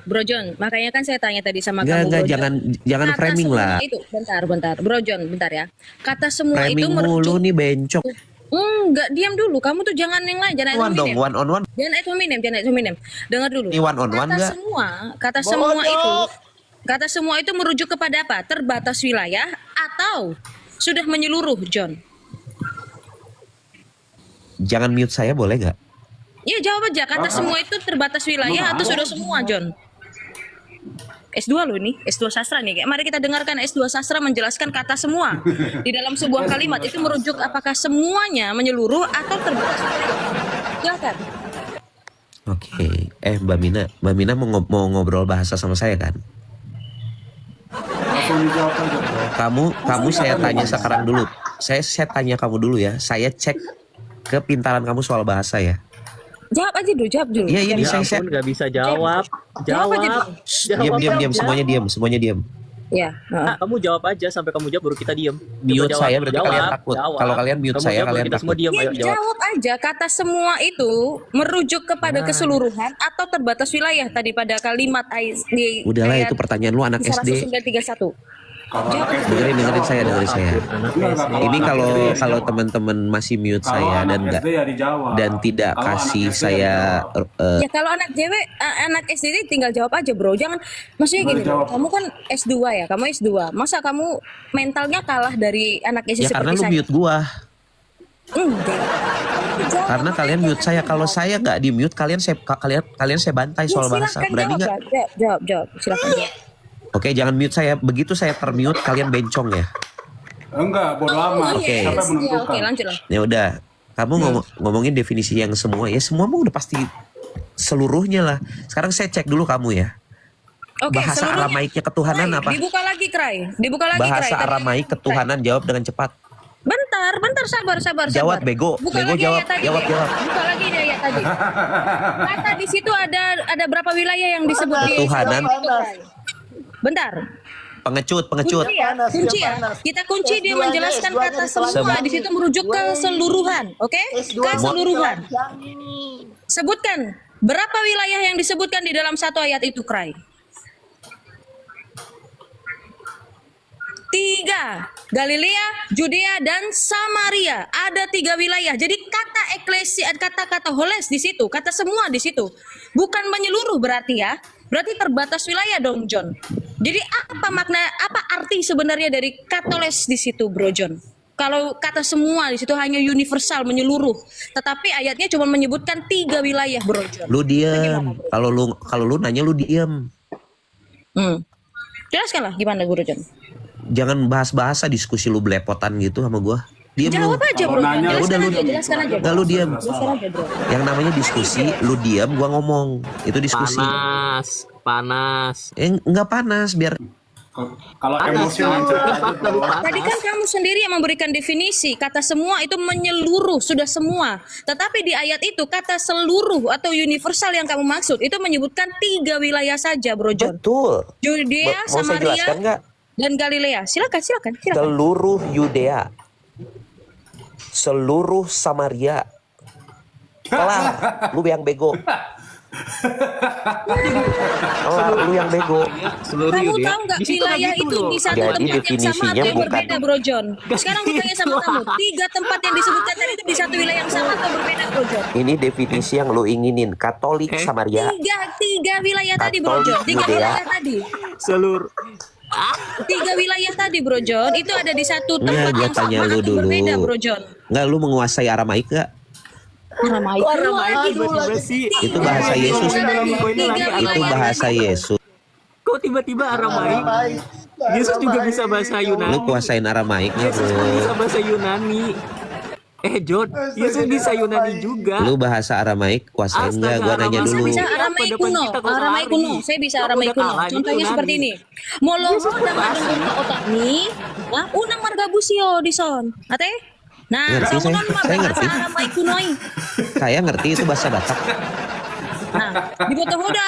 Bro John. Makanya kan saya tanya tadi sama Enggak, kamu. Bro John. jangan Kata framing semua lah. Itu, bentar. Bro John, bentar ya. Kata semua itu Framing mulu nih bencok. Enggak, diam dulu. Kamu tuh jangan yang lain, jangan One dong, one on one. Jangan ad hominem. Dengar dulu. Ini one on one nggak? Kata semua itu merujuk kepada apa? Terbatas wilayah atau sudah menyeluruh, John? Jangan mute saya boleh nggak? Ya jawab aja. Kata semua itu terbatas wilayah atau sudah semua, John? S2 loh ini, S2 sastra nih. Mari kita dengarkan S2 sastra menjelaskan kata semua. Di dalam sebuah kalimat itu merujuk apakah semuanya menyeluruh atau terbatas wilayah. Silakan. Oke. Mbak Mina mau ngobrol bahasa sama saya kan? Langsung dijawab aja, bro. Kamu saya tanya sekarang dulu. Saya tanya kamu dulu ya. Saya cek kepintaran kamu soal bahasa ya. Jawab aja dulu, Iya, ini Ya saya ampun, nggak bisa jawab. Jawab aja Jawab. diam. Semuanya diam. Ya. Ah, kamu jawab aja sampai kamu jawab baru kita diam. Mute saya berarti kalian takut. Kalau kalian mute Kamu saya jawab, kalian kita semua takut. diam. Ya, Ayo jawab. jawab aja kata semua itu merujuk kepada keseluruhan atau terbatas wilayah tadi pada kalimat di Udahlah ayat itu pertanyaan lu anak Kisah SD. Rasul 931. Kalau anak SD, Dengerin saya. Anak Ini SD. kalau teman-teman masih mute saya dan enggak ya dijawab. dan tidak Kalau anak kasih SD ya saya dijawab. Ya kalau anak SD ini tinggal jawab aja, Bro. Jangan maksudnya Boleh gini, bro, jawab. kamu kan S2 ya, kamu S2. Masa kamu mentalnya kalah dari anak SD ya karena seperti lu saya? mute gua. Enggak. Jawab Karena apa kalian aja. mute saya. Kalau saya nggak di mute kalian saya bantai Ya, soal bahasa. silakan Berani jawab, nggak? Jawab. Silakan jawab. Oke, jangan mute saya. Begitu saya termute kalian bencong ya. Enggak, bodo amat. Oke. Siapa yang Ya, menentukan? oke, lanjut lah. Ya udah. Kamu ngomongin definisi yang semua ya semua mah udah pasti seluruhnya lah. Sekarang saya cek dulu kamu ya. Oke, Bahasa seluruhnya. Aramaiknya ketuhanan Krai, apa? dibuka lagi, Krai. Dibuka lagi, Krai. Bahasa Tadi- Aramaik ketuhanan, jawab dengan cepat. Bentar, sabar. Jawab, bego. Buka Bego, lagi jawab, ayat tadi. jawab. Buka lagi nih ayat tadi. Kata di situ ada berapa wilayah yang disebut di Ketuhanan. itu, Krai? Bentar. Pengecut. Kunci ya. Kita kunci dia menjelaskan kata semua. Di situ merujuk ke keseluruhan, oke? Keseluruhan. Sebutkan berapa wilayah yang disebutkan di dalam satu ayat itu, Krai? 3. Galilea, Judea, dan Samaria. Ada 3 wilayah. Jadi kata eklesia, kata holes di situ, kata semua di situ. Bukan menyeluruh berarti ya. Berarti terbatas wilayah dong, John. Jadi apa makna, apa arti sebenarnya dari katoles di situ, Bro John? Kalau kata semua di situ hanya universal, menyeluruh. Tetapi ayatnya cuma menyebutkan 3 wilayah, Bro John. Lu diam. Kalau lu nanya lu diam. Jelaskanlah gimana, Bro John. Jangan bahas-bahasa diskusi lu belepotan gitu sama gua. Diam lu. Jawab aja, Bro. Kalau nanya, Jelaskan aja. Enggak, lu diam. Jelaskan aja, Bro. Yang namanya diskusi, lu diam, gua ngomong. Itu diskusi. Panas. Enggak panas, biar Kalau emosi mencet aja bro. Tadi kan kamu sendiri yang memberikan definisi kata semua itu menyeluruh, sudah semua. Tetapi di ayat itu kata seluruh atau universal yang kamu maksud itu menyebutkan 3 wilayah saja, Bro John. betul. Judea, Mau saya jelaskan Samaria, nggak? dan Galilea. Silakan. Seluruh Yudea, seluruh Samaria. Kelar, lu yang bego. Kelar, lu yang bego. Seluruh Kamu Yudea. tahu nggak Di situ wilayah gitu itu loh. di satu Jadi tempat yang sama definisinya atau yang bukan- berbeda, Bro John? Sekarang gue tanya sama kamu, 3 tempat yang disebutkan tadi itu di satu wilayah yang sama atau berbeda, Bro John? Ini definisi yang lu inginin. Katolik Samaria. Tiga wilayah tadi, Bro John. 3 Yudea. wilayah tadi. Seluruh 3 wilayah tadi, Bro John. Itu ada di satu Iya, tempat gua yang sama tanya lu atau dulu. berbeda, Bro John? Enggak, lu menguasai Aramaik gak? Aramaik. tiba-tiba sih. Itu bahasa Yesus. Tiga Itu wilayah. bahasa Yesus. Kok tiba-tiba Aramaik? Yesus juga bisa bahasa Yunani. Lu kuasain Aramaiknya, Yesus bro. pun bisa bahasa Yunani. John, Yesus bisa Yunani juga. Lu bahasa Aramaik kuasain enggak? Gua nanya Astaga, dulu. Bisa Apa Aramaik depan kuno. kita kalau Aramaik lari? kuno. Saya bisa Kalau Aramaik udah kuno. kalah, Contohnya itu seperti Yunani. ini. Molo udang adong otak ni. Nah, unang marga busio di son. Ate? Nah, Ngerti sa saya. kunon Saya bahasa ngerti. Aramaik kunoy. Saya ngerti itu bahasa Batak. Nah, di botong udah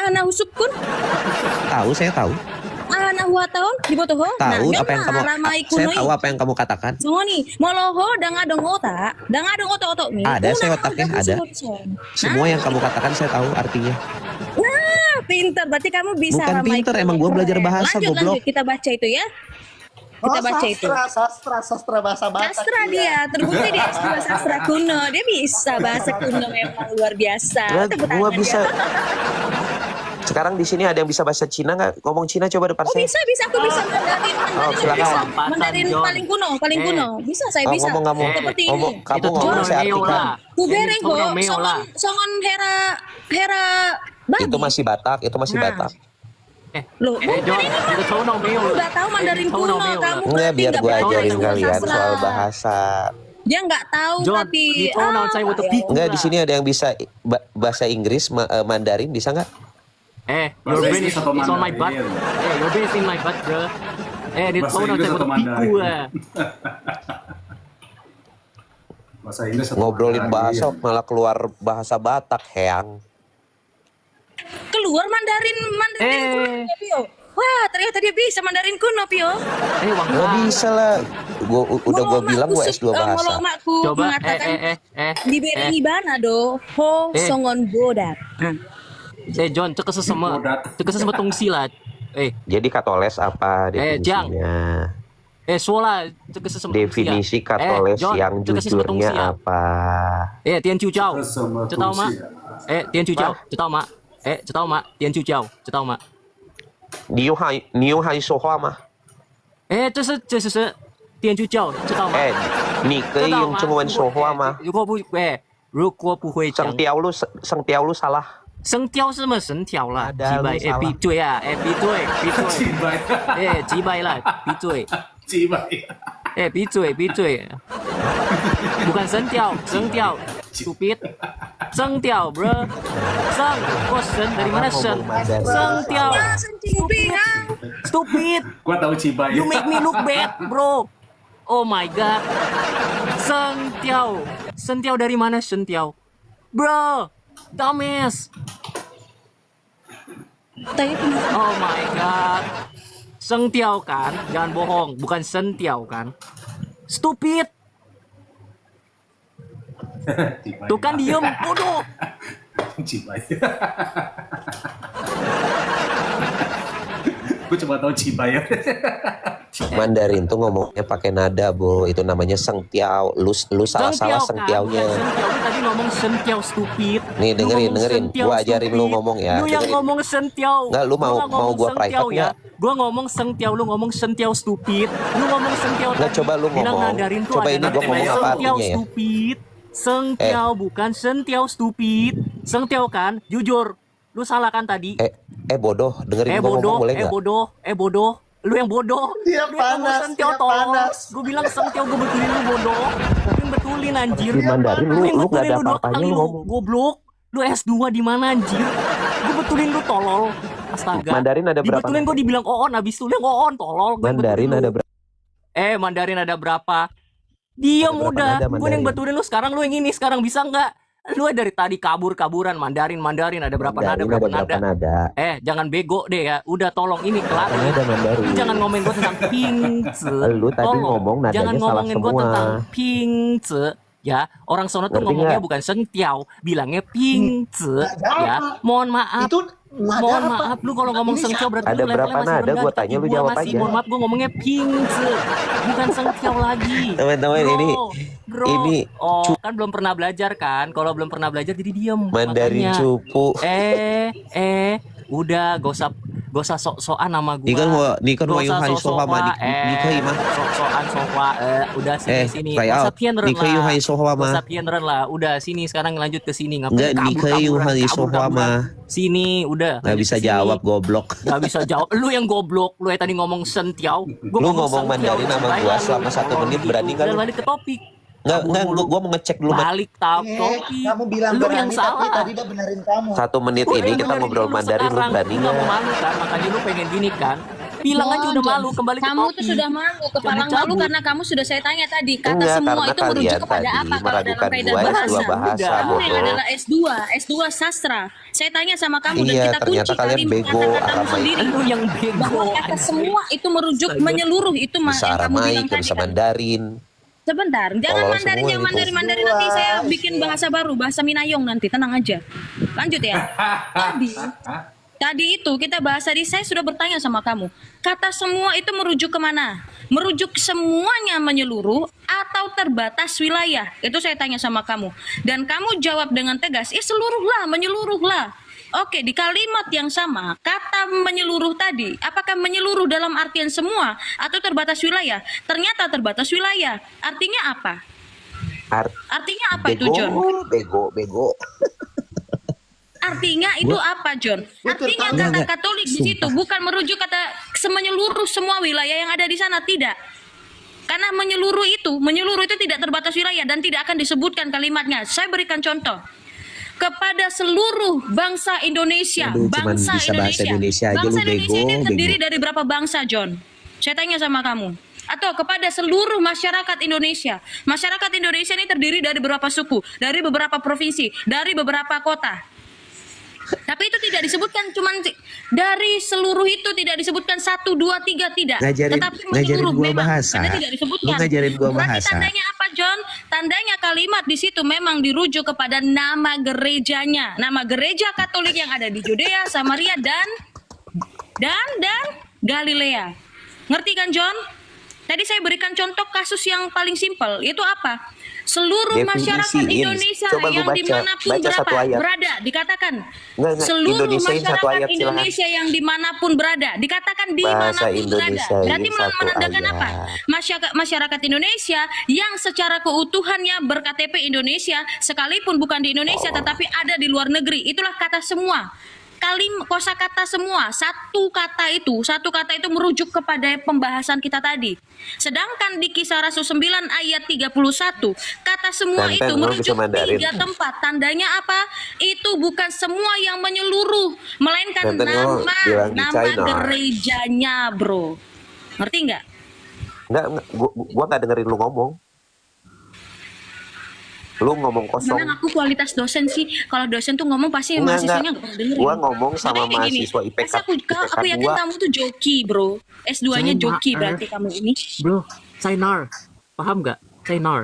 ana husuk kun. Tahu, saya tahu. Ana huataon di botong ho. Tahu apa yang kamu Aramaik saya kunoy. tahu apa yang kamu katakan. Songo nih, moloho dangadong otak otok nih. Ada, saya unang otaknya marga ada. busio di son. Semua yang kamu katakan saya tahu artinya. Nah, pintar. Berarti kamu bisa Bukan Aramaik pintar, kuno. emang gua belajar Keren. bahasa, Lanjut, goblok. kita baca itu ya. Kita baca itu. Sastra bahasa Batak. Sastra dia, terbukti dia S2 sastra kuno. Dia bisa bahasa kuno memang luar biasa. Tepuk Gua tangan bisa. dia. Sekarang di sini ada yang bisa bahasa Cina nggak? Ngomong Cina coba depan Oh saya. bisa, aku bisa Mandarin, Oh, silakan. bisa. Lompatan, Mandarin John. paling kuno. Bisa, saya Oh, bisa. ngomong kamu. Seperti Ngomong ini. kamu Itu ngomong John saya Meo artikan. lah. Kubereng Ini John ho, Meo lah. songon hera babi. Itu masih Batak, itu masih Nah. Batak. Loh, John, bukan ini itu Tono Meo. kamu udah tahu Mandarin Tono kuno, Meo lah. kamu Enggak, berarti biar nggak gua belajar ajarin ilmu kalian sastra. soal bahasa. Dia nggak tahu John, tapi itu saya untuk piku. Enggak, di sini ada yang bisa bahasa Inggris, Mandarin bisa nggak? Your brain is atau on my butt. Mandarin? Your brain is in my butt, bro. Di Bahasa Tono Inggris saya atau untuk piku Mandarin? Bahasa Inggris atau Ngobrolin Mandarin? bahasa malah keluar bahasa Batak, Heang. keluar Mandarin kuno ya, Pio. Wah, ternyata dia bisa Mandarin kuno, Pio. Nggak Wah. bisa lah. Udah gua bilang gua S2 bahasa. Molo makku Coba, mengatakan di eh. Bereni Bana do, ho songon bodat. John, cek sesama. Cek sesama tungsi lah. Jadi katoles apa Jang. definisinya? Suala, cek sesama Definisi katoles yang jujurnya apa? Tian Chu Chao. Sesama 知道吗 tungsi. 天主教知道吗知道吗天主教知道吗你用汉语说话吗？这是天主教知道吗你可以用中文说话吗？如果不会讲声调lu salah。声调是什么神调啦 Ada, 几百 lu salah. 闭嘴啊闭嘴 Cibai. 几百啦闭嘴 Cibai. 闭嘴 bukan 声调 stupid Seng Tiao, bro. Seng, kok sen dari mana sen? Seng Tiao. Stupid. Gua tahu Cibai. You make me look bad, bro. Oh my god. Seng Tiao. Seng Tiao dari mana Seng Tiao? Bro, dumbass. Oh my god. Seng Tiao kan? Jangan bohong, bukan Sen Tiao kan? Stupid. Cibai. Tuh kan diem, bodoh. Cibai. Gue cuma tahu Cibai. Mandarin tuh ngomongnya pakai nada, Bo. Itu namanya Seng Tiao. Lu salah-salah Seng Tiao-nya. Bukan Sen Tiao, lu tadi ngomong Sen Tiao stupid. Nih, Lu dengerin. ngomong Sen Tiao Gua ajarin lu stupid. ngomong ya. Lu yang Dengerin. ngomong Sen Tiao. Nggak, lu mau gua Sen private Tiao ya. nggak? Gua ngomong Seng Tiao, lu ngomong Sen Tiao stupid. Lu ngomong Sen Tiao Nggak, tadi. coba lu Bilang ngomong. Mandarin tuh Coba ada ini gua namanya ngomong apa Seng Tiao artinya ya? stupid. Seng Tiao bukan Sen Tiao stupid. Seng Tiao kan, jujur. Lu salah kan tadi? Bodoh. Dengerin gua ngomong boleh nggak? bodoh. Lu yang bodoh. Dia Lu yang ngomong panas, Sen Tiao dia tolol. panas. Gue bilang Sen Tiao, gue betulin lu bodoh. Gue yang betulin anjir. Di Mandarin Lu yang lu nggak betulin ada lu dua apa-apanya kali lu lu ngomong. goblok. Lu S2 di mana anjir? Gue betulin lu tolol. Astaga. Mandarin ada berapa? Dibetulin gue dibilang oon, habis itu lu yang oon tolol. Gua yang Mandarin betulin ada lu. berapa? Mandarin ada berapa? Diam Ada berapa udah. nada Gue yang Mandarin? betulin lu sekarang, lu yang ini sekarang bisa nggak? Lu dari tadi kaburan Mandarin ada berapa nada Mandarin berapa ada berapa nada? nada? Jangan bego deh ya. Udah tolong ini kelar. Kan ada Mandarin. Lu jangan ngomongin gue tentang pingce. Lu tadi Tolong. ngomong nadanya Jangan salah ngomongin gue semua. tentang pingce. Ya, orang sono tuh Ngerti ngomongnya nggak? bukan Seng Tiao, bilangnya pingce. Ya, mohon maaf. Itu nada Mohon apa? maaf, lu kalau ngomong Ini Seng Tiao berarti Ada lu levelnya berapa masih nada? rendah. Gua Di tanya, kaki lu gua jawab masih, aja. mohon maaf, gue ngomongnya pingce. Bukan Seng Tiao lagi. Teman-teman, Bro, ini kan belum pernah belajar kan? Kalau belum pernah belajar jadi diem. Mandarin Makanya. cupu. Udah gak usah sok-sokan nama gua. Ni kan Gak usah Hai Sohwa ma ni kai ma. sok-sokan sohwa. Udah sini. Kai Gak usah out. pienren Ni kai lah. Hai Sohwa Gak ma. usah pienren lah. Udah sini sekarang lanjut ke sini. Enggak, ni kai Hai Sohwa ma. Sini udah. Nggak lanjut bisa ke sini. jawab, goblok. Gak bisa jawab. Lu yang goblok. Lu yang tadi ngomong Sen Tiao. Gua Lu ngomong Seng Tiao. Mandarin sama Cobain gua lah lu. selama 1 menit, Gitu. berani nggak Udah lu? balik ke topik. Enggak, gua mau ngecek dulu. Balik topik. Kamu bilang Lu berani yang tapi salah. tadi dia benerin kamu. 1 menit Lu ini yang kita benerin ngobrol dulu Mandarin, lu sekarang. berani Lu nggak nggak? mau malu kan? Makanya lu pengen gini kan? Bilang aja udah malu, kembali ke Kamu topik. tuh sudah malu, kepalang Jangan malu cabut. karena kamu sudah saya tanya tadi. Kata Enggak, semua karena itu merujuk kalian kepada tadi apa kalau dalam meragukan kaidah gua bahasa? S2 bahasa, Kamu yang bodoh. adalah S2 sastra. Saya tanya sama kamu dan Iya, kita ternyata kunci kalian kalimat bego, kata-katamu Arama sendiri. Lu yang bego. Bahwa kata anjing. semua itu merujuk menyeluruh itu Bisa yang kamu Aramai, bilang tadi bisa kan. Mandarin. Sebentar, jangan Tolol Mandarin semua yang itu. Mandarin nanti saya bikin bahasa baru, bahasa Minayong nanti, tenang aja. Lanjut ya. Tadi itu kita bahas tadi, saya sudah bertanya sama kamu. Kata semua itu merujuk kemana? Merujuk semuanya menyeluruh atau terbatas wilayah? Itu saya tanya sama kamu. Dan kamu jawab dengan tegas, seluruh lah, menyeluruh lah. Oke, di kalimat yang sama, kata menyeluruh tadi, apakah menyeluruh dalam artian semua atau terbatas wilayah? Ternyata terbatas wilayah. Artinya apa? Artinya apa itu, John? Bego. Artinya itu apa, John? Artinya kata Katolik di situ bukan merujuk kata menyeluruh semua wilayah yang ada di sana, tidak. Karena menyeluruh itu tidak terbatas wilayah dan tidak akan disebutkan kalimatnya. Saya berikan contoh. Kepada seluruh bangsa Indonesia, Aduh, cuman bangsa bisa bahasa Indonesia aja, bangsa lu Indonesia ini bego, terdiri bego. dari berapa bangsa, John? Saya tanya sama kamu. Atau kepada seluruh masyarakat Indonesia. Masyarakat Indonesia ini terdiri dari beberapa suku, dari beberapa provinsi, dari beberapa kota. Tapi itu tidak disebutkan, cuman dari seluruh itu tidak disebutkan 1, 2, 3 tidak. Tetapi menyeluruh gua memang. bahasa. Karena tidak disebutkan. Lu ngajarin gua Berarti bahasa. tandanya apa, John? Tandanya kalimat di situ memang dirujuk kepada nama gerejanya. Nama gereja Katolik yang ada di Yudea, Samaria dan Galilea. Ngerti kan, John? Tadi saya berikan contoh kasus yang paling simpel, itu apa? Seluruh masyarakat Definisiin. Indonesia Coba lu yang baca. dimanapun Baca satu ayat. berada, dikatakan Enggak, seluruh Indonesiain satu masyarakat ayat, silakan. Indonesia yang dimanapun berada, dikatakan Bahasa dimanapun berada. Indonesiain Berarti satu menandakan ayat. apa? Masyarakat Indonesia yang secara keutuhannya berKTP Indonesia, sekalipun bukan di Indonesia tetapi ada di luar negeri. Itulah kata semua. kosakata semua, satu kata itu merujuk kepada pembahasan kita tadi. Sedangkan di Kisah Rasul 9 ayat 31, kata semua Tenten, itu lu merujuk bisa Mandarin. 3 tempat. Tandanya apa? Itu bukan semua yang menyeluruh, melainkan Tenten, lu bilang di nama China. gerejanya, bro. Ngerti nggak? Enggak, gua nggak dengerin lu ngomong. Lu ngomong kosong. Memang aku kualitas dosen sih. Kalau dosen tuh ngomong pasti Enggak. mahasiswanya nggak pernah dengerin. Gua ngomong sama Makanya kayak gini, mahasiswa IPK, masa aku yakin 2. kamu tuh joki, bro. S2-nya China, joki berarti kamu ini. Bro, Chainar. Paham nggak? Chainar.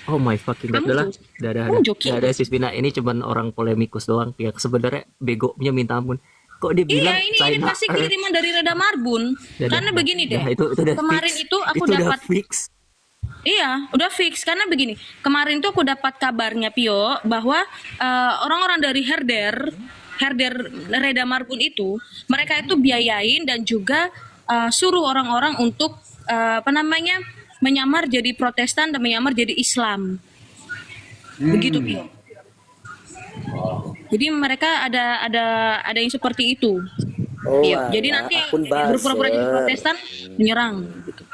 Oh my fucking god. Kamu Udah lah. joki. Udah Kamu joki. ada Sis Bina. Ini cuman orang polemikus doang. Ya sebenarnya begonya minta ampun. Kok dia bilang Iya, ini China pasti kiriman dari Reda Marbun. Karena begini deh. Itu udah Kemarin fix. itu aku Itu udah dapat fix. Iya, udah fix. Karena begini, kemarin tuh aku dapat kabarnya Pio bahwa orang-orang dari Herder Reda Marbun itu, mereka itu biayain dan juga suruh orang-orang untuk menyamar jadi Protestan dan menyamar jadi Islam. Begitu Pio. Jadi mereka ada yang seperti itu. Oh, Pio. Jadi alah, nanti akun berpura-pura jadi buzzer. Protestan menyerang gitu.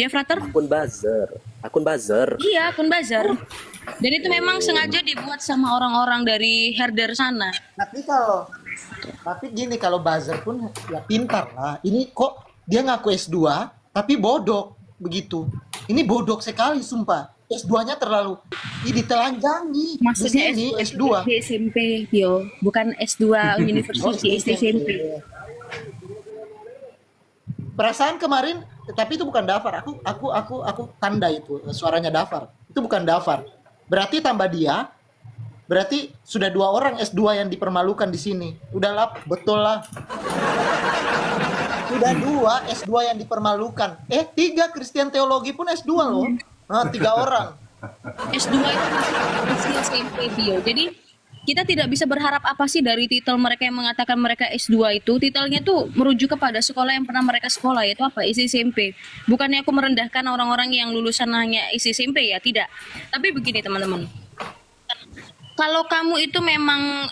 Ya, Frater? Akun buzzer. Iya, akun bazar. Dan itu memang sengaja dibuat sama orang-orang dari Herder sana. Tapi gini, kalau buzzer pun ya pintar lah. Ini kok dia ngaku S2 tapi bodoh begitu. Ini bodoh sekali sumpah. S2-nya terlalu ditelanjangi. Maksudnya Di sini S2 S2. di SMP, Pio. Bukan S2 University, SD SMP. Perasaan kemarin, tapi itu bukan Dafar. Aku tanda itu suaranya Dafar. Itu bukan Dafar. Berarti tambah dia, berarti sudah 2 orang S2 yang dipermalukan di sini. Udahlah, betul lah. Sudah 2 S2 yang dipermalukan. 3 Kristen teologi pun S2 loh. 3 orang. S2 itu masih SMP, Pio. Jadi kita tidak bisa berharap apa sih dari titel mereka yang mengatakan mereka S2 itu. Titelnya tuh merujuk kepada sekolah yang pernah mereka sekolah, yaitu apa? Isi SMP. Bukannya aku merendahkan orang-orang yang lulusan hanya isi SMP ya, tidak. Tapi begini teman-teman. Kalau kamu itu memang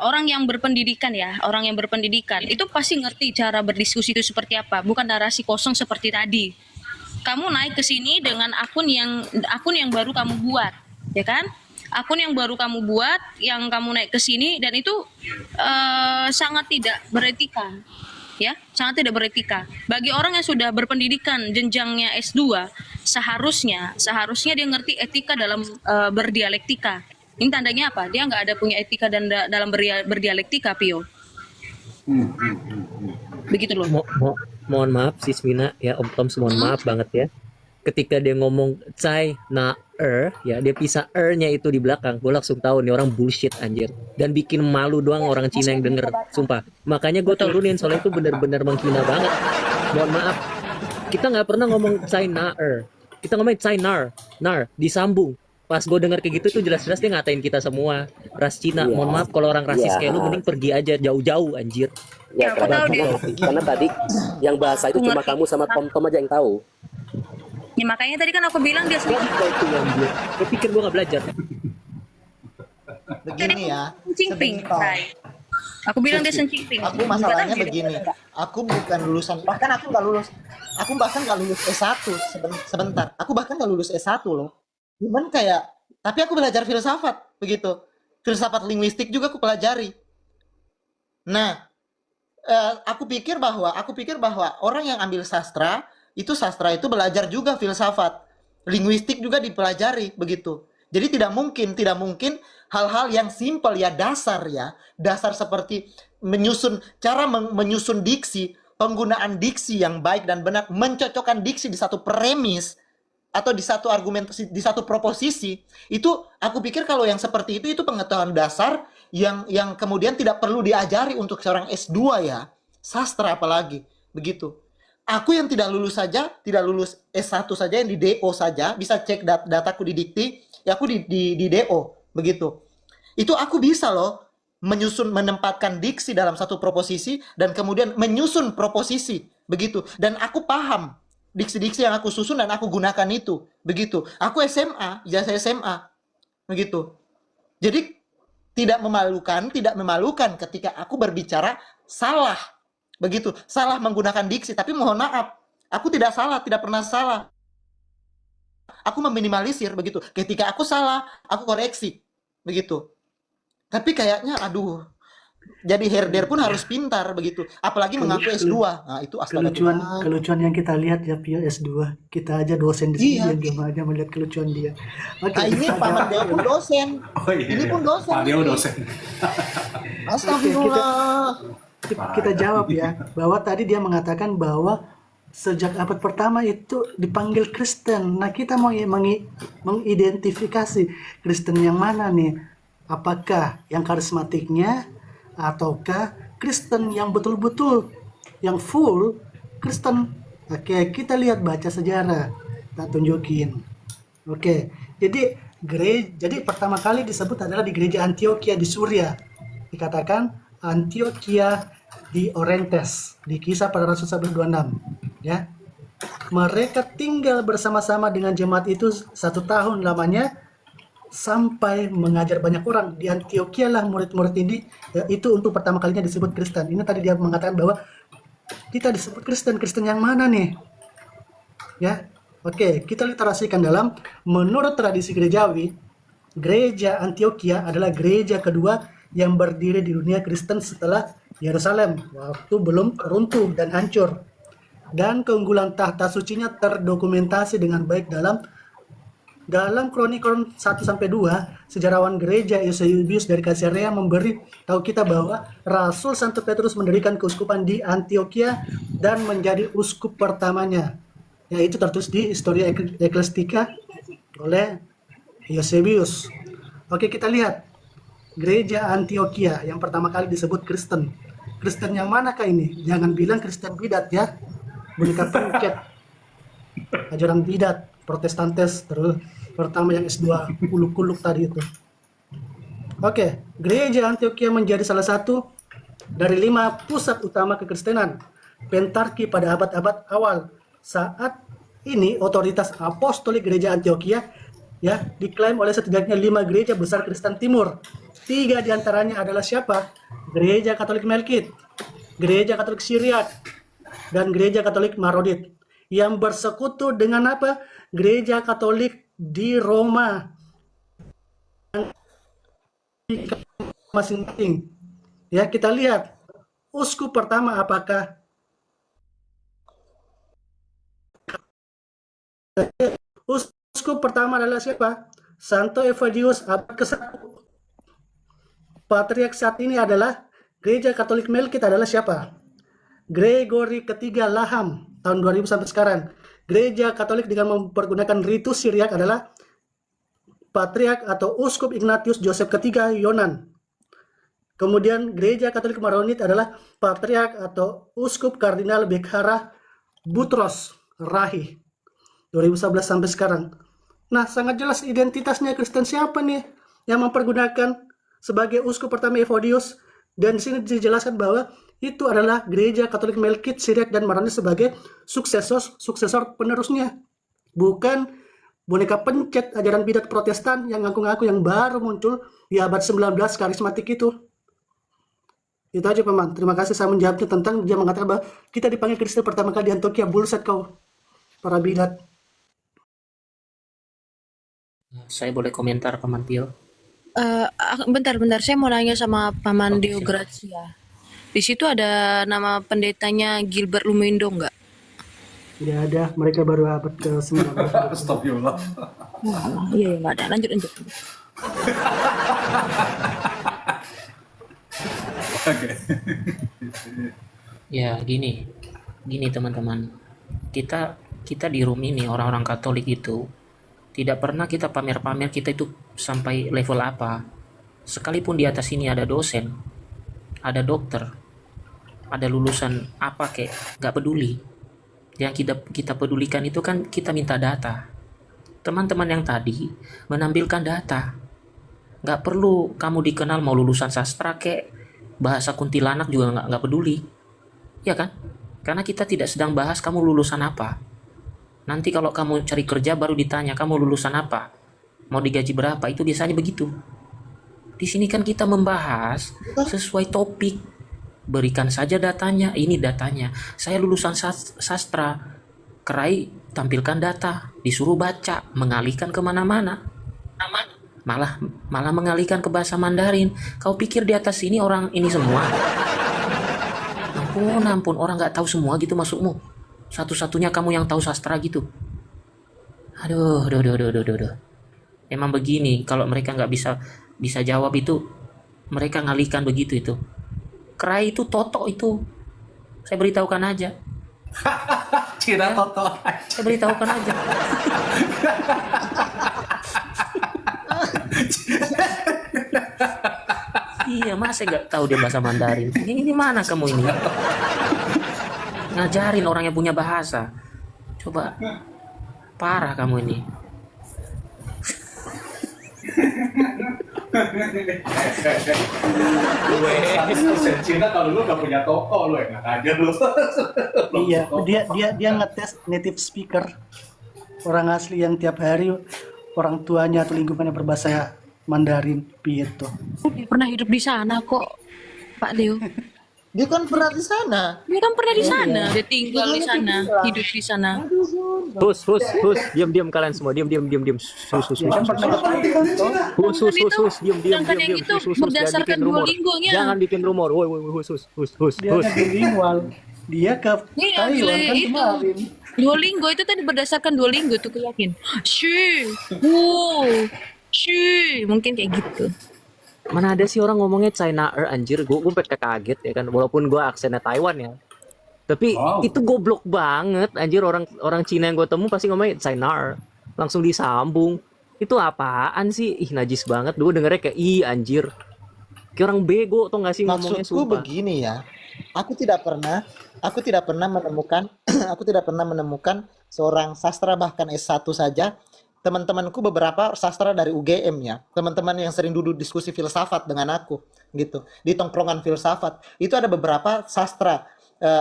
orang yang berpendidikan ya, orang yang berpendidikan itu pasti ngerti cara berdiskusi itu seperti apa, bukan narasi kosong seperti tadi. Kamu naik ke sini dengan akun yang baru kamu buat, ya kan? Akun yang baru kamu buat, yang kamu naik ke sini, dan itu sangat tidak beretika, ya, sangat tidak beretika. Bagi orang yang sudah berpendidikan jenjangnya S2, seharusnya dia ngerti etika dalam berdialektika. Ini tandanya apa? Dia nggak ada punya etika dan dalam berdialektika, Pio. Begitu loh. Mohon maaf Sis Mina ya, Om Tom, mohon maaf banget ya. Ketika dia ngomong China ya, dia pisah nya itu di belakang, gue langsung tahu nih orang bullshit anjir, dan bikin malu doang orang Cina yang denger, sumpah. Makanya gue turunin, soalnya itu benar-benar menghina banget. Mohon maaf, kita nggak pernah ngomong China kita ngomongin China disambung. Pas gue denger kayak gitu tuh jelas-jelas dia ngatain kita semua ras Cina. Mohon maaf kalau orang rasis kayak lu, mending pergi aja jauh-jauh anjir. Ya, Aku tahu karena tadi yang bahasa itu cuma kamu sama Tom aja yang tahu. Ya makanya tadi kan aku bilang dia Gue pikir gue gak belajar. Begini ya. Cimping, sebentar. Aku bilang dia sencingping. Aku masalahnya begini. Aku bukan lulusan, bahkan aku nggak lulus. Aku bahkan nggak lulus S1 sebentar. Aku bahkan nggak lulus S1 loh. Cuman kayak, tapi aku belajar filsafat begitu. Filsafat linguistik juga aku pelajari. Nah, aku pikir bahwa orang yang ambil sastra itu belajar juga filsafat, linguistik juga dipelajari begitu. Jadi tidak mungkin hal-hal yang simpel ya, dasar seperti menyusun diksi, penggunaan diksi yang baik dan benar, mencocokkan diksi di satu premis atau di satu argumentasi, di satu proposisi, itu aku pikir kalau yang seperti itu pengetahuan dasar yang kemudian tidak perlu diajari untuk seorang S2 ya, sastra apalagi begitu. Aku yang tidak lulus S1 saja, yang di DO saja, bisa cek dataku di Dikti, ya aku di DO begitu. Itu aku bisa loh menempatkan diksi dalam satu proposisi dan kemudian menyusun proposisi begitu. Dan aku paham diksi-diksi yang aku susun dan aku gunakan itu begitu. Aku SMA, ijazah SMA begitu. Jadi tidak memalukan ketika aku berbicara salah. Begitu, salah menggunakan diksi, tapi mohon maaf, aku tidak salah, tidak pernah salah. Aku meminimalisir begitu. Ketika aku salah, aku koreksi. Begitu. Tapi kayaknya aduh, jadi herder pun harus pintar begitu. Apalagi mengaku S2. Nah, itu astaga Kelucuan yang kita lihat ya Pio S2. Kita aja dosen di sini Iya. yang belum aja melihat kelucuan dia. Oke, Nah, ini kita Pak Mandeo pun dosen. Oh iya. Ini pun dosen. Pak Deo dosen. Astagfirullah. kita jawab ya bahwa tadi dia mengatakan bahwa sejak abad pertama itu dipanggil Kristen. Nah, kita mau mengidentifikasi Kristen yang mana nih? Apakah yang karismatiknya ataukah Kristen yang betul-betul yang full Kristen? Oke, kita lihat baca sejarah. Kita tunjukin. Oke, jadi pertama kali disebut adalah di gereja Antioquia di Suria. Dikatakan Antioquia di Orestes di Kisah Para Rasul 11:26 ya. Mereka tinggal bersama-sama dengan jemaat itu 1 tahun lamanya sampai mengajar banyak orang. Di Antioquia lah murid-murid ini ya, itu untuk pertama kalinya disebut Kristen. Ini tadi dia mengatakan bahwa kita disebut Kristen. Kristen yang mana nih? Ya. Oke, kita literasikan dalam menurut tradisi gerejawi, gereja Antioquia adalah gereja kedua yang berdiri di dunia Kristen setelah Yerusalem waktu belum runtuh dan hancur. Dan keunggulan tahta sucinya terdokumentasi dengan baik dalam Kronikon 1-2, sejarawan gereja Eusebius dari Kaisarea memberi tahu kita bahwa Rasul Santo Petrus mendirikan keuskupan di Antioquia dan menjadi uskup pertamanya. Ya, itu tertulis di Historia Ecclesiastica oleh Eusebius. Oke, kita lihat gereja Antioquia yang pertama kali disebut Kristen. Kristen yang manakah ini? Jangan bilang Kristen bidat ya. Boneka pencet. Ajaran bidat, Protestantes, terus pertama yang S2 kuluk-kuluk tadi itu. Oke, gereja Antioquia menjadi salah satu dari 5 pusat utama kekristenan pentarki pada abad-abad awal. Saat ini otoritas apostolik gereja Antioquia ya diklaim oleh setidaknya 5 gereja besar Kristen Timur. 3 diantaranya adalah siapa? Gereja Katolik Melkit, Gereja Katolik Syriak, dan Gereja Katolik Maronit yang bersekutu dengan apa? Gereja Katolik di Roma masing-masing. Ya, kita lihat uskup pertama apakah uskup pertama adalah siapa? Santo Evodius abad ke-1. Patriark saat ini adalah Gereja Katolik Melkit adalah siapa? Gregory ketiga Laham tahun 2000 sampai sekarang. Gereja Katolik dengan mempergunakan ritus Syriak adalah Patriark atau Uskup Ignatius Joseph ketiga Yonan. Kemudian Gereja Katolik Maronit adalah Patriark atau Uskup Kardinal Bekhara Butros Rahi 2011 sampai sekarang. Nah, sangat jelas identitasnya Kristen siapa nih yang mempergunakan sebagai uskup pertama Evodius, dan di sini dijelaskan bahwa itu adalah Gereja Katolik Melkit, Syriak, dan Maronit sebagai suksesor penerusnya. Bukan boneka pencet ajaran bidat Protestan yang ngaku-ngaku yang baru muncul di abad 19 karismatik itu. Itu aja Paman. Terima kasih saya menjawabnya tentang dia mengatakan bahwa kita dipanggil Kristen pertama kali di Antioquia. Bullshit kau, para bidat. Saya boleh komentar Paman Pio? Bentar, saya mau nanya sama Paman Deo Grazia. Di situ ada nama pendetanya Gilbert Lumindo nggak? Tidak ada, mereka baru abad ke-19. Astagfirullah. Iya, nggak ada. Lanjut. Oke. Ya gini teman-teman, kita di room ini orang-orang Katolik itu tidak pernah kita pamer-pamer kita itu sampai level apa. Sekalipun di atas ini ada dosen, ada dokter, ada lulusan apa kayak, nggak peduli. Yang kita pedulikan itu kan kita minta data. Teman-teman yang tadi menampilkan data. Nggak perlu kamu dikenal mau lulusan sastra kayak bahasa kuntilanak juga nggak peduli. Ya kan? Karena kita tidak sedang bahas kamu lulusan apa. Nanti kalau kamu cari kerja baru ditanya kamu lulusan apa, mau digaji berapa, itu biasanya begitu. Di sini kan kita membahas sesuai topik. Berikan saja datanya. Ini datanya. Saya lulusan sastra. Kerai tampilkan data. Disuruh baca. Mengalihkan kemana-mana. Malah mengalihkan ke bahasa Mandarin. Kau pikir di atas ini orang ini semua? Ampun, orang nggak tahu semua gitu masukmu. Satu-satunya kamu yang tahu sastra gitu. Aduh. Emang begini, kalau mereka nggak bisa jawab itu, mereka ngalihkan begitu itu. Kerai itu Toto itu. Saya beritahukan aja. Cina Toto. Saya beritahukan aja. Iya, masa nggak tahu dia bahasa Mandarin? Ini mana kamu ini? Ngajarin orang yang punya bahasa. Coba, parah kamu ini. Cina kalau lu gak punya toko lu enak aja lu. Iya, dia ngetes native speaker, orang asli yang tiap hari orang tuanya atau lingkungannya berbahasa Mandarin gitu. Dia pernah hidup di sana kok, Pak Leo. Dia kan pernah di sana. Dia kan pernah di sana, dia tinggal di sana, hidup di sana. Hus, diam kalian semua, diam. Hus, diam. Sedangkan yang itu berdasarkan Duolingo-nya. Jangan bikin rumor, woi, hus. Dia kan bilingual. Dia ke Ini Taiwan kan itu kemarin. Duolingo itu tadi berdasarkan Duolingo tuh keyakin. Mungkin kayak gitu. Mana ada sih orang ngomongnya China anjir, gue kaget ya kan, walaupun gue aksennya Taiwan ya. Tapi itu goblok banget anjir, orang Cina yang gue temu pasti ngomongnya China, langsung disambung. Itu apaan sih? Ih, najis banget. Gue dengernya kayak anjir. Kayak orang bego tuh nggak sih ngomongnya, Maksudku sumpah. begini ya. Aku tidak pernah menemukan seorang sastra bahkan S1 saja. Teman-temanku beberapa sastra dari UGM ya. Teman-teman yang sering duduk diskusi filsafat dengan aku gitu. Di tongkrongan filsafat. Itu ada beberapa sastra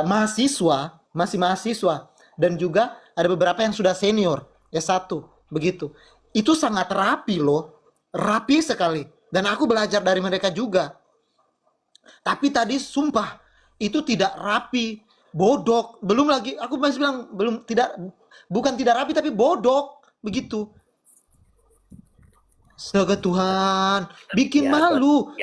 mahasiswa, masih mahasiswa, dan juga ada beberapa yang sudah senior S1 begitu. Itu sangat rapi loh. Rapi sekali. Dan aku belajar dari mereka juga. Tapi tadi sumpah itu tidak rapi, bodok. Belum lagi aku masih bilang bukan tidak rapi tapi bodok begitu. Astaga Tuhan, bikin malu.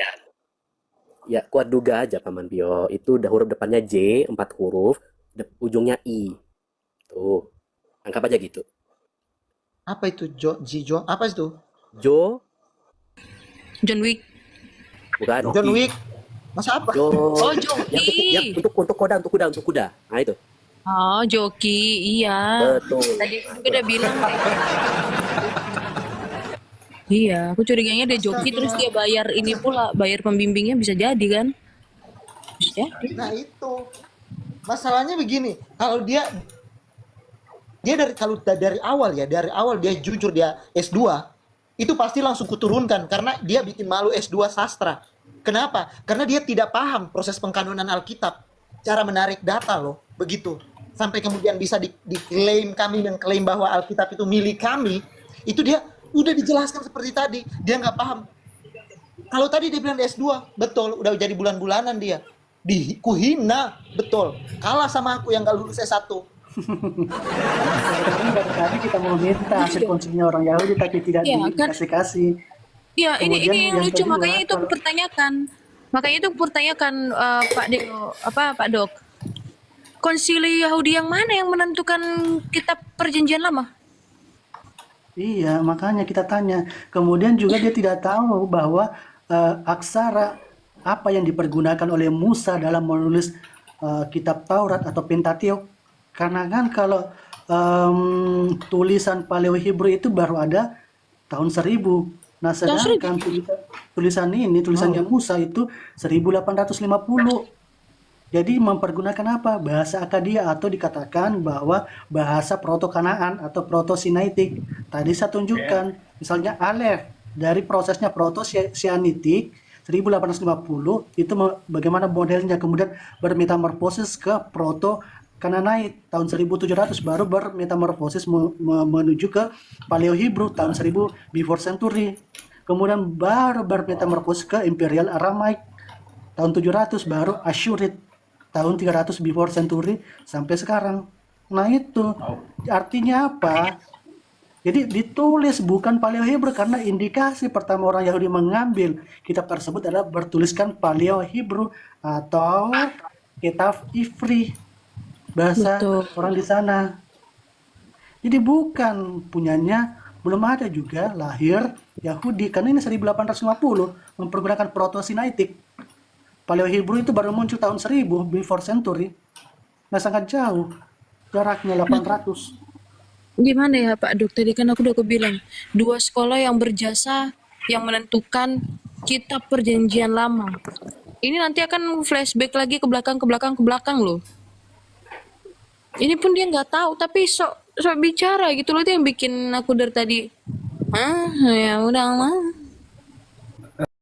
Ya, kuat duga aja Paman Pio. Itu udah huruf depannya J, 4 huruf, ujungnya I. Tuh, anggap aja gitu. Apa itu Jijo? Apa itu? Jo, John Wick. bukan. John Wick. Masa apa? Jo. Oh, Yang joki. untuk kuda. Nah itu. Oh, joki. Iya. Betul. Tadi aku udah bilang kayak gitu. Iya, aku curiganya dia joki terus dia bayar ini pula, bayar pembimbingnya bisa jadi kan? Bisa jadi. Nah itu masalahnya begini, kalau dia dari awal dia jujur dia S2, itu pasti langsung kuturunkan karena dia bikin malu S2 sastra. Kenapa? Karena dia tidak paham proses pengkanonan Alkitab, cara menarik data loh, begitu. Sampai kemudian bisa diklaim, kami mengklaim bahwa Alkitab itu milik kami, itu dia udah dijelaskan seperti tadi, dia nggak paham. Kalau tadi dia bilang di S2, betul, udah jadi bulan-bulanan dia. Kuhina, betul. Kalah sama aku yang nggak lulus S1. Dari tadi kita mau minta hasil konsumnya orang Yahudi tapi tidak Iya, kan? dikasih. Iya, ini Kemudian yang yang lucu, kedua, makanya itu aku kalau- pertanyakan. Makanya itu aku pertanyakan Pak Deo, Pak Dok. Konsili Yahudi yang mana yang menentukan kitab Perjanjian Lama? Iya, makanya kita tanya. Kemudian juga dia tidak tahu bahwa aksara apa yang dipergunakan oleh Musa dalam menulis kitab Taurat atau Pentateuch. Karena kan kalau tulisan Paleo Hebrew itu baru ada tahun 1000. Nah, sedangkan tulisannya Musa itu 1850. Jadi mempergunakan apa? Bahasa Akadia atau dikatakan bahwa bahasa Proto-Kanaan atau Proto-Sinaitik. Tadi saya tunjukkan, misalnya Aleph dari prosesnya Proto-Sianitik 1850 itu bagaimana modelnya, kemudian bermetamorfosis ke Proto-Kananait tahun 1700, baru bermetamorfosis menuju ke Paleo Hebrew tahun 1000 before century. kemudian baru bermetamorfosis ke Imperial Aramaic tahun 700, baru Assyrid tahun 300 before century sampai sekarang. Nah itu artinya apa? Jadi ditulis bukan Paleo Hebrew karena indikasi pertama orang Yahudi mengambil kitab tersebut adalah bertuliskan Paleo Hebrew atau kitab Ivri, bahasa Betul. orang di sana. Jadi bukan punyanya, belum ada juga lahir Yahudi karena ini 1850 mempergunakan Proto-Sinaitik. Paleo Hebrew itu baru muncul tahun 1000 before century. Nah sangat jauh jaraknya 800. Gimana ya Pak Dok? Tadi kan aku udah bilang, dua sekolah yang berjasa yang menentukan kitab perjanjian lama. Ini nanti akan flashback lagi ke belakang loh. Ini pun dia nggak tahu, tapi sok bicara gitu loh, itu yang bikin aku dari tadi. Ya udah lah.